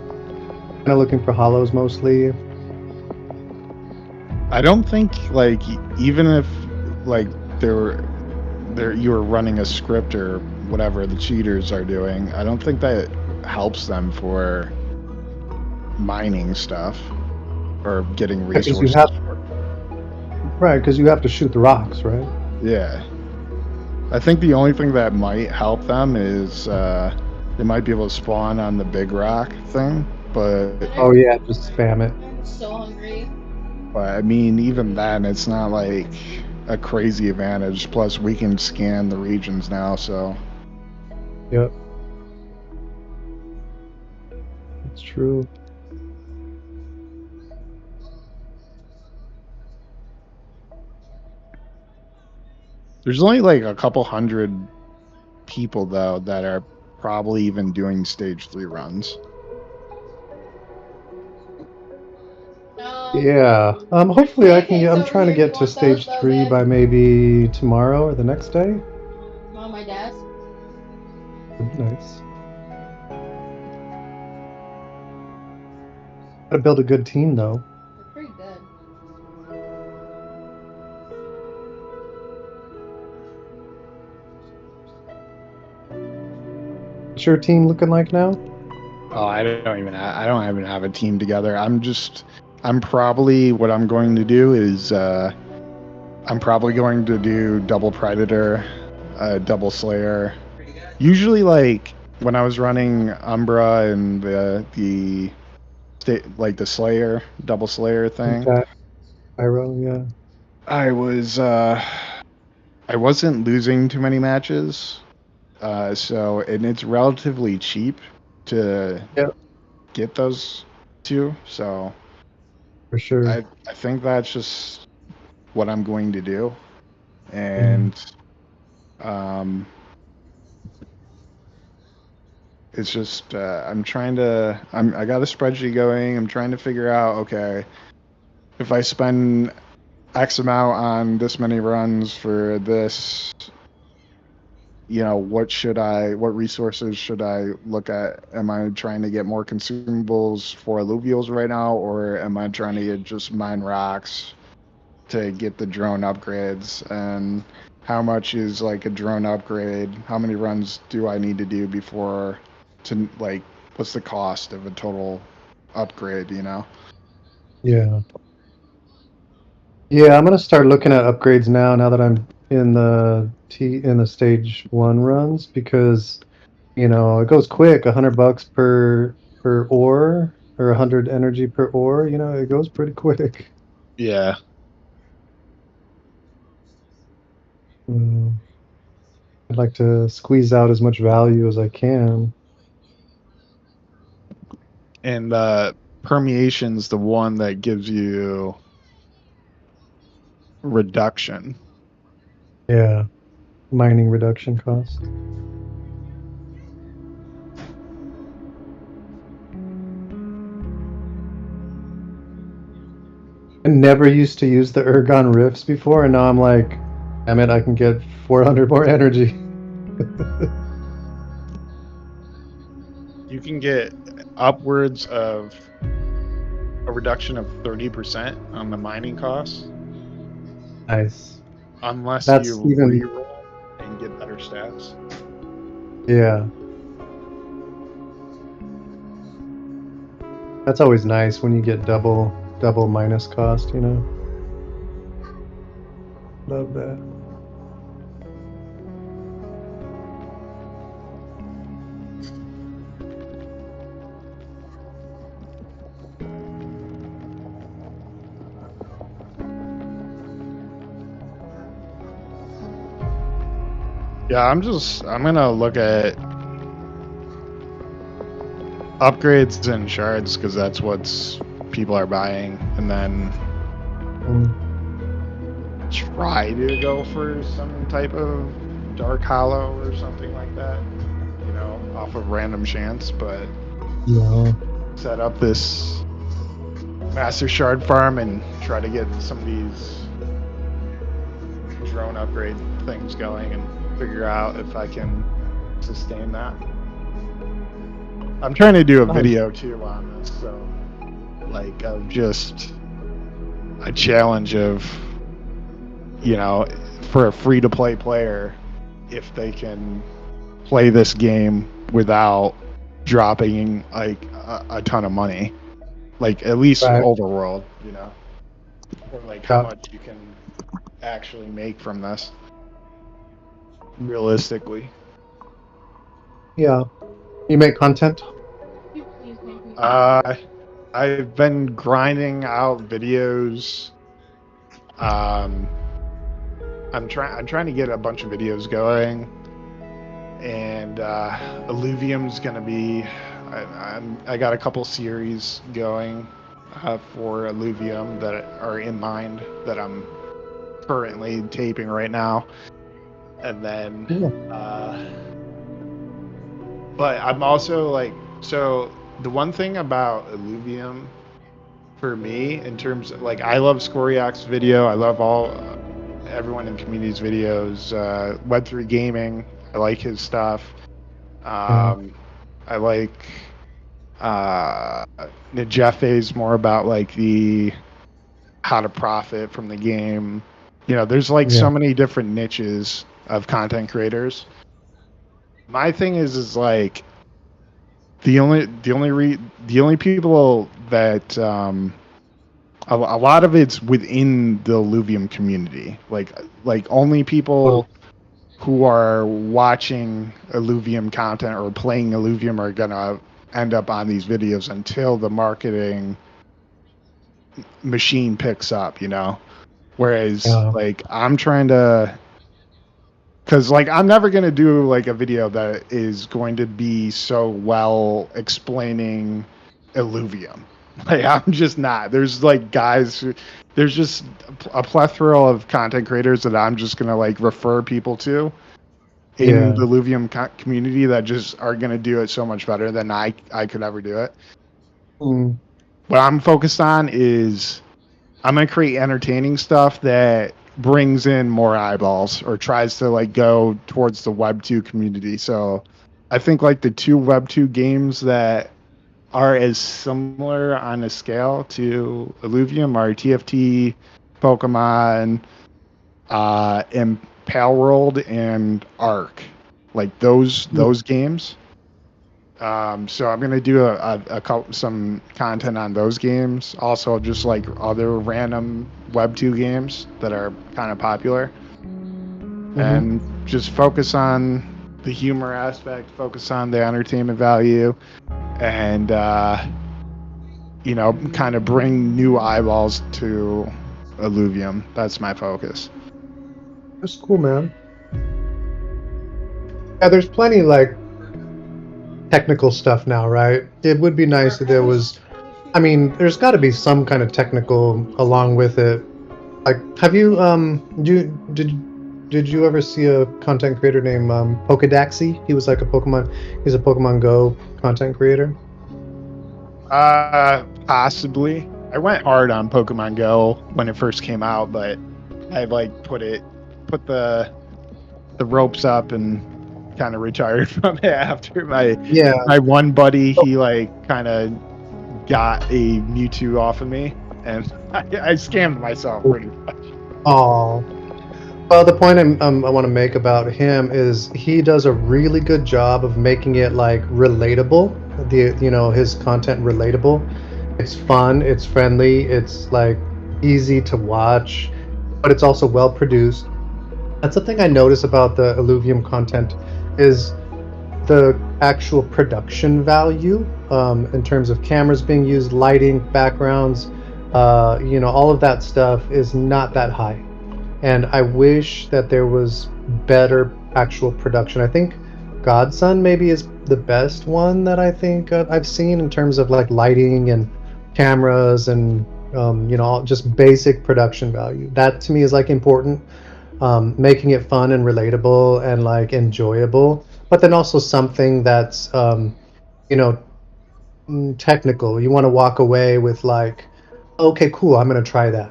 kind of looking for hollows mostly. I don't think like even if like you were running a script or whatever the cheaters are doing, I don't think that helps them for mining stuff or getting Because you resources. have, right, because you have to shoot the rocks, right? Yeah. I think the only thing that might help them is they might be able to spawn on the big rock thing, but Oh yeah, just spam it. I'm so hungry. I mean even then it's not like a crazy advantage. Plus we can scan the regions now, so Yep. It's true. there's only like a couple hundred people though that are probably even doing stage 3 runs. Yeah. Hopefully I can get, I'm Pancakes trying to over here, get you to want those, stage though, 3 babe? by maybe tomorrow or the next day. On my desk. Would be nice. Gotta build a good team though. They're pretty good. What's your team looking like now? Oh, I don't even have a team together. I'm probably what I'm going to do is I'm probably going to do double predator, double slayer. Usually like when I was running Umbra and the like the slayer, double slayer thing, Okay. Pyro, yeah. I wasn't losing too many matches. So and it's relatively cheap to Yep. get those two. So For sure. I think that's just what I'm going to do. Yeah. And it's just I got a spreadsheet going. I'm trying to figure out, okay, if I spend X amount on this many runs for this, what resources should I look at? Am I trying to get more consumables for alluvials right now, or am I trying to just mine rocks to get the drone upgrades? And how much is like a drone upgrade? How many runs do I need to do before to like, what's the cost of a total upgrade, Yeah. Yeah, I'm gonna start looking at upgrades now that I'm in the stage 1 runs, because it goes quick, $100 per ore, or 100 energy per ore, it goes pretty quick. Yeah. Mm, I'd like to squeeze out as much value as I can. And permeation's the one that gives you reduction. Yeah. Mining reduction cost. I never used to use the ergon rifts before, and now I'm like, damn it, I can get 400 more energy. You can get upwards of a reduction of 30% on the mining costs Nice. unless That's you even, reroll and get better stats. yeah. That's always nice when you get double minus cost, Love that. Yeah, I'm gonna look at upgrades and shards because that's what's people are buying, and then try to go for some type of dark hollow or something like that, you know, off of random chance. But set up this master shard farm and try to get some of these drone upgrade things going and figure out if I can sustain that. I'm trying to do a video too on this, so like of just a challenge of, you know, for a free to play player, if they can play this game without dropping like a ton of money, like at least overworld, you know, or like how much you can actually make from this realistically. Yeah. You make content? I've been grinding out videos. I'm trying to get a bunch of videos going, and Illuvium's gonna be. I got a couple series going for Illuvium that are in mind that I'm currently taping right now, and then but I'm also like, so the one thing about Illuvium for me in terms of, like, I love Skoriak's video, I love everyone in community's videos, Web3 Gaming, I like his stuff. I like Najefe's more about like the how to profit from the game. You know, there's like so many different niches of content creators. My thing is like the only people that a lot of it's within the Illuvium community. Like only people who are watching Illuvium content or playing Illuvium are gonna end up on these videos until the marketing machine picks up, you know. Whereas like I'm trying to, because like I'm never gonna do like a video that is going to be so well explaining Illuvium. Like I'm just not. There's like there's just a plethora of content creators that I'm just gonna like refer people to in the Illuvium community that just are gonna do it so much better than I could ever do it. What I'm focused on is I'm gonna create entertaining stuff that brings in more eyeballs or tries to like go towards the Web 2 community. So I think like the two Web 2 games that are as similar on a scale to Illuvium are TFT, Pokemon, and Palworld and Arc. Like those games. So I'm gonna do some content on those games. Also, just like other random Web 2 games that are kind of popular, and just focus on the humor aspect, focus on the entertainment value, and you know, kind of bring new eyeballs to Illuvium. That's my focus. That's cool, man. Yeah, there's plenty like technical stuff now, right? It would be nice if there was, I mean, there's got to be some kind of technical along with it. Like, have you did you ever see a content creator named Pokedaxi? He was like he's a Pokemon Go content creator. Possibly. I went hard on Pokemon Go when it first came out, but I like put the ropes up and kind of retired from it after my one buddy, he like kind of got a Mewtwo off of me, and I scammed myself pretty much. Oh, well, the point I want to make about him is he does a really good job of making it like relatable. His content relatable. It's fun, it's friendly, it's like easy to watch, but it's also well produced. That's the thing I notice about the Illuvium content is the actual production value in terms of cameras being used, lighting, backgrounds, all of that stuff is not that high. And I wish that there was better actual production. I think Godson maybe is the best one that I think I've seen in terms of like lighting and cameras and just basic production value. That to me is like important, making it fun and relatable and like enjoyable, but then also something that's you know technical. You want to walk away with like, okay, cool, I'm gonna try that,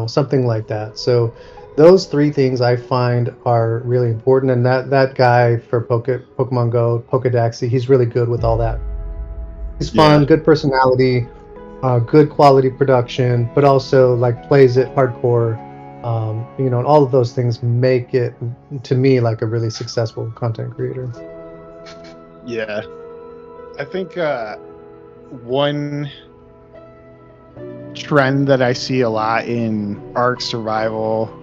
something like that. So those three things I find are really important, and that guy for Pokemon Go, Pokedaxi, he's really good with all that. He's Yeah. fun, good personality, good quality production, but also like plays it hardcore. And all of those things make it to me like a really successful content creator. Yeah. I think one trend that I see a lot in Ark Survival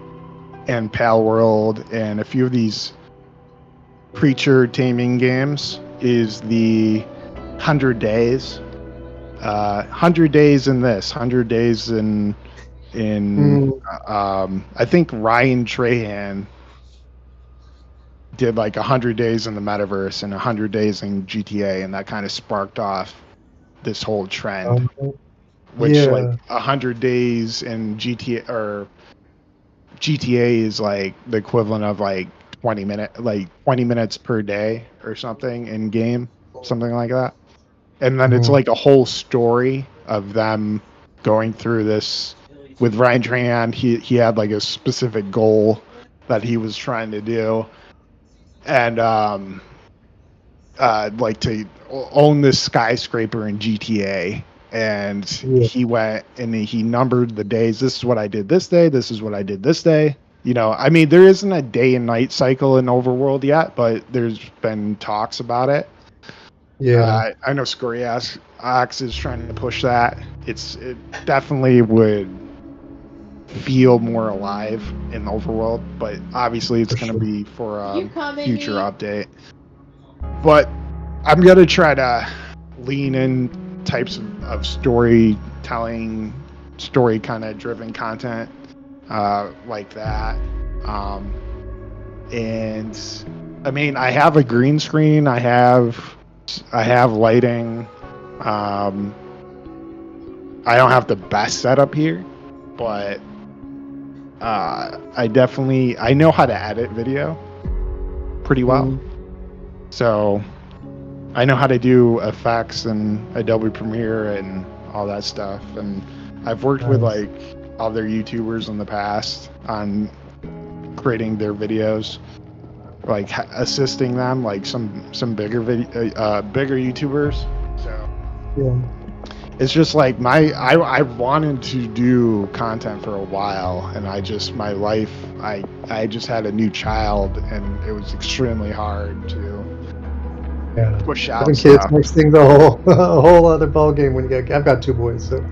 and Pal World and a few of these creature taming games is the 100 days. 100 days in this, 100 days in I think Ryan Trahan did like 100 days in the metaverse and 100 days in GTA, and that kind of sparked off this whole trend, which like Yeah. 100 days in GTA is like the equivalent of like 20 minutes per day or something in game, something like that. And then it's like a whole story of them going through this with Ryan Trahan. He had like a specific goal that he was trying to do, and like to own this skyscraper in GTA. And Yeah. he went and he numbered the days. This is what I did this day. This is what I did this day. I mean, there isn't a day and night cycle in Overworld yet, but there's been talks about it. Yeah. I know Scoriax is trying to push that. It definitely would feel more alive in Overworld, but obviously it's going to be for a future update. But I'm going to try to lean in types of storytelling, story kind of driven content like that. And I mean, I have a green screen. I have lighting. I don't have the best setup here, but I know how to edit video pretty well. So I know how to do effects and Adobe Premiere and all that stuff. And I've worked with like other YouTubers in the past on creating their videos, like assisting them, like some bigger bigger YouTubers. So Yeah. it's just like I wanted to do content for a while, and I just had a new child, and it was extremely hard to push out Having stuff. kids makes things a whole other ball game when I've got two boys, so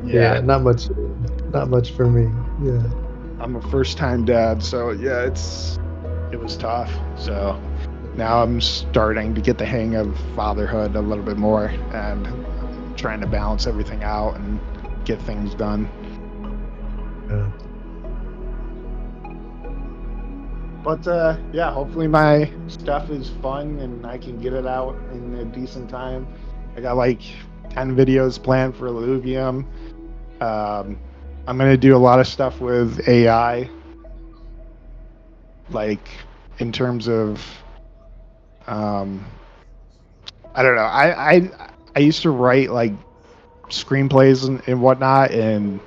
yeah, not much for me. Yeah. I'm a first-time dad, so yeah, it was tough. So now I'm starting to get the hang of fatherhood a little bit more and trying to balance everything out and get things done. Yeah. But yeah, hopefully my stuff is fun and I can get it out in a decent time. I got like 10 videos planned for Illuvium. I'm going to do a lot of stuff with AI, like in terms of I don't know. I used to write like screenplays and whatnot, and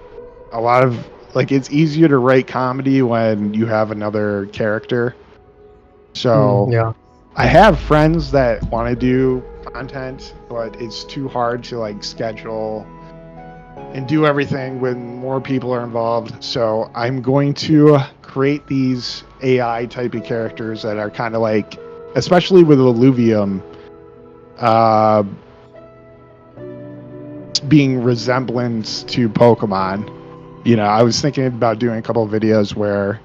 a lot of like it's easier to write comedy when you have another character. So Yeah. I have friends that want to do content, but it's too hard to like schedule and do everything when more people are involved. So I'm going to create these AI type of characters that are kind of like, especially with Illuvium, being resemblance to Pokemon. I was thinking about doing a couple of videos where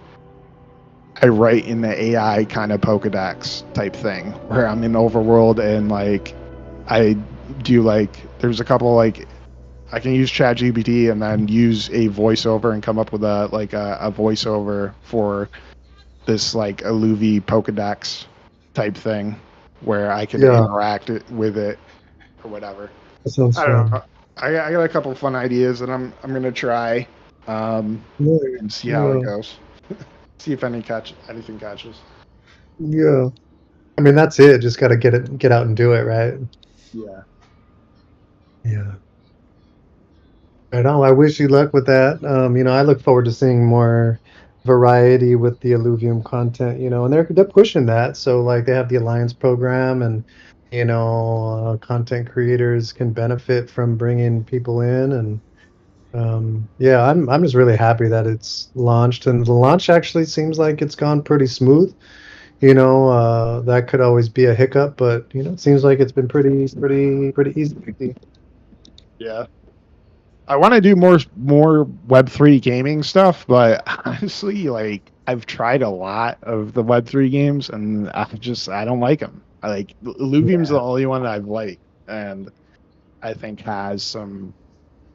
I write in the AI kind of Pokedex type thing, where I'm in Overworld and like I do like there's a couple like I can use ChatGPT and then use a voiceover and come up with a voiceover for this like Illuvi Pokedex type thing where I could Yeah. interact with it or whatever. That sounds I don't fun. know. I got a couple fun ideas that I'm gonna try, and see how it goes. See if anything catches. Yeah. I mean, that's it. Just got to get out and do it, right? Yeah. Yeah. Right on. I wish you luck with that. I look forward to seeing more variety with the Illuvium content, and they're pushing that. So like they have the Alliance program and content creators can benefit from bringing people in and yeah, I'm just really happy that it's launched and the launch actually seems like it's gone pretty smooth. That could always be a hiccup, but it seems like it's been pretty easy. Yeah. I want to do more Web3 gaming stuff, but honestly, like I've tried a lot of the Web3 games, and I don't like them. I like Illuvium's the only one that I've liked, and I think has some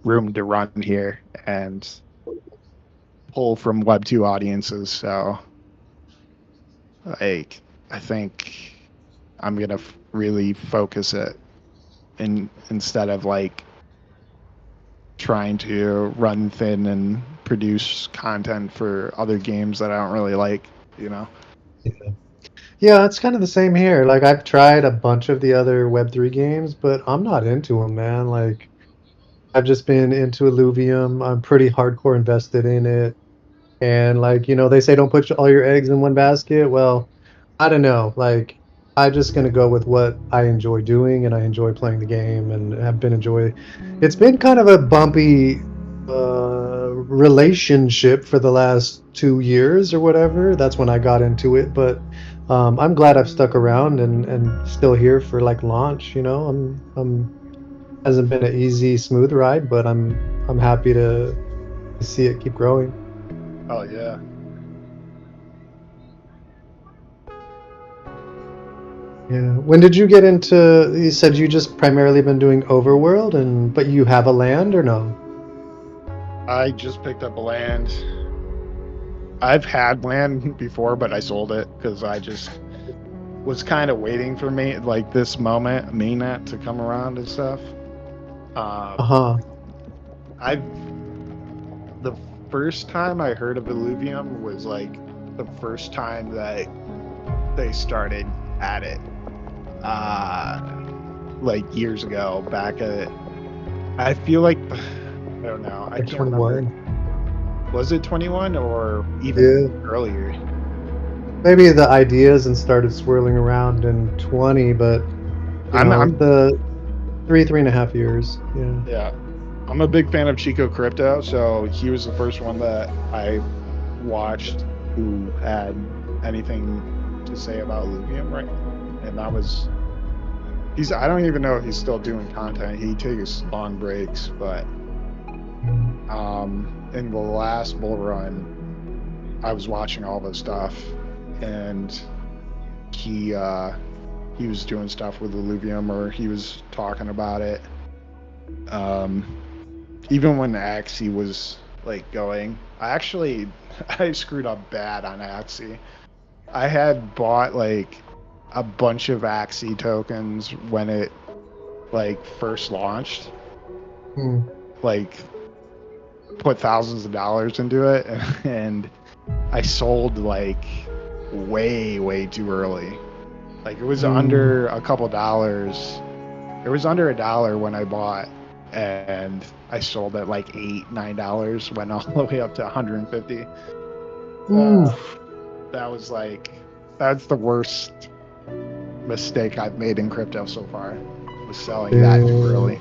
room to run here and pull from Web2 audiences. So, like, I think I'm gonna really focus it instead of like trying to run thin and produce content for other games that I don't really like, Yeah, it's kind of the same here. Like I've tried a bunch of the other Web3 games, but I'm not into them, man. Like I've just been into Illuvium. I'm pretty hardcore invested in it. And like, they say don't put all your eggs in one basket. Well, I don't know. Like I'm just gonna go with what I enjoy doing and I enjoy playing the game and have been enjoy. It's been kind of a bumpy relationship for the last 2 years or whatever. That's when I got into it, but I'm glad I've stuck around and still here for like launch. I'm hasn't been an easy, smooth ride, but I'm happy to see it keep growing. Oh yeah. Yeah. When did you get into? You said you just primarily been doing Overworld, but you have a land or no? I just picked up a land. I've had land before, but I sold it because I just was kind of waiting for me like this mainnet to come around and stuff. Uh-huh. The first time I heard of Illuvium was like the first time that they started at it. Like years ago, back at I feel like I don't know. I Like can't remember. 21. Was it 21 or even earlier? Maybe the ideas and started swirling around in 20, but I'm the 3.5 years. Yeah. Yeah. I'm a big fan of Chico Crypto, so he was the first one that I watched who had anything to say about Illuvium, right? And that was I don't even know if he's still doing content. He takes long breaks, but in the last bull run I was watching all this stuff and he was doing stuff with Illuvium or he was talking about it. Even when Axie was like going, I screwed up bad on Axie. I had bought like a bunch of Axie tokens when it like first launched. Like put thousands of dollars into it and I sold like way too early. Like it was under a couple dollars. It was under $1 when I bought, and I sold at like $8-9. Went all the way up to 150. That's the worst mistake I've made in crypto so far. Was selling that too early.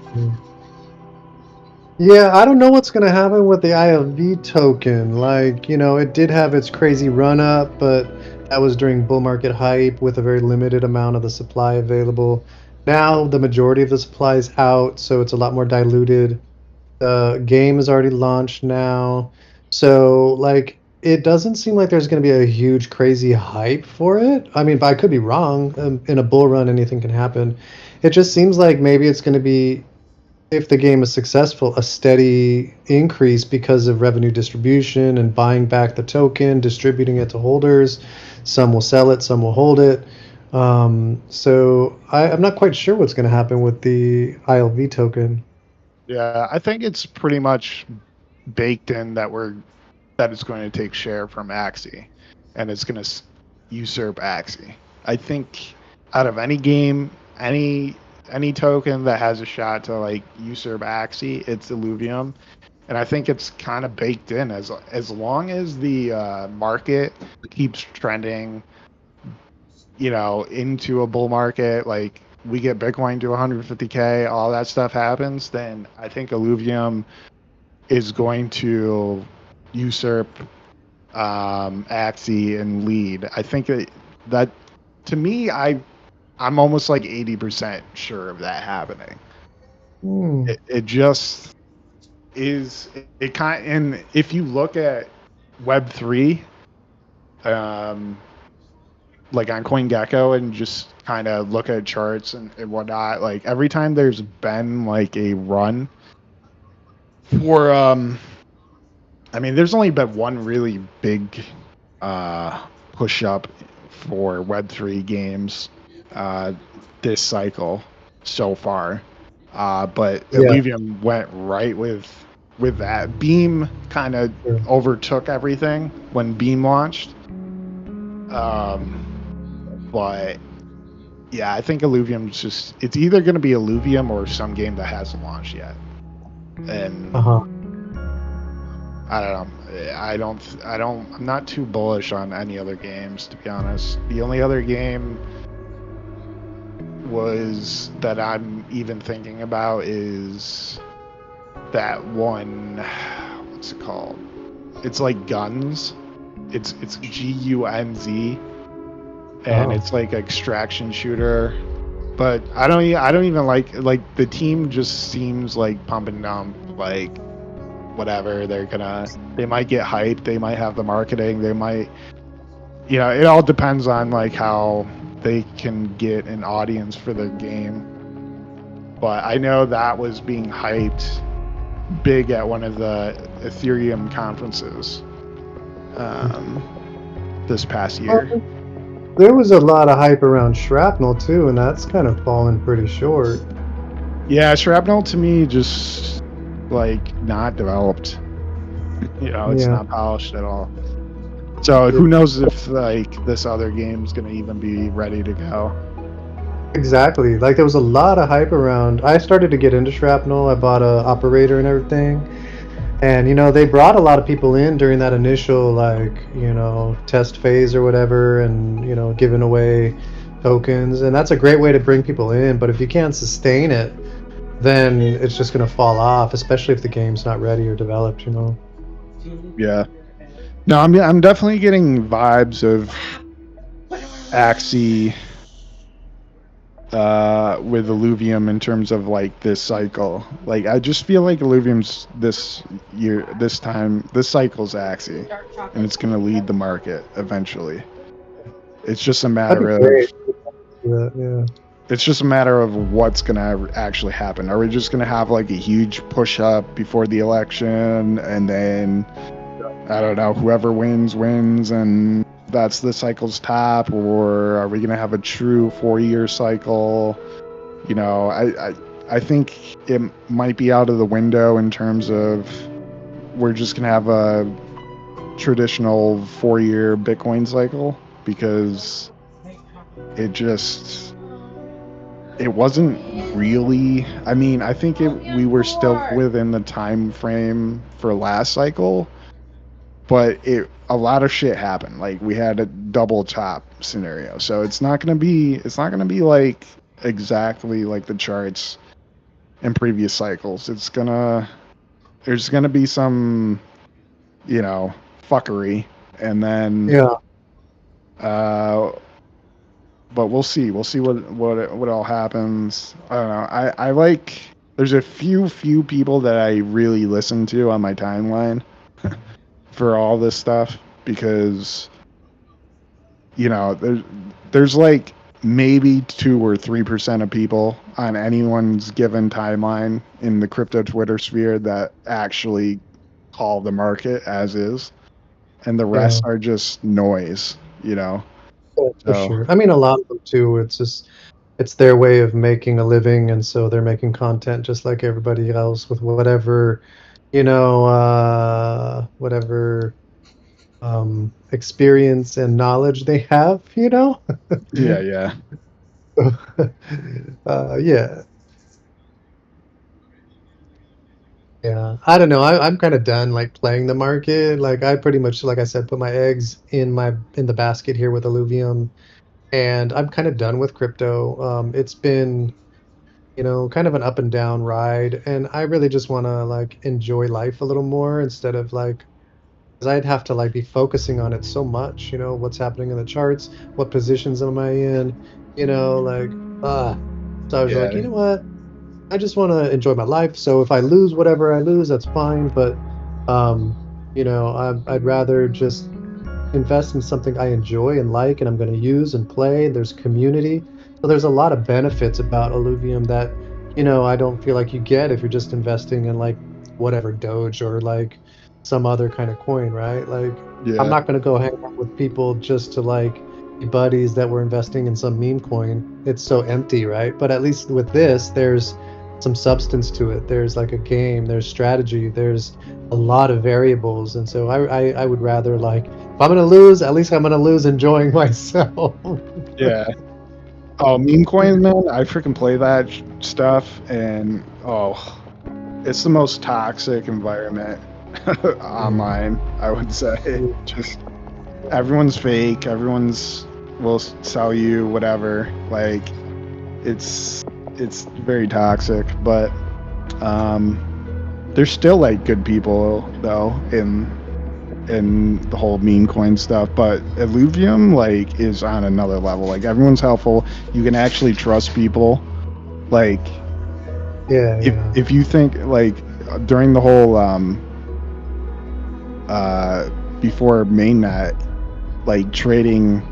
Yeah, I don't know what's going to happen with the ILV token. Like, it did have its crazy run up, but that was during bull market hype with a very limited amount of the supply available. Now the majority of the supply is out, so it's a lot more diluted. The game is already launched now. So, like, it doesn't seem like there's going to be a huge, crazy hype for it. I mean, but I could be wrong. In a bull run, anything can happen. It just seems like maybe it's going to be if the game is successful, a steady increase because of revenue distribution and buying back the token, distributing it to holders. Some will sell it, some will hold it. So I'm not quite sure what's going to happen with the ILV token. Yeah, I think it's pretty much baked in that it's going to take share from Axie, and it's going to usurp Axie. I think out of any game, any token that has a shot to like usurp Axie, it's Illuvium, and I think it's kind of baked in as long as the market keeps trending, into a bull market, like we get Bitcoin to 150K, all that stuff happens, then I think Illuvium is going to usurp Axie and lead. I think that to me, I'm almost like 80% sure of that happening. It just is. It kind and if you look at Web3, like on CoinGecko, and just kind of look at charts and whatnot, like every time there's been like a run for I mean, there's only been one really big push up for Web3 games this cycle so far. But Illuvium went right with that. Beam kind of overtook everything when Beam launched. But yeah, I think Illuvium's just, it's either going to be Illuvium or some game that hasn't launched yet. And I don't know. I'm not too bullish on any other games, to be honest. The only other game that I'm even thinking about is that one, what's it called? It's like Guns. It's GUNZ, and it's like extraction shooter. But I don't even like the team just seems like pump and dump, like whatever. They might get hyped, they might have the marketing, they might, it all depends on like how they can get an audience for the game. But I know that was being hyped big at one of the Ethereum conferences this past year. There was a lot of hype around Shrapnel too, and that's kind of fallen pretty short. Yeah, Shrapnel to me just like not developed. It's not polished at all. So who knows if like this other game's gonna even be ready to go. Exactly. Like there was a lot of hype around. I started to get into Shrapnel. I bought a operator and everything. And they brought a lot of people in during that initial test phase or whatever, and giving away tokens, and that's a great way to bring people in. But if you can't sustain it, then it's just going to fall off, especially if the game's not ready or developed. Yeah. No, I'm definitely getting vibes of Axie with Illuvium in terms of like this cycle. Like I just feel like Illuvium's this cycle's Axie, and it's gonna lead the market eventually. It's just a matter of it's just a matter of what's gonna actually happen. Are we just gonna have like a huge push up before the election, and then I don't know, whoever wins, and that's the cycle's top, or are we going to have a true 4-year cycle? I think it might be out of the window in terms of we're just going to have a traditional 4-year Bitcoin cycle, because it wasn't really, I mean, I think we were still within the time frame for last cycle, but a lot of shit happened. Like we had a double top scenario, so it's not gonna be like exactly like the charts in previous cycles. There's gonna be some fuckery, and then but we'll see what all happens. I don't know. I like, there's a few people that I really listen to on my timeline for all this stuff, because there's like maybe 2 or 3% of people on anyone's given timeline in the crypto Twitter sphere that actually call the market as is, and the rest are just noise, you know. For So sure. I mean, a lot of them too. It's their way of making a living, and so they're making content just like everybody else with whatever, whatever experience and knowledge they have, yeah. Yeah. Yeah, I don't know. I'm kind of done like playing the market. Like I pretty much, like I said, put my eggs in the basket here with Illuvium, and I'm kind of done with crypto. It's been, kind of an up and down ride, and I really just want to like enjoy life a little more instead of like, because I'd have to like be focusing on it so much. What's happening in the charts, what positions am I in, like So I was like, yeah, you know what? I just want to enjoy my life. So if I lose whatever I lose, that's fine. But, I'd rather just invest in something I enjoy and like, and I'm going to use and play. There's community. So there's a lot of benefits about Illuvium that, I don't feel like you get if you're just investing in like whatever Doge or like some other kind of coin, right? Like, I'm yeah, not going to go hang out with people just to like be buddies that were investing in some meme coin. It's so empty, right? But at least with this, there's some substance to it. There's like a game, there's strategy, there's a lot of variables. And so I would rather like, if I'm gonna lose, at least I'm gonna lose enjoying myself. yeah. Oh, meme coins, man! I freaking play that stuff, and it's the most toxic environment online. I would say, just everyone's fake. Everyone's will sell you whatever. Like, it's very toxic, but there's still like good people though in the whole meme coin stuff, but Illuvium like is on another level. Like everyone's helpful. You can actually trust people. Like if you think like during the whole before mainnet, like trading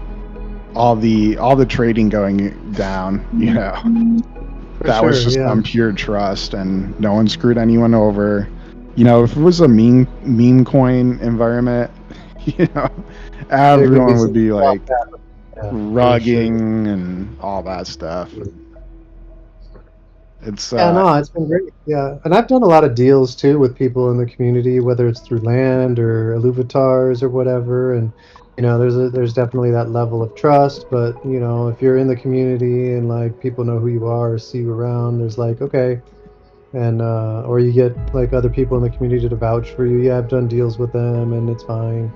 all the trading going down, that was just on pure trust, and no one screwed anyone over. If it was a meme coin environment, everyone would be like rugging and all that stuff. It's no, it's been great. Yeah, and I've done a lot of deals too with people in the community, whether it's through land or Illuvatars or whatever. And there's definitely that level of trust. But if you're in the community and like people know who you are or see you around, there's like okay, and or you get like other people in the community to vouch for you. Yeah, I've done deals with them, and it's fine.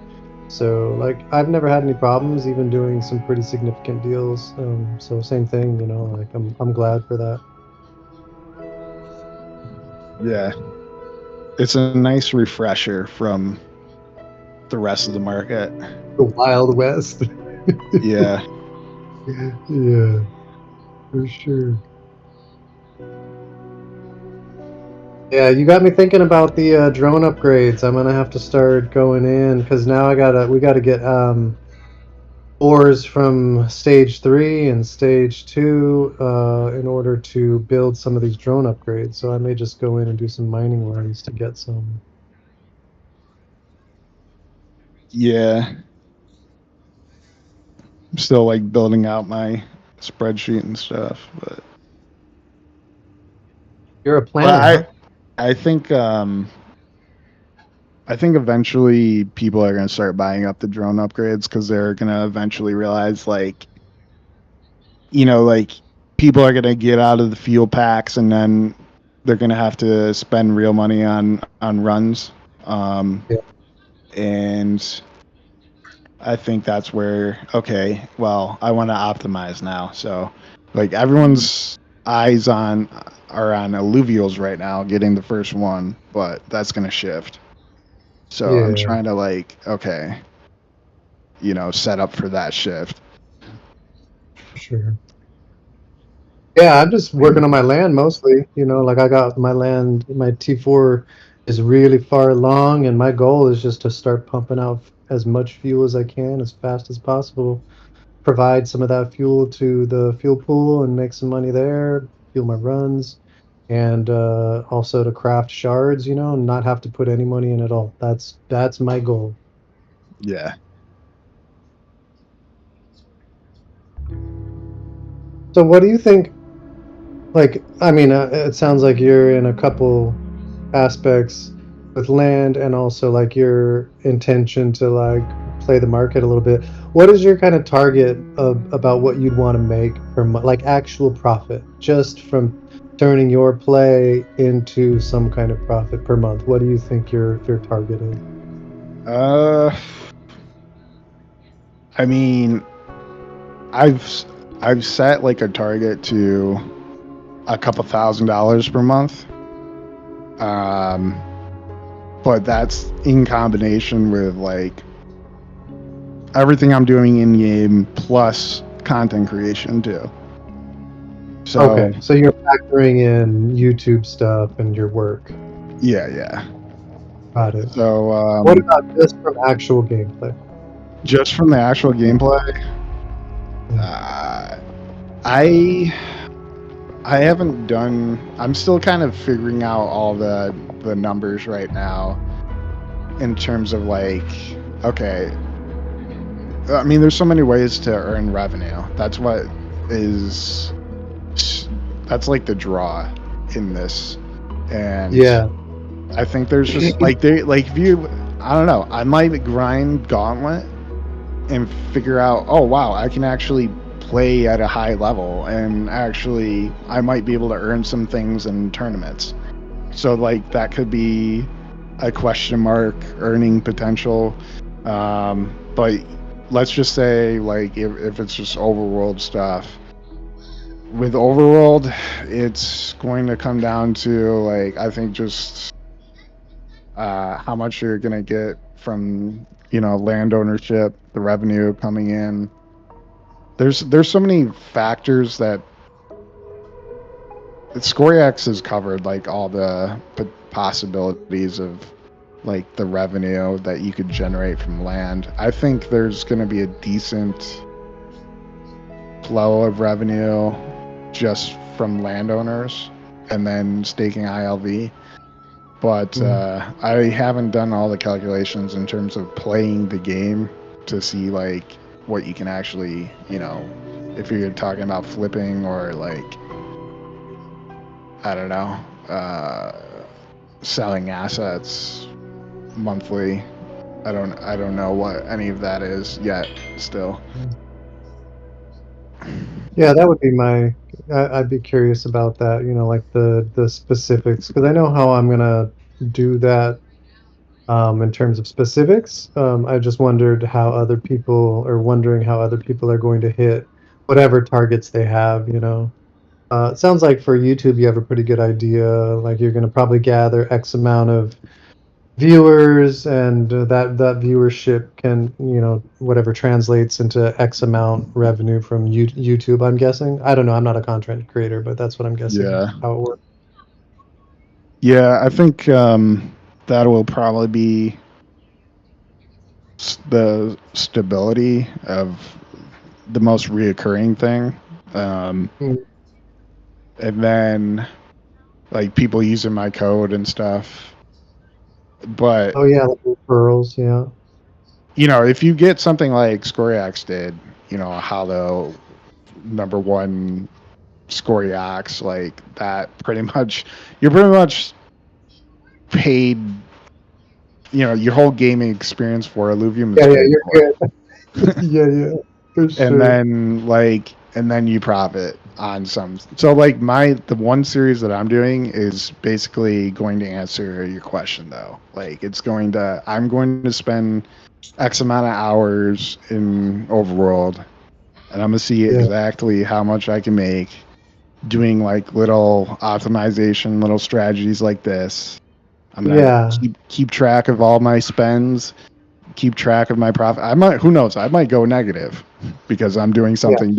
So like I've never had any problems even doing some pretty significant deals. So same thing, like I'm glad for that. Yeah, it's a nice refresher from the rest of the market. The Wild West. Yeah. Yeah, for sure. Yeah, you got me thinking about the drone upgrades. I'm gonna have to start going in because now we gotta get ores from stage 3 and stage 2 in order to build some of these drone upgrades. So I may just go in and do some mining runs to get some. Yeah. I'm still like building out my spreadsheet and stuff, but You're a planner, I think eventually people are going to start buying up the drone upgrades because they're going to eventually realize like people are going to get out of the fuel packs, and then they're going to have to spend real money on runs. And I think that's where, okay, well, I want to optimize now. So like everyone's eyes are on alluvials right now, getting the first one, but that's going to shift. So I'm trying to like, okay, set up for that shift. Sure. Yeah, I'm just working on my land mostly. Like I got my land, my T4 is really far along, and my goal is just to start pumping out as much fuel as I can as fast as possible. provide some of that fuel to the fuel pool and make some money there, fuel my runs, and also to craft shards, you know, and not have to put any money in at all. That's my goal. Yeah. So what do you think? Like, I mean, it sounds like you're in a couple aspects with land and also like your intention to like play the market a little bit. What is your kind of target of about what you'd want to make per month, like actual profit, just from turning your play into some kind of profit per month? What do you think your target is? I mean, I've set like a target to a couple $1,000s per month. But that's in combination with like everything I'm doing in game plus content creation too. So Okay, so you're factoring in YouTube stuff and your work. yeah. Got it. So What about just from actual gameplay? just from the actual gameplay, I haven't done. I'm still kind of figuring out all the numbers right now in terms of like, okay, I mean, there's so many ways to earn revenue. That's what is. That's like the draw in this, and Yeah. I think there's just like if you, I don't know, I might grind Gauntlet and figure out, oh wow, I can actually play at a high level, and actually I might be able to earn some things in tournaments. So like that could be a question mark earning potential. But let's just say like if it's just overworld stuff. With overworld, it's going to come down to like I think just how much you're gonna get from land ownership, the revenue coming in. There's so many factors that Scoryax has covered, like all the possibilities of like the revenue that you could generate from land. I think there's going to be a decent flow of revenue just from landowners and then staking ILV. But I haven't done all the calculations in terms of playing the game to see like what you can actually, if you're talking about flipping or like, I don't know, selling assets monthly. I don't know what any of that is yet still. Yeah, that would be I'd be curious about that, like the specifics, because I know how I'm gonna do that in terms of specifics. I just wondering how other people are going to hit whatever targets they have, It sounds like for YouTube you have a pretty good idea, like you're gonna probably gather X amount of viewers, and that viewership can, whatever translates into X amount revenue from YouTube, I'm guessing. I don't know, I'm not a content creator, but that's what I'm guessing how it works. Yeah, I think that will probably be the stability of the most reoccurring thing. And then like people using my code and stuff. But oh yeah, like referrals, yeah. If you get something like Scoryax did, a hollow #1 Scoryax, like that, you're pretty much paid, your whole gaming experience for Illuvium is paid You're good. yeah, for sure. And then you profit on some. So like the one series that I'm doing is basically going to answer your question though. Like I'm going to spend X amount of hours in Overworld, and I'm gonna see exactly how much I can make doing like little optimization, little strategies like this. I'm gonna keep track of all my spends, keep track of my profit. Who knows? I might go negative because I'm doing something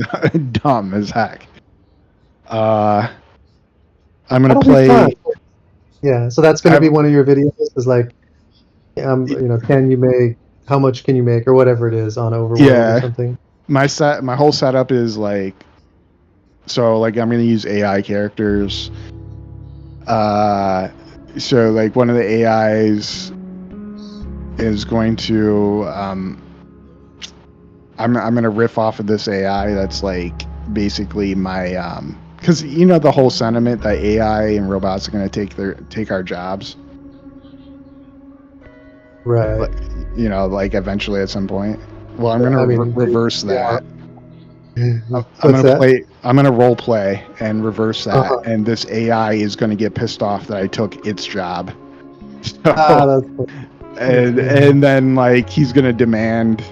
dumb as heck. I'm gonna play. Yeah, so that's gonna be one of your videos. Is like, can you make? How much can you make, or whatever it is on Overworld or something? my whole setup is like, so like I'm gonna use AI characters. So like one of the AIs is going to I'm gonna riff off of this AI that's like basically my because you know the whole sentiment that AI and robots are gonna take our jobs. Right. Like, you know, like eventually at some point. Well, I'm gonna I mean, reverse yeah. that. I'm What's gonna that? I'm gonna role play and reverse that, Uh-huh. and this AI is gonna get pissed off that I took its job. So, That's funny. and then like he's gonna demand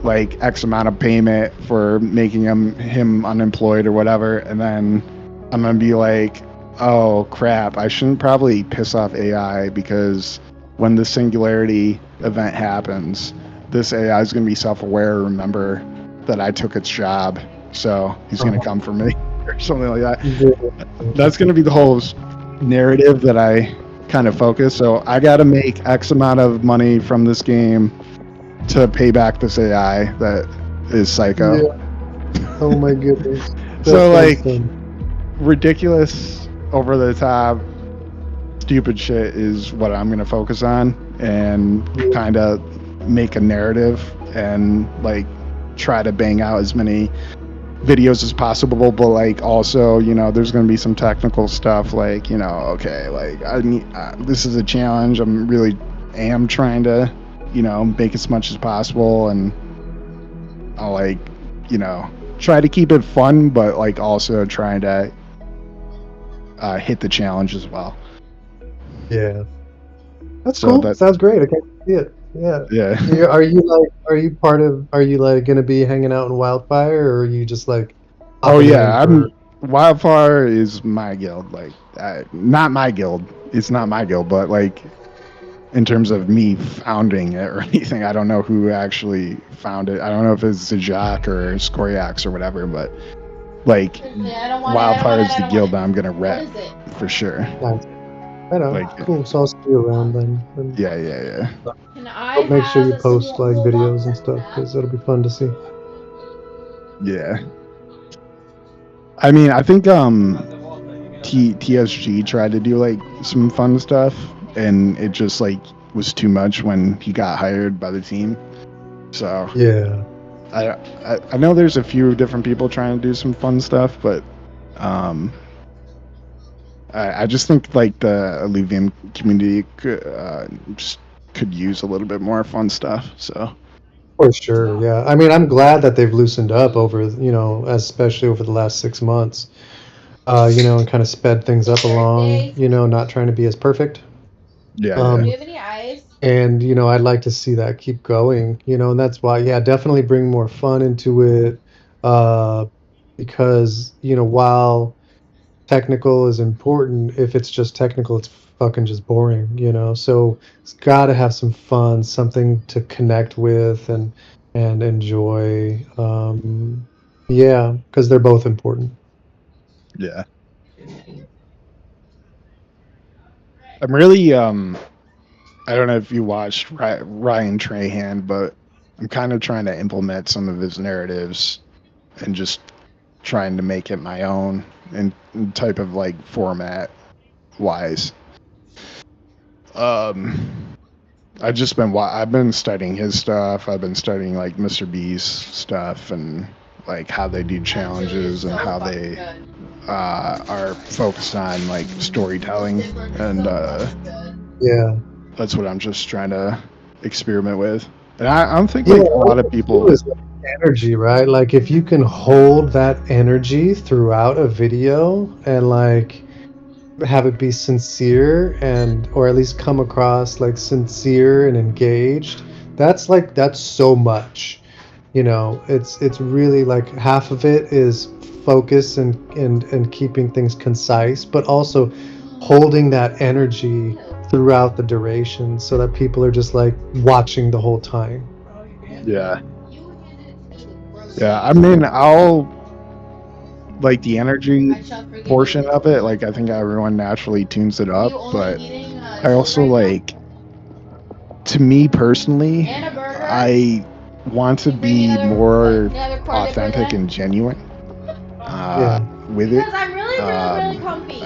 like X amount of payment for making him unemployed or whatever, and then I'm gonna be like, oh crap, I shouldn't probably piss off AI because when the singularity event happens, this AI is gonna be self-aware, remember that I took its job, so he's gonna come for me or something like that. Yeah. That's gonna be the whole narrative that I kind of focus. So I gotta make X amount of money from this game to pay back this AI that is psycho. Yeah. Oh my goodness. That So sounds like fun. ridiculous, over the top, stupid shit is what I'm gonna focus on and kind of make a narrative and like try to bang out as many videos as possible, but like also, you know, there's going to be some technical stuff like, you know, okay, like I need this is a challenge. I'm really am trying to, you know, make as much as possible, and I'll like, you know, try to keep it fun, but like also trying to hit the challenge as well. Yeah. That's So cool. that Sounds great. I can't see it. Yeah. yeah. Are you like gonna be hanging out in Wildfire, or are you just like Oh popping yeah, in for? I'm Wildfire is my guild. Like not my guild. It's not my guild, but like in terms of me founding it or anything. I don't know who actually found it. I don't know if it's Zajak or Skoriax or whatever, but like Wildfire is the guild that I'm gonna rep for sure. Nice. I know. Like Cool. So I'll see you around then. And yeah. I'll make sure you post like videos and stuff because it'll be fun to see. Yeah. I mean, I think TSG tried to do like some fun stuff, and it just like was too much when he got hired by the team. So Yeah. I know there's a few different people trying to do some fun stuff, but I just think like the Illuvium community just could use a little bit more fun stuff. So For sure. Yeah. I mean, I'm glad that they've loosened up over, especially over the last 6 months. And kind of sped things up along. Not trying to be as perfect. yeah. Do you have any eyes? And I'd like to see that keep going. And that's why, yeah, definitely bring more fun into it. Because while technical is important, if it's just technical, it's fucking just boring. So it's got to have some fun, something to connect with and enjoy. Yeah, because they're both important. Yeah. I'm really I don't know if you watched Ryan Trahan, but I'm kind of trying to implement some of his narratives and just trying to make it my own in type of like format wise. I've been studying his stuff. I've been studying like Mr. Beast's stuff and like how they do challenges and how they are focused on like storytelling, and Yeah. that's what I'm just trying to experiment with. And I don't think Yeah, like a lot of what you do people. is like energy, right? Like if you can hold that energy throughout a video and like have it be sincere and or at least come across like sincere and engaged, that's so much. It's really like half of it is focus and keeping things concise, but also holding that energy throughout the duration so that people are just like watching the whole time. Yeah. Yeah, I mean, I'll like the energy portion of it. Like, I think everyone naturally tunes it up, but I also like, to me personally, I want to be more authentic and genuine with it. Because I'm really comfy.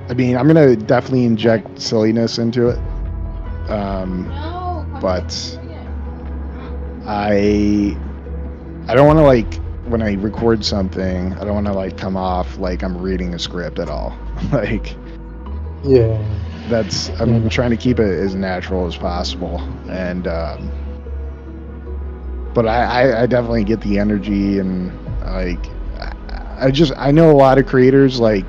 I mean, I'm gonna definitely inject silliness into it. No, But I don't want to, like, when I record something, I don't want to like come off like I'm reading a script at all. Like, Yeah. I'm trying to keep it as natural as possible, and but I definitely get the energy, and like I know a lot of creators like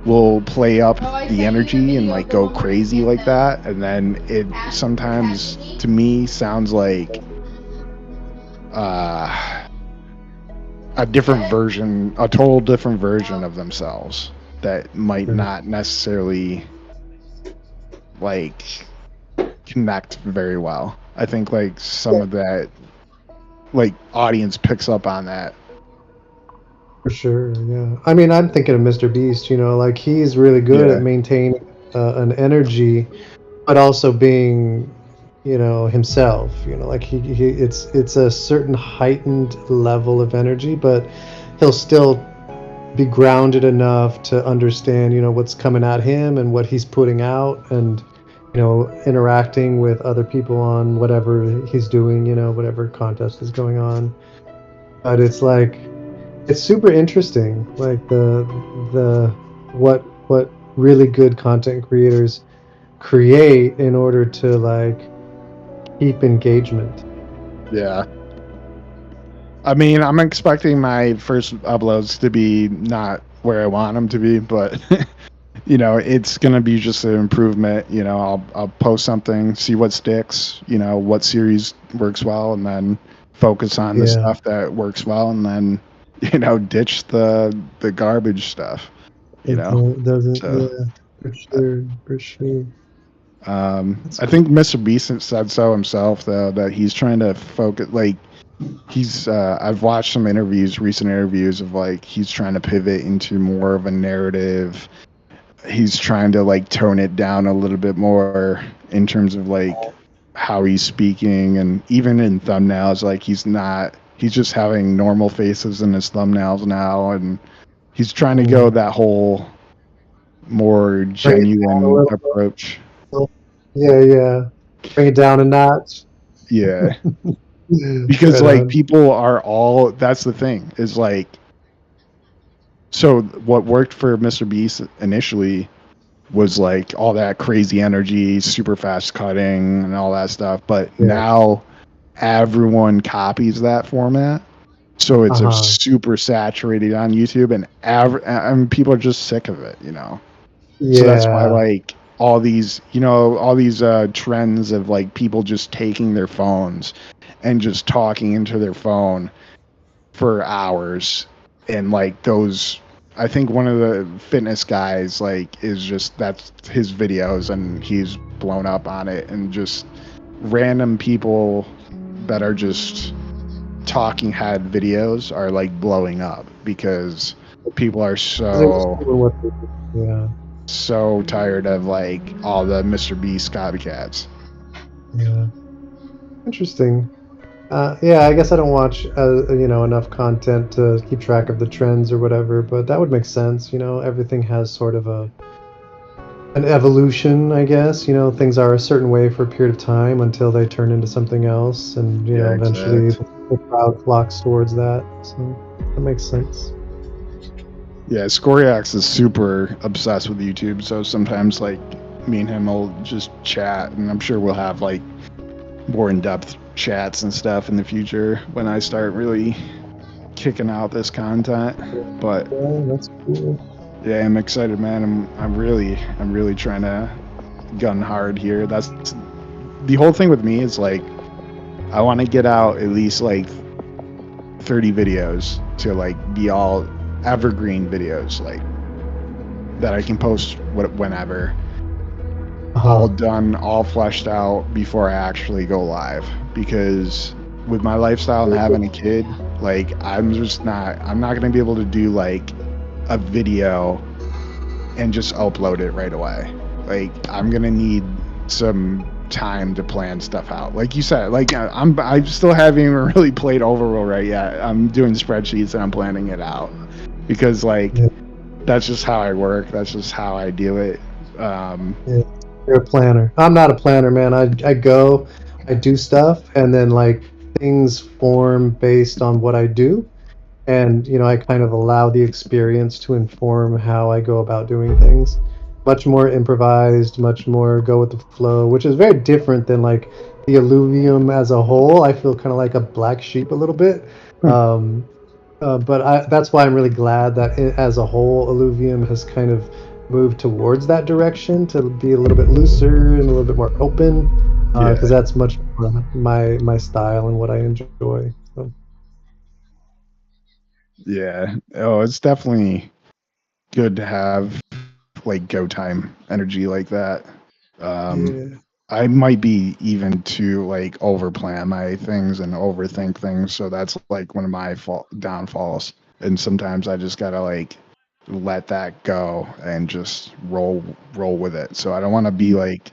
will play up the energy and like go crazy like that, and then it sometimes to me sounds like a total different version of themselves that might not necessarily like connect very well. I think like some of that like audience picks up on that. For sure, yeah. I mean, I'm thinking of Mr. Beast, like he's really good at maintaining an energy, but also being, himself, like it's a certain heightened level of energy, but he'll still be grounded enough to understand, what's coming at him and what he's putting out, and, interacting with other people on whatever he's doing, whatever contest is going on. But it's like, it's super interesting, like what really good content creators create in order to like keep engagement. Yeah. I mean, I'm expecting my first uploads to be not where I want them to be, but it's gonna be just an improvement. I'll post something, see what sticks, what series works well, and then focus on the stuff that works well, and then ditch the garbage stuff. It doesn't. So, for sure. I think Mr. Beast said so himself, though, that he's trying to focus. Like, I've watched some recent interviews of like he's trying to pivot into more of a narrative. He's trying to like tone it down a little bit more in terms of like how he's speaking, and even in thumbnails, like he's just having normal faces in his thumbnails now, and he's trying to go that whole more genuine approach. Yeah. Bring it down a notch. Yeah. Because like people are all, that's the thing, is like, so what worked for Mr. Beast initially was like all that crazy energy, super fast cutting and all that stuff, but now everyone copies that format, so it's super saturated on YouTube, and people are just sick of it, so that's why like all these trends of like people just taking their phones and just talking into their phone for hours, and like those, I think one of the fitness guys like is just, that's his videos, and he's blown up on it, and just random people that are just talking head videos are like blowing up because people are so tired of like all the Mr. Beast copycats. Yeah. Interesting. Yeah, I guess I don't watch enough content to keep track of the trends or whatever, but that would make sense. Everything has sort of an evolution, I guess. Things are a certain way for a period of time until they turn into something else, and eventually the crowd flocks towards that. So that makes sense. Yeah, Scoriox is super obsessed with YouTube, so sometimes like me and him will just chat, and I'm sure we'll have like more in-depth chats and stuff in the future when I start really kicking out this content. But that's cool. Yeah, I'm excited, man. I'm really trying to gun hard here. That's the whole thing with me, is like I want to get out at least like 30 videos to like be all evergreen videos, like that I can post whenever. All done, all fleshed out before I actually go live, because with my lifestyle and having a kid, like I'm not gonna be able to do like a video and just upload it right away. Like I'm gonna need some time to plan stuff out. Like you said, like I still haven't even really played Overworld right yet. I'm doing spreadsheets and I'm planning it out because like that's just how I work. That's just how I do it. Yeah, you're a planner. I'm not a planner, man. I go, I do stuff, and then like things form based on what I do, and I kind of allow the experience to inform how I go about doing things. Much more improvised, much more go with the flow, which is very different than like the Illuvium as a whole. I feel kind of like a black sheep a little bit. But that's why I'm really glad that as a whole, Illuvium has kind of moved towards that direction to be a little bit looser and a little bit more open, because that's much more my style and what I enjoy. So. Yeah. Oh, it's definitely good to have like go time energy like that. Yeah. I might be even to like overplan my things and overthink things, so that's like one of my downfalls. And sometimes I just gotta like let that go and just roll with it. So I don't want to be like